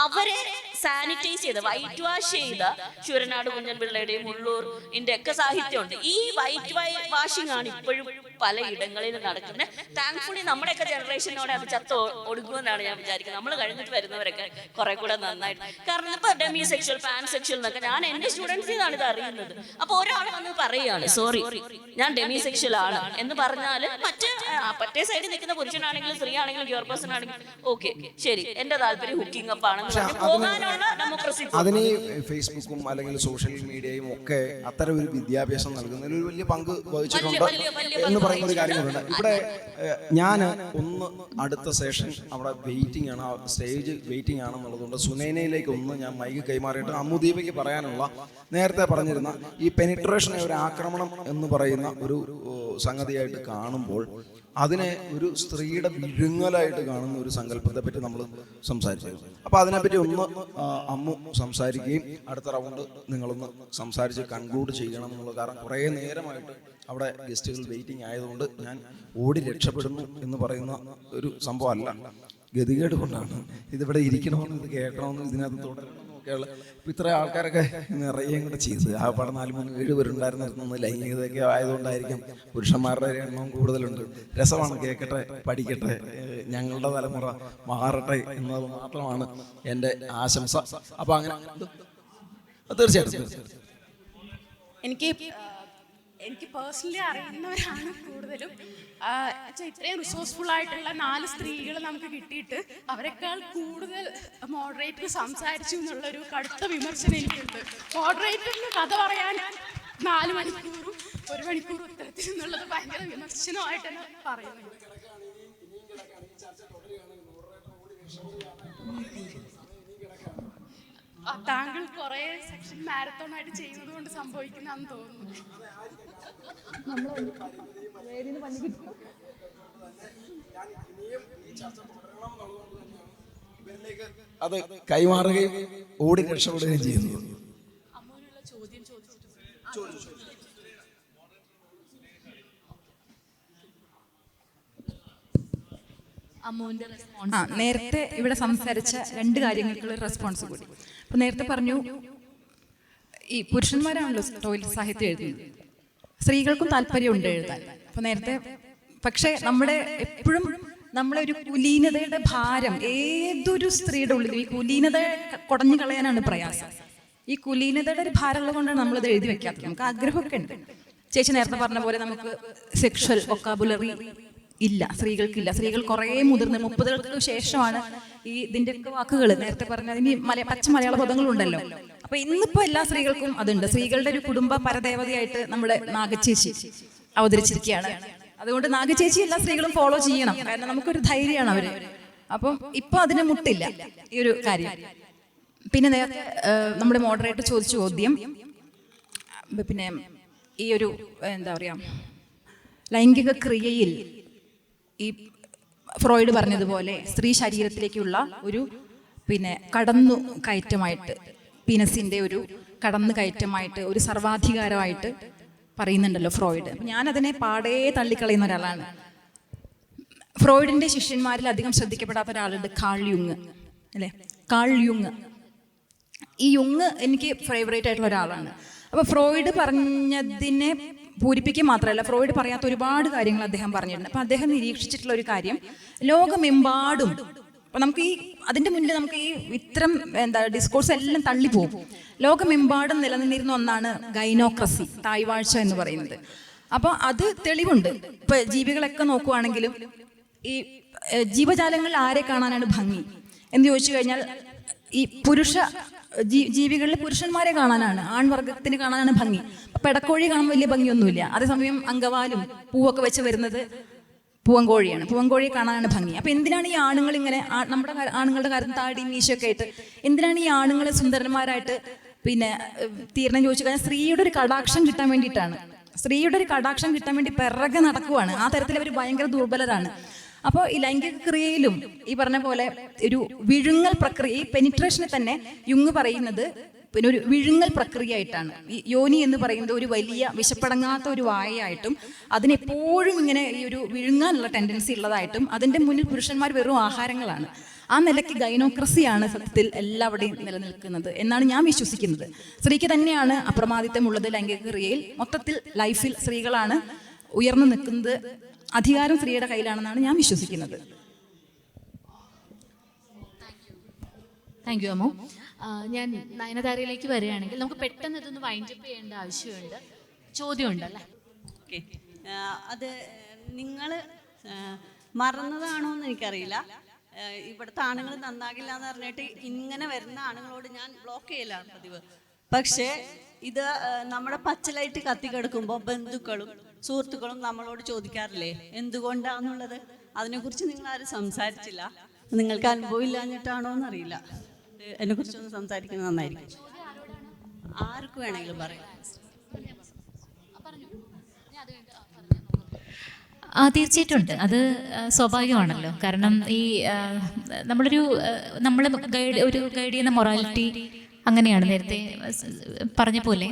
അവരെ സാനിറ്റൈസ് ചെയ്ത വൈറ്റ് വാഷ് ചെയ്ത ശൂരനാട് കുഞ്ഞൻപിള്ളയുടെയും ഉള്ളൂരിന്റെ ഒക്കെ സാഹിത്യമുണ്ട്. ഈ വൈറ്റ് വാഷിംഗ് ആണ് ഇപ്പോഴും പല ഇടങ്ങളിലും നടക്കുന്നത്. താങ്ക്ഫുള്ളി നമ്മുടെയൊക്കെ ജനറേഷനോടെ അത് ഒടുങ്ങുമെന്നാണ് ഞാൻ വിചാരിക്കുന്നത്. നമ്മൾ കഴിഞ്ഞിട്ട് വരുന്നവരൊക്കെ കുറെ കൂടെ നന്നായിട്ട്. കാരണം ഇപ്പൊ ഡെമി സെക്ഷൽ പാൻ സെക്ഷൽ എന്നൊക്കെ ഞാൻ എന്റെ സ്റ്റുഡൻസിൽ നിന്നാണ് ഇത് അറിയുന്നത്. അപ്പൊ ഒരാൾ വന്ന് പറയുകയാണ് സോറി ഞാൻ ഡെമി സെക്ഷൽ ആണ് എന്ന് പറഞ്ഞാൽ മറ്റേ സൈഡിൽ നിൽക്കുന്ന പുരുഷനാണെങ്കിലും സ്ത്രീ ആണെങ്കിലും ക്യൂർ പേഴ്സൺ ആണെങ്കിലും ഓക്കെ ശരി എന്റെ താല്പര്യം ഹുക്കിംഗ് അപ്പ് ആണെന്ന് പോകാനുള്ള ഡെമോക്രസി. അതിന് ഫേസ്ബുക്കും അല്ലെങ്കിൽ സോഷ്യൽ മീഡിയയും ഒക്കെ അത്തരം ഒരു വിദ്യാഭ്യാസം നൽകുന്നതിൽ ഒരു വലിയ പങ്ക് വഹിച്ചിട്ടുണ്ട് എന്ന് പറയുന്ന ഒരു കാര്യങ്ങളുണ്ട്. ഇവിടെ ഞാൻ അടുത്ത സെഷൻ അവിടെ വെയിറ്റിംഗ് ആണ്, സ്റ്റേജ് വെയിറ്റിംഗ് ആണെന്നുള്ളതുകൊണ്ട് സുനൈനയിലേക്ക് ഞാൻ മൈക്ക് കൈമാറിയിട്ട് അമുദീപയ്ക്ക് പറയാനുള്ള നേരത്തെ പറഞ്ഞിരുന്ന ഈ പെനിട്രേഷനെ ഒരു ആക്രമണം എന്ന് പറയുന്ന ഒരു സംഗതിയായിട്ട് കാണുമ്പോൾ അതിനെ ഒരു സ്ത്രീയുടെ വിഴുങ്ങലായിട്ട് കാണുന്ന ഒരു സങ്കല്പത്തെ പറ്റി നമ്മൾ സംസാരിച്ചു. അപ്പോൾ അതിനെപ്പറ്റി അമ്മു സംസാരിക്കുകയും അടുത്ത റൗണ്ട് നിങ്ങളൊന്ന് സംസാരിച്ച് കൺക്ലൂഡ് ചെയ്യണം എന്നുള്ളത്. കാരണം കുറേ നേരമായിട്ട് അവിടെ ഗസ്റ്റുകൾ വെയിറ്റിംഗ് ആയതുകൊണ്ട് ഞാൻ ഓടി രക്ഷപ്പെടുന്നു എന്ന് പറയുന്ന ഒരു സംഭവമല്ല, ഗതികേട് കൊണ്ടാണ്. ഇതിവിടെ ഇരിക്കണമെന്ന് ഇത് കേൾക്കണമെന്ന് ഇതിനകത്ത് തുടരണം ഒക്കെയുള്ള ഇത്ര ആൾക്കാരൊക്കെ നിറയെ കൂടെ ചെയ്ത് ആ പടം 4-3-7 പേരുണ്ടായിരുന്നിരുന്നത് ലൈംഗികതയൊക്കെ ആയതുകൊണ്ടായിരിക്കും പുരുഷന്മാരുടെ എണ്ണവും കൂടുതലുണ്ട്. രസമാണ്, കേൾക്കട്ടെ, പഠിക്കട്ടെ, ഞങ്ങളുടെ തലമുറ മാറട്ടെ എന്നത് മാത്രമാണ് എൻ്റെ ആശംസ. അപ്പം അങ്ങനെ തീർച്ചയായിട്ടും എനിക്ക് പേഴ്സണലി അറിയുന്നവരാണ് കൂടുതലും. ഇത്രയും റിസോഴ്സ്ഫുൾ ആയിട്ടുള്ള 4 സ്ത്രീകൾ നമുക്ക് കിട്ടിയിട്ട് അവരെക്കാൾ കൂടുതൽ മോഡറേറ്റർ സംസാരിച്ചു എന്നുള്ളൊരു കടുത്ത വിമർശനം എനിക്കുണ്ട്. മോഡറേറ്ററിന് കഥ പറയാൻ 4 മണിക്കൂറും 1 മണിക്കൂറും ഉത്തരത്തിൽ എന്നുള്ളത് ഭയങ്കര വിമർശനമായിട്ടാണ് പറയുന്നത്. താങ്കൾ കുറെ സെക്ഷൻ മാരത്തോൺ ആയിട്ട് ചെയ്യുന്നത് കൊണ്ട് സംഭവിക്കുന്നതാണെന്ന് തോന്നുന്നു. അത് കൈമാറുകയും ഓടി രക്ഷപ്പെടുകയും ചെയ്യുന്നു. നേരത്തെ ഇവിടെ സംസാരിച്ച 2 കാര്യങ്ങൾക്കുള്ള റെസ്പോൺസ് കൂടി. അപ്പൊ നേരത്തെ പറഞ്ഞു ഈ പുരുഷന്മാരാണല്ലോ ടോയ്ലറ്റ് സാഹിത്യം എഴുതുന്നത്, സ്ത്രീകൾക്കും താല്പര്യമുണ്ട് എഴുതാൻ. അപ്പൊ നേരത്തെ പക്ഷെ നമ്മുടെ എപ്പോഴും നമ്മളെ ഒരു കുലീനതയുടെ ഭാരം ഏതൊരു സ്ത്രീയുടെ ഉള്ളിൽ ഈ കുലീനത കുടഞ്ഞു കളയാനാണ് പ്രയാസം. ഈ കുലീനതയുടെ ഒരു ഭാരമുള്ളത് കൊണ്ടാണ് നമ്മളിത് എഴുതി വെക്കാത്തത്. നമുക്ക് ആഗ്രഹമൊക്കെ ഉണ്ട്. ചേച്ചി നേരത്തെ പറഞ്ഞ പോലെ നമുക്ക് സെക്ഷൽ വൊക്കാബുലറി ഇല്ല, സ്ത്രീകൾക്കില്ല. സ്ത്രീകൾ കുറേ മുതിർന്ന് 30കൾക്ക് ശേഷമാണ് ഈ ഇതിൻ്റെയൊക്കെ വാക്കുകൾ നേരത്തെ പറഞ്ഞ ഇനി പച്ച മലയാള പദങ്ങളുണ്ടല്ലോ. അപ്പൊ ഇന്നിപ്പോ എല്ലാ സ്ത്രീകൾക്കും അതുണ്ട്. സ്ത്രീകളുടെ ഒരു കുടുംബ പരദേവതയായിട്ട് നമ്മുടെ നാഗച്ചേച്ചി അവതരിച്ചിരിക്കുകയാണ്. അതുകൊണ്ട് നാഗച്ചേച്ചി എല്ലാ സ്ത്രീകളും ഫോളോ ചെയ്യണം, കാരണം നമുക്കൊരു ധൈര്യമാണ് അവര്. അപ്പം ഇപ്പൊ അതിന് മുട്ടില്ല ഈ ഒരു കാര്യം. പിന്നെ നേരത്തെ നമ്മുടെ മോഡറേറ്റർ ചോദിച്ച ചോദ്യം, പിന്നെ ഈ ഒരു എന്താ പറയാ ലൈംഗിക ക്രിയയിൽ ഈ ഫ്രോയിഡ് പറഞ്ഞതുപോലെ സ്ത്രീ ശരീരത്തിലേക്കുള്ള ഒരു പിന്നെ കടന്നു കയറ്റമായിട്ട്, പീനസിന്റെ ഒരു കടന്നു കയറ്റമായിട്ട്, ഒരു സർവാധികാരമായിട്ട് പറയുന്നുണ്ടല്ലോ ഫ്രോയിഡ്. ഞാനതിനെ പാടേ തള്ളിക്കളയുന്ന ഒരാളാണ്. ഫ്രോയിഡിന്റെ ശിഷ്യന്മാരിൽ അധികം ശ്രദ്ധിക്കപ്പെടാത്ത ഒരാളുണ്ട്, കാൾ യുങ് അല്ലേ? കാൾ യുങ്. ഈ യുങ് എനിക്ക് ഫേവറേറ്റ് ആയിട്ടുള്ള ഒരാളാണ്. അപ്പൊ ഫ്രോയിഡ് പറഞ്ഞതിനെ പൂരിപ്പിക്കുക മാത്രമല്ല, ഫ്രോയിഡ് പറയാത്ത ഒരുപാട് കാര്യങ്ങൾ അദ്ദേഹം പറഞ്ഞിട്ടുണ്ട്. അപ്പൊ അദ്ദേഹം നിരീക്ഷിച്ചിട്ടുള്ള ഒരു കാര്യം, ലോകമെമ്പാടും അപ്പൊ നമുക്ക് ഈ അതിന്റെ മുന്നിൽ നമുക്ക് ഈ ഇത്തരം ഡിസ്കോഴ്സ് എല്ലാം തള്ളിപ്പോകും. ലോകമെമ്പാടും നിലനിന്നിരുന്ന ഒന്നാണ് ഗൈനോക്രസി, തായ്വാഴ്ച എന്ന് പറയുന്നത്. അപ്പൊ അത് തെളിവുണ്ട്. ഇപ്പൊ ജീവികളൊക്കെ നോക്കുവാണെങ്കിലും ഈ ജീവജാലങ്ങളിൽ ആരെ കാണാനാണ് ഭംഗി എന്ന് ചോദിച്ചു കഴിഞ്ഞാൽ ഈ ജീവികളിൽ പുരുഷന്മാരെ കാണാനാണ്, ആൺവർഗത്തിന് കാണാനാണ് ഭംഗി. പെടക്കോഴി കാണുമ്പോൾ വലിയ ഭംഗിയൊന്നുമില്ല. അതേസമയം അങ്കവാലും പൂവൊക്കെ വെച്ച് വരുന്നത് പൂവൻകോഴിയാണ്. പൂവൻകോഴിയെ കാണാനാണ് ഭംഗി. അപ്പൊ എന്തിനാണ് ഈ ആണുങ്ങൾ ഇങ്ങനെ, നമ്മുടെ ആണുങ്ങളുടെ കാര്യത്തിൽ താടി മീശയൊക്കെ ആയിട്ട് എന്തിനാണ് ഈ ആണുങ്ങൾ സുന്ദരന്മാരായിട്ട് പിന്നെ തീരണം ചോദിച്ചു കഴിഞ്ഞാൽ സ്ത്രീയുടെ ഒരു കടാക്ഷം കിട്ടാൻ വേണ്ടിയിട്ടാണ്. സ്ത്രീയുടെ ഒരു കടാക്ഷം കിട്ടാൻ വേണ്ടി പിറകെ നടക്കുവാണ്. ആ തരത്തിൽ അവർ ഭയങ്കര ദുർബലരാണ്. അപ്പോൾ ഈ ലൈംഗിക ക്രിയയിലും ഈ പറഞ്ഞ പോലെ ഒരു വിഴുങ്ങൽ പ്രക്രിയ, ഈ പെനിട്രേഷനെ തന്നെ യുങ് പറയുന്നത് പിന്നെ ഒരു വിഴുങ്ങൽ പ്രക്രിയ ആയിട്ടാണ്. ഈ യോനി എന്ന് പറയുന്നത് ഒരു വലിയ വിശപ്പടങ്ങാത്ത ഒരു വായയായിട്ടും അതിനെപ്പോഴും ഇങ്ങനെ ഈ ഒരു വിഴുങ്ങാനുള്ള ടെൻഡൻസി ഉള്ളതായിട്ടും അതിൻ്റെ മുന്നിൽ പുരുഷന്മാർ വെറും ആഹാരങ്ങളാണ്. ആ നിലയ്ക്ക് ഗൈനോക്രസിയാണ് സത്യത്തിൽ എല്ലാവരുടെയും നിലനിൽക്കുന്നത് എന്നാണ് ഞാൻ വിശ്വസിക്കുന്നത്. സ്ത്രീക്ക് തന്നെയാണ് അപ്രമാദിത്വമുള്ളത് ലൈംഗിക ക്രിയയിൽ. മൊത്തത്തിൽ ലൈഫിൽ സ്ത്രീകളാണ് ഉയർന്നു നിൽക്കുന്നത്. അധികാരം സ്ത്രീയുടെ കയ്യിലാണെന്നാണ് ഞാൻ വിശ്വസിക്കുന്നത്. Thank you Ammu. ഞാൻ നയനതാരയിലേക്ക് വരികയാണെങ്കിൽ നമുക്ക് പെട്ടെന്ന് ഇതൊന്ന് വൈൻഡപ്പ് ചെയ്യേണ്ട ആവശ്യമുണ്ട്. ചോദ്യമുണ്ട് അല്ലേ? ഓക്കെ, അത് നിങ്ങൾ മറന്നതാണോ എന്ന് എനിക്കറിയില്ല. ഇവിടുത്തെ ആണുങ്ങൾ നന്നാകില്ല എന്ന് പറഞ്ഞിട്ട് ഇങ്ങനെ വരുന്ന ആണുങ്ങളോട് ഞാൻ ബ്ലോക്ക് ചെയ്യലാണ് പതിവ്. പക്ഷേ ഇത് നമ്മുടെ പച്ചലൈറ്റ് കത്തിക്കെടുക്കുമ്പോൾ ബന്ധുക്കളും സുഹൃത്തുക്കളും നമ്മളോട് ചോദിക്കാറില്ലേ എന്തുകൊണ്ടാന്നുള്ളത്? അതിനെക്കുറിച്ച് നിങ്ങൾ ആരും സംസാരിച്ചില്ല. നിങ്ങൾക്ക് അനുഭവം ഇല്ലാഞ്ഞിട്ടാണോ എന്നറിയില്ല. എന്നെക്കുറിച്ചൊന്ന് സംസാരിക്കുന്നത് നന്നായിരിക്കും. ആർക്ക് വേണമെങ്കിലും പറയാം. തീർച്ചയായിട്ടും അത് സ്വാഭാവികമാണല്ലോ. കാരണം ഈ നമ്മൾ ഗൈഡ് ചെയ്യുന്ന മൊറാലിറ്റി അങ്ങനെയാണ്. നേരത്തെ പറഞ്ഞ പോലെ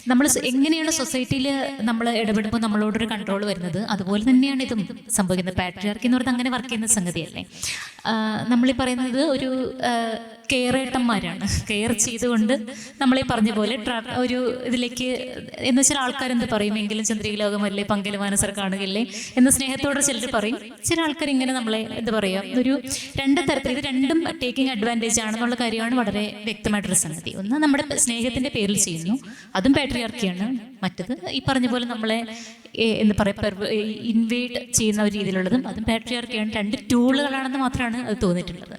നമ്മൾ എങ്ങനെയാണ് സൊസൈറ്റിയിൽ നമ്മൾ ഇടപെടുമ്പോൾ നമ്മളോടൊരു കൺട്രോൾ വരുന്നത്, അതുപോലെ തന്നെയാണ് ഇതും സംഭവിക്കുന്നത്. പാട്രിയാർക്കി എന്ന് പറയുന്നത് അങ്ങനെ വർക്ക് ചെയ്യുന്ന സംഗതിയല്ലേ. നമ്മളീ പറയുന്നത് ഒരു കെയറേട്ടന്മാരാണ്. കെയർ ചെയ്തുകൊണ്ട് നമ്മളീ പറഞ്ഞ പോലെ ഒരു ഇതിലേക്ക് എന്ന് വെച്ചാൽ ആൾക്കാരെന്ത് പറയും, എങ്കിലും ചന്ദ്രികലോകമല്ലേ പങ്കലുമാനസർ കാണുകയില്ലേ എന്ന് സ്നേഹത്തോടെ ചിലർ പറയും. ചില ആൾക്കാർ ഇങ്ങനെ നമ്മളെ എന്താ പറയുക, ഒരു രണ്ട് തരത്തിൽ, ഇത് രണ്ടും ടേക്കിംഗ് അഡ്വാൻറ്റേജ് ആണെന്നുള്ള കാര്യമാണ് വളരെ വ്യക്തമായിട്ടൊരു സംഗതി. ഒന്ന് നമ്മുടെ സ്നേഹത്തിൻ്റെ പേരിൽ ചെയ്യുന്നു, അതും പാട്രിയാർക്കിയാണ്. മറ്റത് ഈ പറഞ്ഞ പോലെ നമ്മളെ എന്താ പറയുക ഇൻവേഡ് ചെയ്യുന്ന ഒരു രീതിയിലുള്ളതും അതും പാട്രിയാർക്കിയാണ്. രണ്ട് ടൂളുകളാണെന്ന് മാത്രമാണ് അത് തോന്നിയിട്ടുള്ളത്.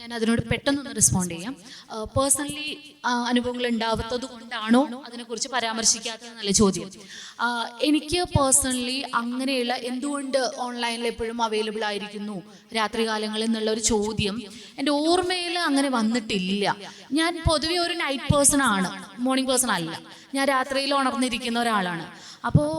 ഞാൻ അതിനോട് പെട്ടെന്നൊന്ന് റെസ്പോണ്ട് ചെയ്യാം. പേഴ്സണലി അനുഭവങ്ങൾ ഉണ്ടാവാത്തത് കൊണ്ടാണോ അതിനെക്കുറിച്ച് പരാമർശിക്കാത്തത് നല്ല ചോദ്യം. എനിക്ക് പേഴ്സണലി അങ്ങനെയുള്ള എന്തുകൊണ്ട് ഓൺലൈനിൽ എപ്പോഴും അവൈലബിൾ ആയിരിക്കുന്നു രാത്രികാലങ്ങളിൽ എന്നുള്ള ഒരു ചോദ്യം എൻ്റെ ഓർമ്മയിൽ അങ്ങനെ വന്നിട്ടില്ല. ഞാൻ പൊതുവെ ഒരു നൈറ്റ് പേഴ്സൺ ആണ്, മോർണിംഗ് പേഴ്സൺ അല്ല. ഞാൻ രാത്രിയിൽ ഉണർന്നിരിക്കുന്ന ഒരാളാണ്. അപ്പോൾ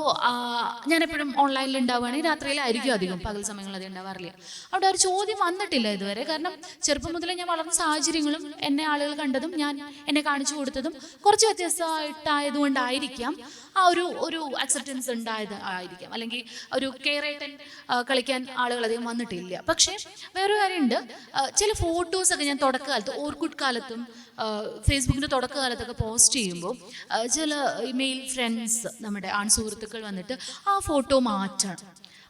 ഞാനെപ്പോഴും ഓൺലൈനിൽ ഉണ്ടാവുകയാണെങ്കിൽ രാത്രിയിലായിരിക്കും അധികം, പകൽ സമയങ്ങളിൽ അധികം ഉണ്ടാവാറില്ല. അവിടെ ഒരു ചോദ്യം വന്നിട്ടില്ല ഇതുവരെ. കാരണം ചെറുപ്പം മുതലേ ഞാൻ വളർന്ന സാഹചര്യങ്ങളും എന്നെ ആളുകൾ കണ്ടതും ഞാൻ എന്നെ കാണിച്ചു കൊടുത്തതും കുറച്ച് വ്യത്യസ്തമായിട്ടായതുകൊണ്ടായിരിക്കാം ആ ഒരു അക്സെപ്റ്റൻസ് ഉണ്ടായത് ആയിരിക്കാം. അല്ലെങ്കിൽ ഒരു കെയറേറ്റൻ കളിക്കാൻ ആളുകൾ അധികം വന്നിട്ടില്ല. പക്ഷേ വേറൊരു കാര്യമുണ്ട്, ചില ഫോട്ടോസൊക്കെ ഞാൻ തുടക്കകാലത്ത് ഓർക്കുഡ് കാലത്തും ഫേസ്ബുക്കിൻ്റെ തുടക്കകാലത്തൊക്കെ പോസ്റ്റ് ചെയ്യുമ്പോൾ ചില മെയിൽ ഫ്രണ്ട്സ്, നമ്മുടെ ആൺ സുഹൃത്തുക്കൾ വന്നിട്ട് ആ ഫോട്ടോ മാറ്റണം,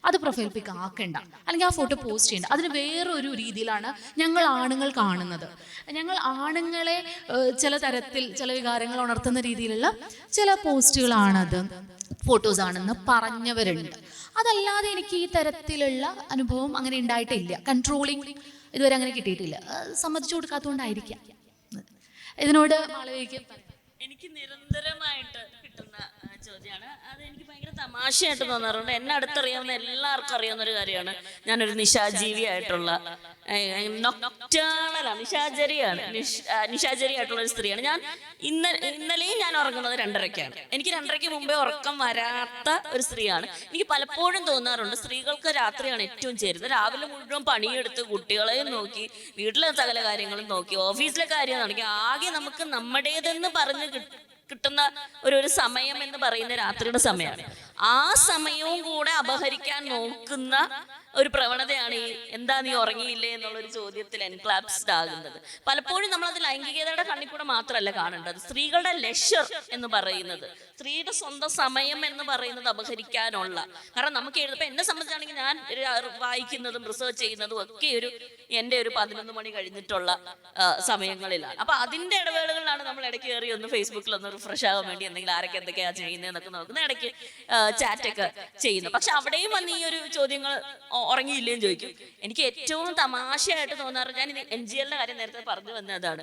അത് പ്രൊഫൈൽ പിക്ക് ആക്കണ്ട, അല്ലെങ്കിൽ ആ ഫോട്ടോ പോസ്റ്റ് ചെയ്യണ്ട. അതിന് വേറൊരു രീതിയിലാണ് ഞങ്ങൾ ആണുങ്ങൾ കാണുന്നത്. ഞങ്ങൾ ആണുങ്ങളെ ചില തരത്തിൽ ചില വികാരങ്ങൾ ഉണർത്തുന്ന രീതിയിലുള്ള ചില പോസ്റ്റുകളാണത്, ഫോട്ടോസാണെന്ന് പറഞ്ഞവരുണ്ട്. അതല്ലാതെ എനിക്ക് ഈ തരത്തിലുള്ള അനുഭവം അങ്ങനെ ഉണ്ടായിട്ടില്ല. കൺട്രോളിങ് ഇതുവരെ അങ്ങനെ കിട്ടിയിട്ടില്ല. സമ്മതിച്ചു കൊടുക്കാത്തതുകൊണ്ടായിരിക്കാം. ഇതിനോട് എനിക്ക് നിരന്തരമായിട്ട് കിട്ടുന്ന ചോദ്യമാണ്. അത് എനിക്ക് ഭയങ്കര തമാശയായിട്ട് തോന്നാറുണ്ട്. എന്നെ അടുത്തറിയാവുന്ന എല്ലാവർക്കും അറിയാവുന്ന ഒരു കാര്യമാണ്, ഞാനൊരു നിശാജീവിയായിട്ടുള്ള നിശാചരിയായിട്ടുള്ള ഒരു സ്ത്രീയാണ് ഞാൻ. ഇന്നലെയും ഞാൻ ഉറങ്ങുന്നത് 2:30-ക്കാണ്. എനിക്ക് 2:30-ക്ക് മുമ്പേ ഉറക്കം വരാത്ത ഒരു സ്ത്രീയാണ്. എനിക്ക് പലപ്പോഴും തോന്നാറുണ്ട്, സ്ത്രീകൾക്ക് രാത്രിയാണ് ഏറ്റവും ചേരുന്നത്. രാവിലെ മുഴുവൻ പണിയെടുത്ത് കുട്ടികളെയും നോക്കി വീട്ടിലെ സകല കാര്യങ്ങളും നോക്കി ഓഫീസിലെ കാര്യം നോക്കി ആകെ നമുക്ക് നമ്മുടേതെന്ന് പറഞ്ഞ് കിട്ടുന്ന ഒരു സമയം എന്ന് പറയുന്ന രാത്രിയുടെ സമയമാണ്. ആ സമയവും കൂടെ അപഹരിക്കാൻ നോക്കുന്ന ഒരു പ്രവണതയാണ് ഈ എന്താ നീ ഉറങ്ങിയില്ലേ എന്നുള്ളൊരു ചോദ്യത്തിൽ എൻക്ലാപ്സ്ഡ് ആകുന്നത്. പലപ്പോഴും നമ്മളത് ലൈംഗികതയുടെ കണ്ണിൽ കൂടെ മാത്രമല്ല കാണേണ്ടത്. സ്ത്രീകളുടെ ലെഷർ എന്ന് പറയുന്നത്, സ്ത്രീയുടെ സ്വന്തം സമയം എന്ന് പറയുന്നത് അപഹരിക്കാനുള്ള, കാരണം നമുക്ക് എഴുതുമ്പോൾ എന്നെ സംബന്ധിച്ചാണെങ്കിൽ ഞാൻ വായിക്കുന്നതും റിസർച്ച് ചെയ്യുന്നതും ഒക്കെ എൻ്റെ ഒരു 11 മണി കഴിഞ്ഞിട്ടുള്ള സമയങ്ങളിലാണ്. അപ്പൊ അതിന്റെ ഇടവേളകളിലാണ് നമ്മൾ ഇടയ്ക്ക് കയറി ഒന്ന് ഫേസ്ബുക്കിൽ ഒന്ന് റിഫ്രഷ് ആകാൻ വേണ്ടി എന്തെങ്കിലും ആരൊക്കെ എന്തൊക്കെയാണ് ചെയ്യുന്നതെന്നൊക്കെ നോക്കുന്നത്, ഇടയ്ക്ക് ചാറ്റൊക്കെ ചെയ്യുന്നത്. പക്ഷെ അവിടെയും വന്ന് ഈ ഒരു ചോദ്യങ്ങൾ ഉറങ്ങിയില്ലേന്ന് ചോദിക്കും. എനിക്ക് ഏറ്റവും തമാശയായിട്ട് തോന്നാറ്, ഞാൻ NGL-ന്റെ കാര്യം നേരത്തെ പറഞ്ഞു വന്നതാണ്,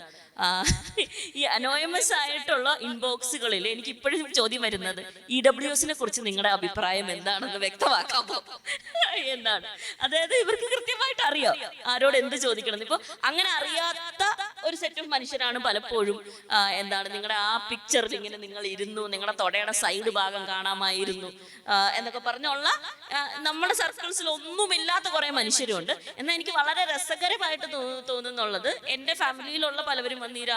ഈ അനോണിമസ് ആയിട്ടുള്ള ഇൻബോക്സുകളിൽ എനിക്ക് ഇപ്പോഴും ചോദ്യം വരുന്നത് EWS-നെ കുറിച്ച് നിങ്ങളുടെ അഭിപ്രായം എന്താണെന്ന് വ്യക്തമാക്കാമോ എന്നാണ്. അതായത് ഇവർക്ക് കൃത്യമായിട്ട് അറിയാം ആരോട് എന്ത് ചോദിക്കണം. ഇപ്പൊ അങ്ങനെ അറിയാത്ത ഒരു സെറ്റ് ഓഫ് മനുഷ്യരാണ് പലപ്പോഴും നിങ്ങളുടെ ആ പിക്ചറിൽ ഇങ്ങനെ നിങ്ങൾ ഇരുന്നു, നിങ്ങളുടെ തൊടയുടെ സൈഡ് ഭാഗം കാണാമായിരുന്നു എന്നൊക്കെ പറഞ്ഞുള്ള നമ്മുടെ സർക്കിൾസിൽ ഒന്നുമില്ലാത്ത കുറെ മനുഷ്യരുണ്ട്. എന്നാൽ എനിക്ക് വളരെ രസകരമായിട്ട് തോന്നുന്നുള്ളത്, എൻ്റെ ഫാമിലിയിലുള്ള പലവരും വന്ന് ഈ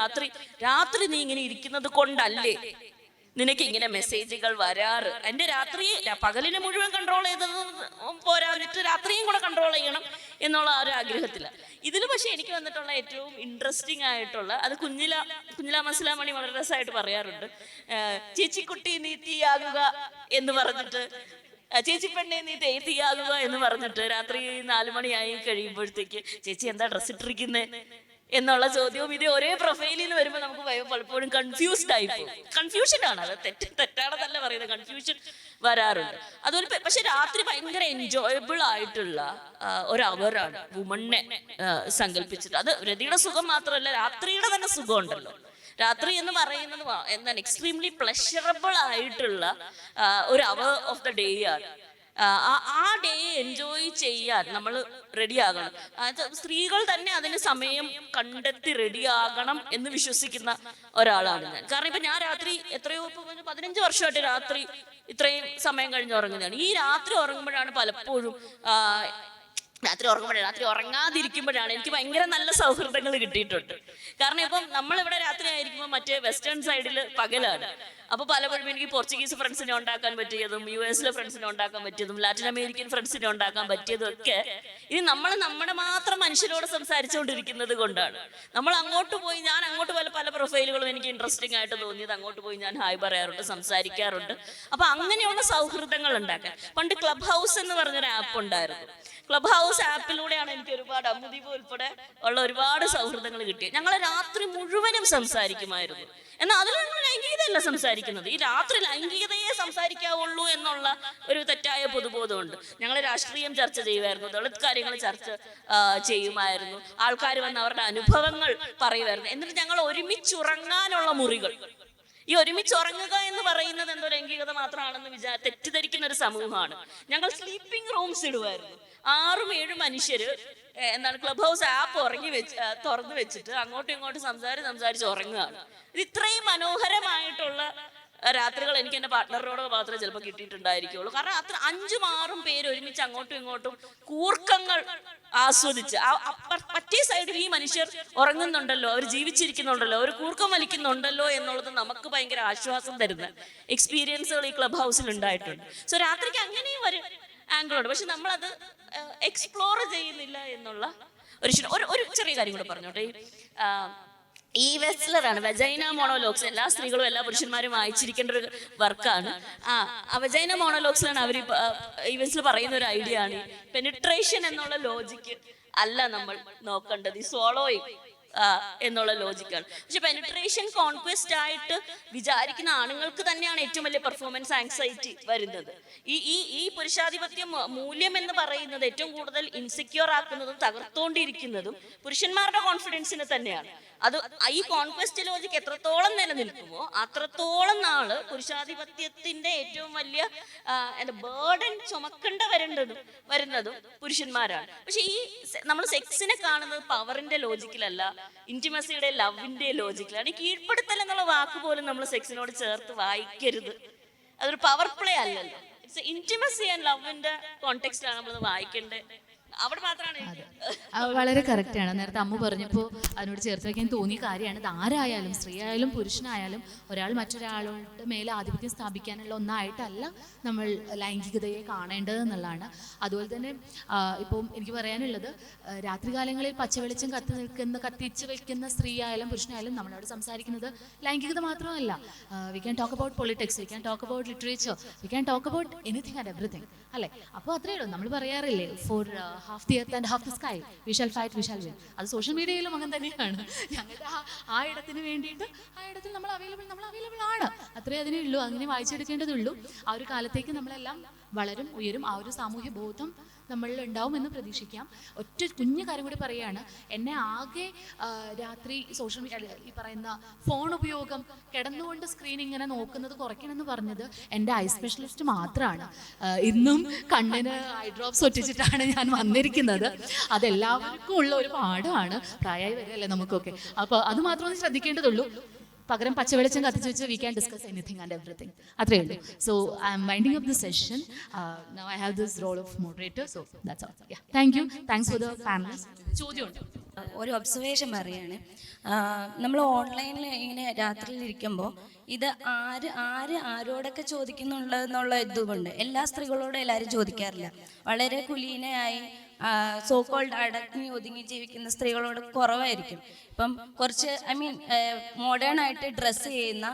രാത്രി നീ ഇങ്ങനെ ഇരിക്കുന്നത് കൊണ്ടല്ലേ നിനക്ക് ഇങ്ങനെ മെസ്സേജുകൾ വരാറ്. എൻ്റെ പകലിനെ മുഴുവൻ കൺട്രോൾ ചെയ്തത് പോരാഞ്ഞിട്ട് രാത്രിയും കൂടെ കൺട്രോൾ ചെയ്യണം എന്നുള്ള ഒരു ആഗ്രഹത്തിലാണ്. ഇതിൽ പക്ഷെ എനിക്ക് വന്നിട്ടുള്ള ഏറ്റവും ഇൻട്രസ്റ്റിംഗ് ആയിട്ടുള്ള, അത് കുഞ്ഞില മസ്ലാമണി വളരെ രസമായിട്ട് പറയാറുണ്ട്, ചേച്ചിക്കുട്ടി നീ തീയാകുക എന്ന് പറഞ്ഞിട്ട്, ചേച്ചി പെണ്ണെ നീ തീയാകുക എന്ന് പറഞ്ഞിട്ട് രാത്രി 4 മണിയായി കഴിയുമ്പോഴത്തേക്ക് ചേച്ചി എന്താ ഡ്രസ് ഇട്ടിരിക്കുന്നേ എന്നുള്ള ചോദ്യവും ഇത് ഒരേ പ്രൊഫൈലിൽ നിന്ന് വരുമ്പോൾ നമുക്ക് പലപ്പോഴും കൺഫ്യൂസ്ഡ് ആയിപ്പോ. കൺഫ്യൂഷൻ ആണ്, അത് തെറ്റാണെന്നല്ല പറയുന്നത്, കൺഫ്യൂഷൻ വരാറുണ്ട്. അതുപോലെ പക്ഷെ രാത്രി ഭയങ്കര എൻജോയബിൾ ആയിട്ടുള്ള ഒരു അവറാണ് വുമണിനെ സങ്കല്പിച്ചിട്ട്. അത് രതിയുടെ സുഖം മാത്രമല്ല, രാത്രിയുടെ തന്നെ സുഖം ഉണ്ടല്ലോ. രാത്രി എന്ന് പറയുന്നത് എന്താണ് എക്സ്ട്രീംലി പ്ലഷറബിൾ ആയിട്ടുള്ള ഒരു അവർ ഓഫ് ദ ഡേ ആണ്. ആ ഡേ എൻജോയ് ചെയ്യാൻ നമ്മൾ റെഡിയാകണം. സ്ത്രീകൾ തന്നെ അതിന് സമയം കണ്ടെത്തി റെഡിയാകണം എന്ന് വിശ്വസിക്കുന്ന ഒരാളാണ് ഞാൻ. കാരണം ഇപ്പൊ ഞാൻ രാത്രി എത്രയോ 15 വർഷമായിട്ട് രാത്രി ഇത്രയും സമയം കഴിഞ്ഞ് ഉറങ്ങുന്നതാണ്. ഈ രാത്രി ഉറങ്ങുമ്പോഴാണ് പലപ്പോഴും രാത്രി ഉറങ്ങാതിരിക്കുമ്പോഴാണ് എനിക്ക് ഭയങ്കര നല്ല സൗഹൃദങ്ങൾ കിട്ടിയിട്ടുണ്ട്. കാരണം ഇപ്പം നമ്മളിവിടെ രാത്രി ആയിരിക്കുമ്പോൾ മറ്റേ വെസ്റ്റേൺ സൈഡിൽ പകലാണ്. അപ്പോൾ പലപ്പോഴും എനിക്ക് പോർച്ചുഗീസ് ഫ്രണ്ട്സിനെ ഉണ്ടാക്കാൻ പറ്റിയതും US ഫ്രണ്ട്സിനെ ഉണ്ടാക്കാൻ പറ്റിയതും ലാറ്റിൻ അമേരിക്കൻ ഫ്രണ്ട്സിനെ ഉണ്ടാക്കാൻ പറ്റിയതും ഒക്കെ ഇത് നമ്മൾ നമ്മുടെ മാത്രം മനുഷ്യരോട് സംസാരിച്ചുകൊണ്ടിരിക്കുന്നത് കൊണ്ടാണ്. നമ്മൾ അങ്ങോട്ട് പോയി, ഞാൻ അങ്ങോട്ട് പല പ്രൊഫൈലുകളും എനിക്ക് ഇൻട്രസ്റ്റിംഗ് ആയിട്ട് തോന്നിയത് അങ്ങോട്ട് പോയി ഞാൻ ഹായ് പറയാറുണ്ട്, സംസാരിക്കാറുണ്ട്. അപ്പോൾ അങ്ങനെയുള്ള സൗഹൃദങ്ങൾ ഉണ്ടാക്കാൻ പണ്ട് ക്ലബ് ഹൗസ് എന്ന് പറഞ്ഞൊരു ആപ്പ് ഉണ്ടായിരുന്നു. ക്ലബ് ഹൗസ് ആപ്പിലൂടെയാണ് എനിക്ക് ഒരുപാട് അമ്മുദീപ് ഉൾപ്പെടെ ഉള്ള ഒരുപാട് സൗഹൃദങ്ങൾ കിട്ടിയത്. ഞങ്ങൾ രാത്രി മുഴുവനും സംസാരിക്കുമായിരുന്നു. എന്നാൽ അതിൽ നമ്മൾ ലൈംഗികതയല്ല സംസാരിക്കുന്നത്. ഈ രാത്രി ലൈംഗികതയെ സംസാരിക്കാവുള്ളൂ എന്നുള്ള ഒരു തെറ്റായ പൊതുബോധമുണ്ട്. ഞങ്ങൾ രാഷ്ട്രീയം ചർച്ച ചെയ്യുമായിരുന്നു, ദളിത് കാര്യങ്ങൾ ചർച്ച ചെയ്യുമായിരുന്നു, ആൾക്കാർ വന്ന് അവരുടെ അനുഭവങ്ങൾ പറയുമായിരുന്നു. എന്നിട്ട് ഞങ്ങൾ ഒരുമിച്ചുറങ്ങാനുള്ള മുറികൾ, ഈ ഒരുമിച്ചുറങ്ങുക എന്ന് പറയുന്നത് എന്തോ ലൈംഗികത മാത്രമാണെന്ന് തെറ്റിദ്ധരിക്കുന്ന ഒരു സമൂഹമാണ്. ഞങ്ങൾ സ്ലീപ്പിംഗ് റൂംസ് ഇടുമായിരുന്നു. 6-7 മനുഷ്യര് എന്താണ് ക്ലബ് ഹൗസ് ആപ്പ് തുറന്നു വെച്ചിട്ട് അങ്ങോട്ടും ഇങ്ങോട്ടും സംസാരിച്ച് ഉറങ്ങുകയാണ്. ഇത് ഇത്രയും മനോഹരമായിട്ടുള്ള രാത്രികൾ എനിക്ക് എൻ്റെ പാർട്ട്ണറിനോട് മാത്രമേ ചിലപ്പോൾ കിട്ടിയിട്ടുണ്ടായിരിക്കുള്ളൂ. കാരണം അത്ര 5-6 പേര് ഒരുമിച്ച് അങ്ങോട്ടും ഇങ്ങോട്ടും കൂർക്കങ്ങൾ ആസ്വദിച്ച് മറ്റേ സൈഡിൽ ഈ മനുഷ്യർ ഉറങ്ങുന്നുണ്ടല്ലോ, അവർ ജീവിച്ചിരിക്കുന്നുണ്ടല്ലോ, അവർ കൂർക്കം വലിക്കുന്നുണ്ടല്ലോ എന്നുള്ളത് നമുക്ക് ഭയങ്കര ആശ്വാസം തരുന്ന എക്സ്പീരിയൻസുകൾ ഈ ക്ലബ് ഹൗസിൽ ഉണ്ടായിട്ടുണ്ട്. സോ രാത്രിക്ക് അങ്ങനെയും ഒരു ആംഗിളുണ്ട്. പക്ഷെ നമ്മളത് എക്സ്പ്ലോർ ചെയ്യുന്നില്ല എന്നുള്ള ഒരു ചെറിയ കാര്യം കൂടെ പറഞ്ഞോട്ടെ. ഈ വെസ്ലറാണ് വെജൈന മോണോലോഗ്സ്. എല്ലാ സ്ത്രീകളും എല്ലാ പുരുഷന്മാരും വായിച്ചിരിക്കേണ്ട ഒരു വർക്കാണ്. വെജൈന മോണോലോഗ്സിലാണ് അവർ ഈ വെസ്ലർ പറയുന്ന ഒരു ഐഡിയ ആണ്, പെനിട്രേഷൻ എന്നുള്ള ലോജിക്ക് അല്ല നമ്മൾ നോക്കേണ്ടത്, ഈ സ്വോളോയിങ് എന്നുള്ള ലോജിക്കാണ്. പക്ഷെ പെനിട്രേഷൻ കോൺക്വസ്റ്റ് ആയിട്ട് വിചാരിക്കുന്ന ആണുങ്ങൾക്ക് തന്നെയാണ് ഏറ്റവും വലിയ പെർഫോമൻസ് ആങ്സൈറ്റി വരുന്നത്. ഈ പുരുഷാധിപത്യ മൂല്യം എന്ന് പറയുന്നത് ഏറ്റവും കൂടുതൽ ഇൻസെക്യൂർ ആക്കുന്നതും തകർത്തോണ്ടിരിക്കുന്നതും പുരുഷന്മാരുടെ കോൺഫിഡൻസിനെ തന്നെയാണ്. അത് ഈ കോൺക്വസ്റ്റ് ലോജിക്ക് എത്രത്തോളം നിലനിൽക്കുമോ അത്രത്തോളം നാള് പുരുഷാധിപത്യത്തിന്റെ ഏറ്റവും വലിയ ബേർഡൻ ചുമക്കേണ്ട വരുന്നതും പുരുഷന്മാരാണ്. പക്ഷെ ഈ നമ്മൾ സെക്സിനെ കാണുന്നത് പവറിന്റെ ലോജിക്കിലല്ല, ഇന്റിമസിയുടെ ലവിന്റെ ലോജിക്കിലാണ്. ഈ കീഴ്പ്പെടുത്തൽ എന്നുള്ള വാക്ക് പോലും നമ്മൾ സെക്സിനോട് ചേർത്ത് വായിക്കരുത്. അതൊരു പവർ പ്ലേ അല്ലല്ലോ. ഇറ്റ്സ് ഇന്റിമസി ആൻഡ് ലവിന്റെ കോണ്ടെക്സ്റ്റിലാണ് നമ്മളത് വായിക്കേണ്ടത്. അവിടെ മാത്രമാണ് വളരെ കറക്റ്റാണ്. നേരത്തെ അമ്മ പറഞ്ഞപ്പോൾ അതിനോട് ചേർത്ത് വയ്ക്കാൻ തോന്നിയ കാര്യമാണ്. ഇത് ആരായാലും, സ്ത്രീ ആയാലും പുരുഷനായാലും, ഒരാൾ മറ്റൊരാളുടെ മേലെ ആധിപത്യം സ്ഥാപിക്കാനുള്ള ഒന്നായിട്ടല്ല നമ്മൾ ലൈംഗികതയെ കാണേണ്ടത് എന്നുള്ളതാണ്. അതുപോലെ തന്നെ ഇപ്പം എനിക്ക് പറയാനുള്ളത്, രാത്രികാലങ്ങളിൽ പച്ചവെളിച്ചം കത്തിച്ച് വയ്ക്കുന്ന സ്ത്രീ ആയാലും പുരുഷനായാലും നമ്മളോട് സംസാരിക്കുന്നത് ലൈംഗികത മാത്രമല്ല. We can talk about politics, we can talk about literature, we can talk about anything and everything, അല്ലേ? അപ്പോൾ അത്രയേ ഉള്ളൂ. നമ്മൾ പറയാറില്ലേ, four half the earth and half the sky, we shall fight, we shall win. അത് സോഷ്യൽ മീഡിയയിലും അങ്ങനെ തന്നെയാണ്. ഞങ്ങളുടെ ആ ഇടത്തിന് വേണ്ടിയിട്ട് ആ ഇടത്തിൽ നമ്മൾ അവൈലബിൾ ആണ്. അത്രേ അതിനേ ഉള്ളൂ. അങ്ങനെ വായിച്ചെടുക്കേണ്ടതുള്ളൂ. ആ ഒരു കാലത്തേക്ക് നമ്മളെല്ലാം വളരും, ഉയരും. ആ ഒരു സാമൂഹ്യ ബോധം നമ്മളിൽ ഉണ്ടാവുമെന്ന് പ്രതീക്ഷിക്കാം. ഒറ്റ കുഞ്ഞു കാര്യം കൂടി പറയുകയാണ്. എന്നെ ആകെ രാത്രി സോഷ്യൽ മീഡിയ, ഈ പറയുന്ന ഫോൺ ഉപയോഗം, കിടന്നുകൊണ്ട് സ്ക്രീൻ ഇങ്ങനെ നോക്കുന്നത് കുറയ്ക്കണമെന്ന് പറഞ്ഞത് എൻ്റെ ഐ സ്പെഷ്യലിസ്റ്റ് മാത്രമാണ്. ഇന്നും കണ്ണിന് ഐ ഡ്രോപ്സ് ഒറ്റിച്ചിട്ടാണ് ഞാൻ വന്നിരിക്കുന്നത്. അതെല്ലാവർക്കും ഉള്ള ഒരു പാഠമാണ്. പ്രായമായി വരികയല്ലേ നമുക്കൊക്കെ. അപ്പോൾ അത് മാത്രമേ ശ്രദ്ധിക്കേണ്ടതുള്ളൂ. പകരം പച്ചവെളിച്ചം കത്തിച്ച് വെച്ച് we can discuss anything and everything. അത്രയേ ഉള്ളൂ. So I am winding up the session. Now I have this role of moderator. So that's all. Thank you. Thanks for the panelist. ചോദ്യമുണ്ട്. ഒരു ഒബ്സർവേഷൻ പറയുകയാണ്. നമ്മൾ ഓൺലൈനിൽ ഇങ്ങനെ രാത്രിയിലിരിക്കുമ്പോൾ ഇത് ആരോടൊക്കെ ചോദിക്കുന്നുള്ളതെന്നുള്ള ഇതുകൊണ്ട് എല്ലാ സ്ത്രീകളോടും എല്ലാവരും ചോദിക്കാറില്ല. വളരെ കുലീനയായി സോ കോൾഡ് അടങ്ങി ഒതുങ്ങി ജീവിക്കുന്ന സ്ത്രീകളോട് കുറവായിരിക്കും. ഇപ്പം കുറച്ച് മോഡേൺ ആയിട്ട് ഡ്രസ്സ് ചെയ്യുന്ന,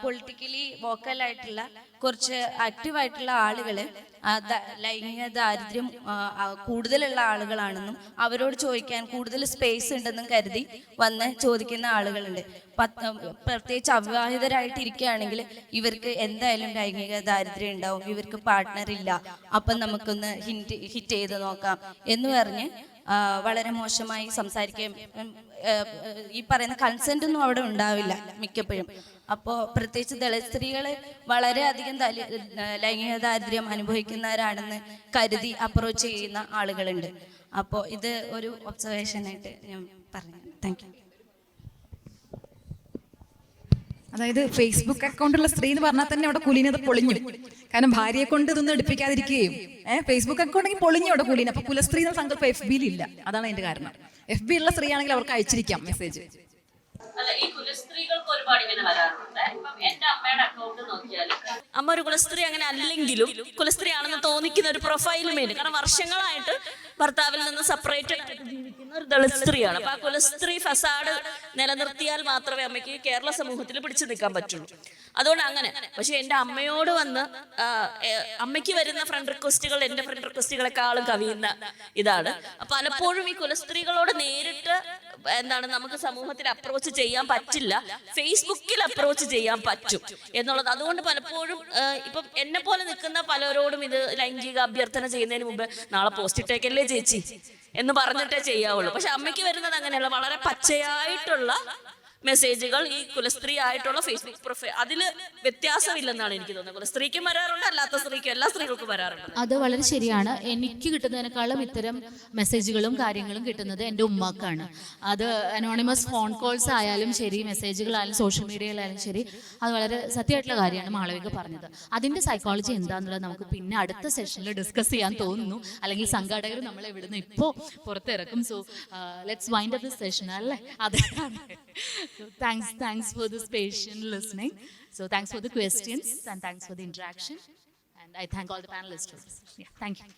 പൊളിറ്റിക്കലി വോക്കലായിട്ടുള്ള, കുറച്ച് ആക്റ്റീവായിട്ടുള്ള ആളുകൾ ലൈംഗിക ദാരിദ്ര്യം കൂടുതലുള്ള ആളുകളാണെന്നും അവരോട് ചോദിക്കാൻ കൂടുതൽ സ്പേസ് ഉണ്ടെന്നും കരുതി വന്ന് ചോദിക്കുന്ന ആളുകളുണ്ട്. പ്രത്യേകിച്ച് അവിവാഹിതരായിട്ടിരിക്കുകയാണെങ്കിൽ ഇവർക്ക് എന്തായാലും ലൈംഗിക ദാരിദ്ര്യം ഉണ്ടാവും, ഇവർക്ക് പാർട്ട്ണർ ഇല്ല, അപ്പം നമുക്കൊന്ന് ഹിറ്റ് ചെയ്ത് നോക്കാം എന്ന് പറഞ്ഞ് വളരെ മോശമായി സംസാരിക്കുകയും ഈ പറയുന്ന കൺസെന്റ് ഒന്നും അവിടെ ഉണ്ടാവില്ല മിക്കപ്പോഴും. അപ്പോൾ പ്രത്യേകിച്ച് ദളിത് സ്ത്രീകൾ വളരെയധികം ലൈംഗിക ദാരിദ്ര്യം അനുഭവിക്കുന്നവരാണെന്ന് കരുതി അപ്രോച്ച് ചെയ്യുന്ന ആളുകളുണ്ട്. അപ്പോൾ ഇത് ഒരു ഒബ്സർവേഷനായിട്ട് ഞാൻ പറഞ്ഞു. Thank you. അതായത് ഫേസ്ബുക്ക് അക്കൗണ്ടുള്ള സ്ത്രീ എന്ന് പറഞ്ഞാൽ തന്നെ അവിടെ കുലീനത പൊളിഞ്ഞു. കാരണം ഭാര്യയെ കൊണ്ട് ഇതൊന്നും എടുപ്പിക്കാതിരിക്കുകയും ഫേസ്ബുക്ക് അക്കൗണ്ടെങ്കിൽ പൊളിഞ്ഞു അവിടെ കുലീന. അപ്പൊ കുലസ്ത്രീ എന്ന സങ്കല്പം FB-യിൽ ഇല്ല. അതാണ് അതിന്റെ കാരണം. FB ഉള്ള സ്ത്രീ ആണെങ്കിൽ അവർക്ക് അയച്ചിരിക്കാം മെസ്സേജ്. അല്ല, ഈ കുലസ്ത്രീകൾക്ക് ഒരുപാട് ഇങ്ങനെ വരാറുണ്ട്. ഇപ്പം എന്റെ അമ്മയുടെ അക്കൗണ്ട് നോക്കിയാൽ അമ്മ ഒരു കുലസ്ത്രീ അങ്ങനെ അല്ലെങ്കിലും കുലസ്ത്രീ ആണെന്ന് തോന്നിക്കുന്ന ഒരു പ്രൊഫൈലും വേണ്ടി, കാരണം വർഷങ്ങളായിട്ട് ഭർത്താവിൽ നിന്ന് സെപ്പറേറ്റഡ് ആയിട്ട് ജീവിക്കുന്ന ഒരു ദളിത് സ്ത്രീയാണ്. അപ്പൊ ആ കുലസ്ത്രീ ഫസാഡ് നിലനിർത്തിയാൽ മാത്രമേ അമ്മയ്ക്ക് കേരള സമൂഹത്തിൽ പിടിച്ചു നിൽക്കാൻ പറ്റുള്ളൂ. അതുകൊണ്ട് അങ്ങനെ. പക്ഷെ എൻ്റെ അമ്മയോട് വന്ന് അമ്മയ്ക്ക് വരുന്ന ഫ്രണ്ട് റിക്വസ്റ്റുകൾ എൻ്റെ ഫ്രണ്ട് റിക്വസ്റ്റുകളെക്കാളും കവിയുന്ന ഇതാണ്. പലപ്പോഴും ഈ കുലസ്ത്രീകളോട് നേരിട്ട് എന്താണ് നമുക്ക് സമൂഹത്തിൽ അപ്രോച്ച് ചെയ്യാൻ പറ്റില്ല, ഫേസ്ബുക്കിൽ അപ്രോച്ച് ചെയ്യാൻ പറ്റും എന്നുള്ളത്. അതുകൊണ്ട് പലപ്പോഴും ഇപ്പം എന്നെ പോലെ നിൽക്കുന്ന പലരോടും ഇത് ലൈംഗിക അഭ്യർത്ഥന ചെയ്യുന്നതിന് മുമ്പ് നാളെ പോസ്റ്റ് ഇട്ടേക്കല്ലേ ചേച്ചി എന്ന് പറഞ്ഞിട്ടേ ചെയ്യാവുള്ളൂ. പക്ഷെ അമ്മയ്ക്ക് വരുന്നത് അങ്ങനെയല്ല, വളരെ പച്ചയായിട്ടുള്ള മെസ്സേജുകൾ ഈ കുലസ്ത്രീ ആയിട്ടുള്ള ഫേസ്ബുക്ക് പ്രൊഫൈൽ, അതിൽ വ്യത്യാസമില്ലെന്നാണ് എനിക്ക് തോന്നുന്നത്. കുലസ്ത്രീക്കും വരാറുണ്ട്, അല്ലാത്ത സ്ത്രീക്കും, എല്ലാ സ്ത്രീകൾക്കും വരാറുണ്ട്. അത് വളരെ ശരിയാണ്. എനിക്ക് കിട്ടുന്നതിനേക്കാളും ഇത്തരം മെസ്സേജുകളും കാര്യങ്ങളും കിട്ടുന്നത് എൻ്റെ ഉമ്മാക്കാണ്. അത് അനോണിമസ് ഫോൺ കോൾസ് ആയാലും ശരി, മെസ്സേജുകളായാലും സോഷ്യൽ മീഡിയയിലായാലും ശരി, അത് വളരെ സത്യമായിട്ടുള്ള കാര്യമാണ് മാളവിക പറഞ്ഞത്. അതിൻ്റെ സൈക്കോളജി എന്താണെന്നുള്ളത് നമുക്ക് പിന്നെ അടുത്ത സെഷനിൽ ഡിസ്കസ് ചെയ്യാൻ തോന്നുന്നു, അല്ലെങ്കിൽ സംഘാടകർ നമ്മളെ ഇവിടുന്ന് ഇപ്പോൾ പുറത്തിറക്കും. So let's wind up this session അല്ലേ? അതാണ്. So thanks for this patient listening. So thanks for the questions and thanks for the interaction. And I thank all the panelists. Yeah, thank you.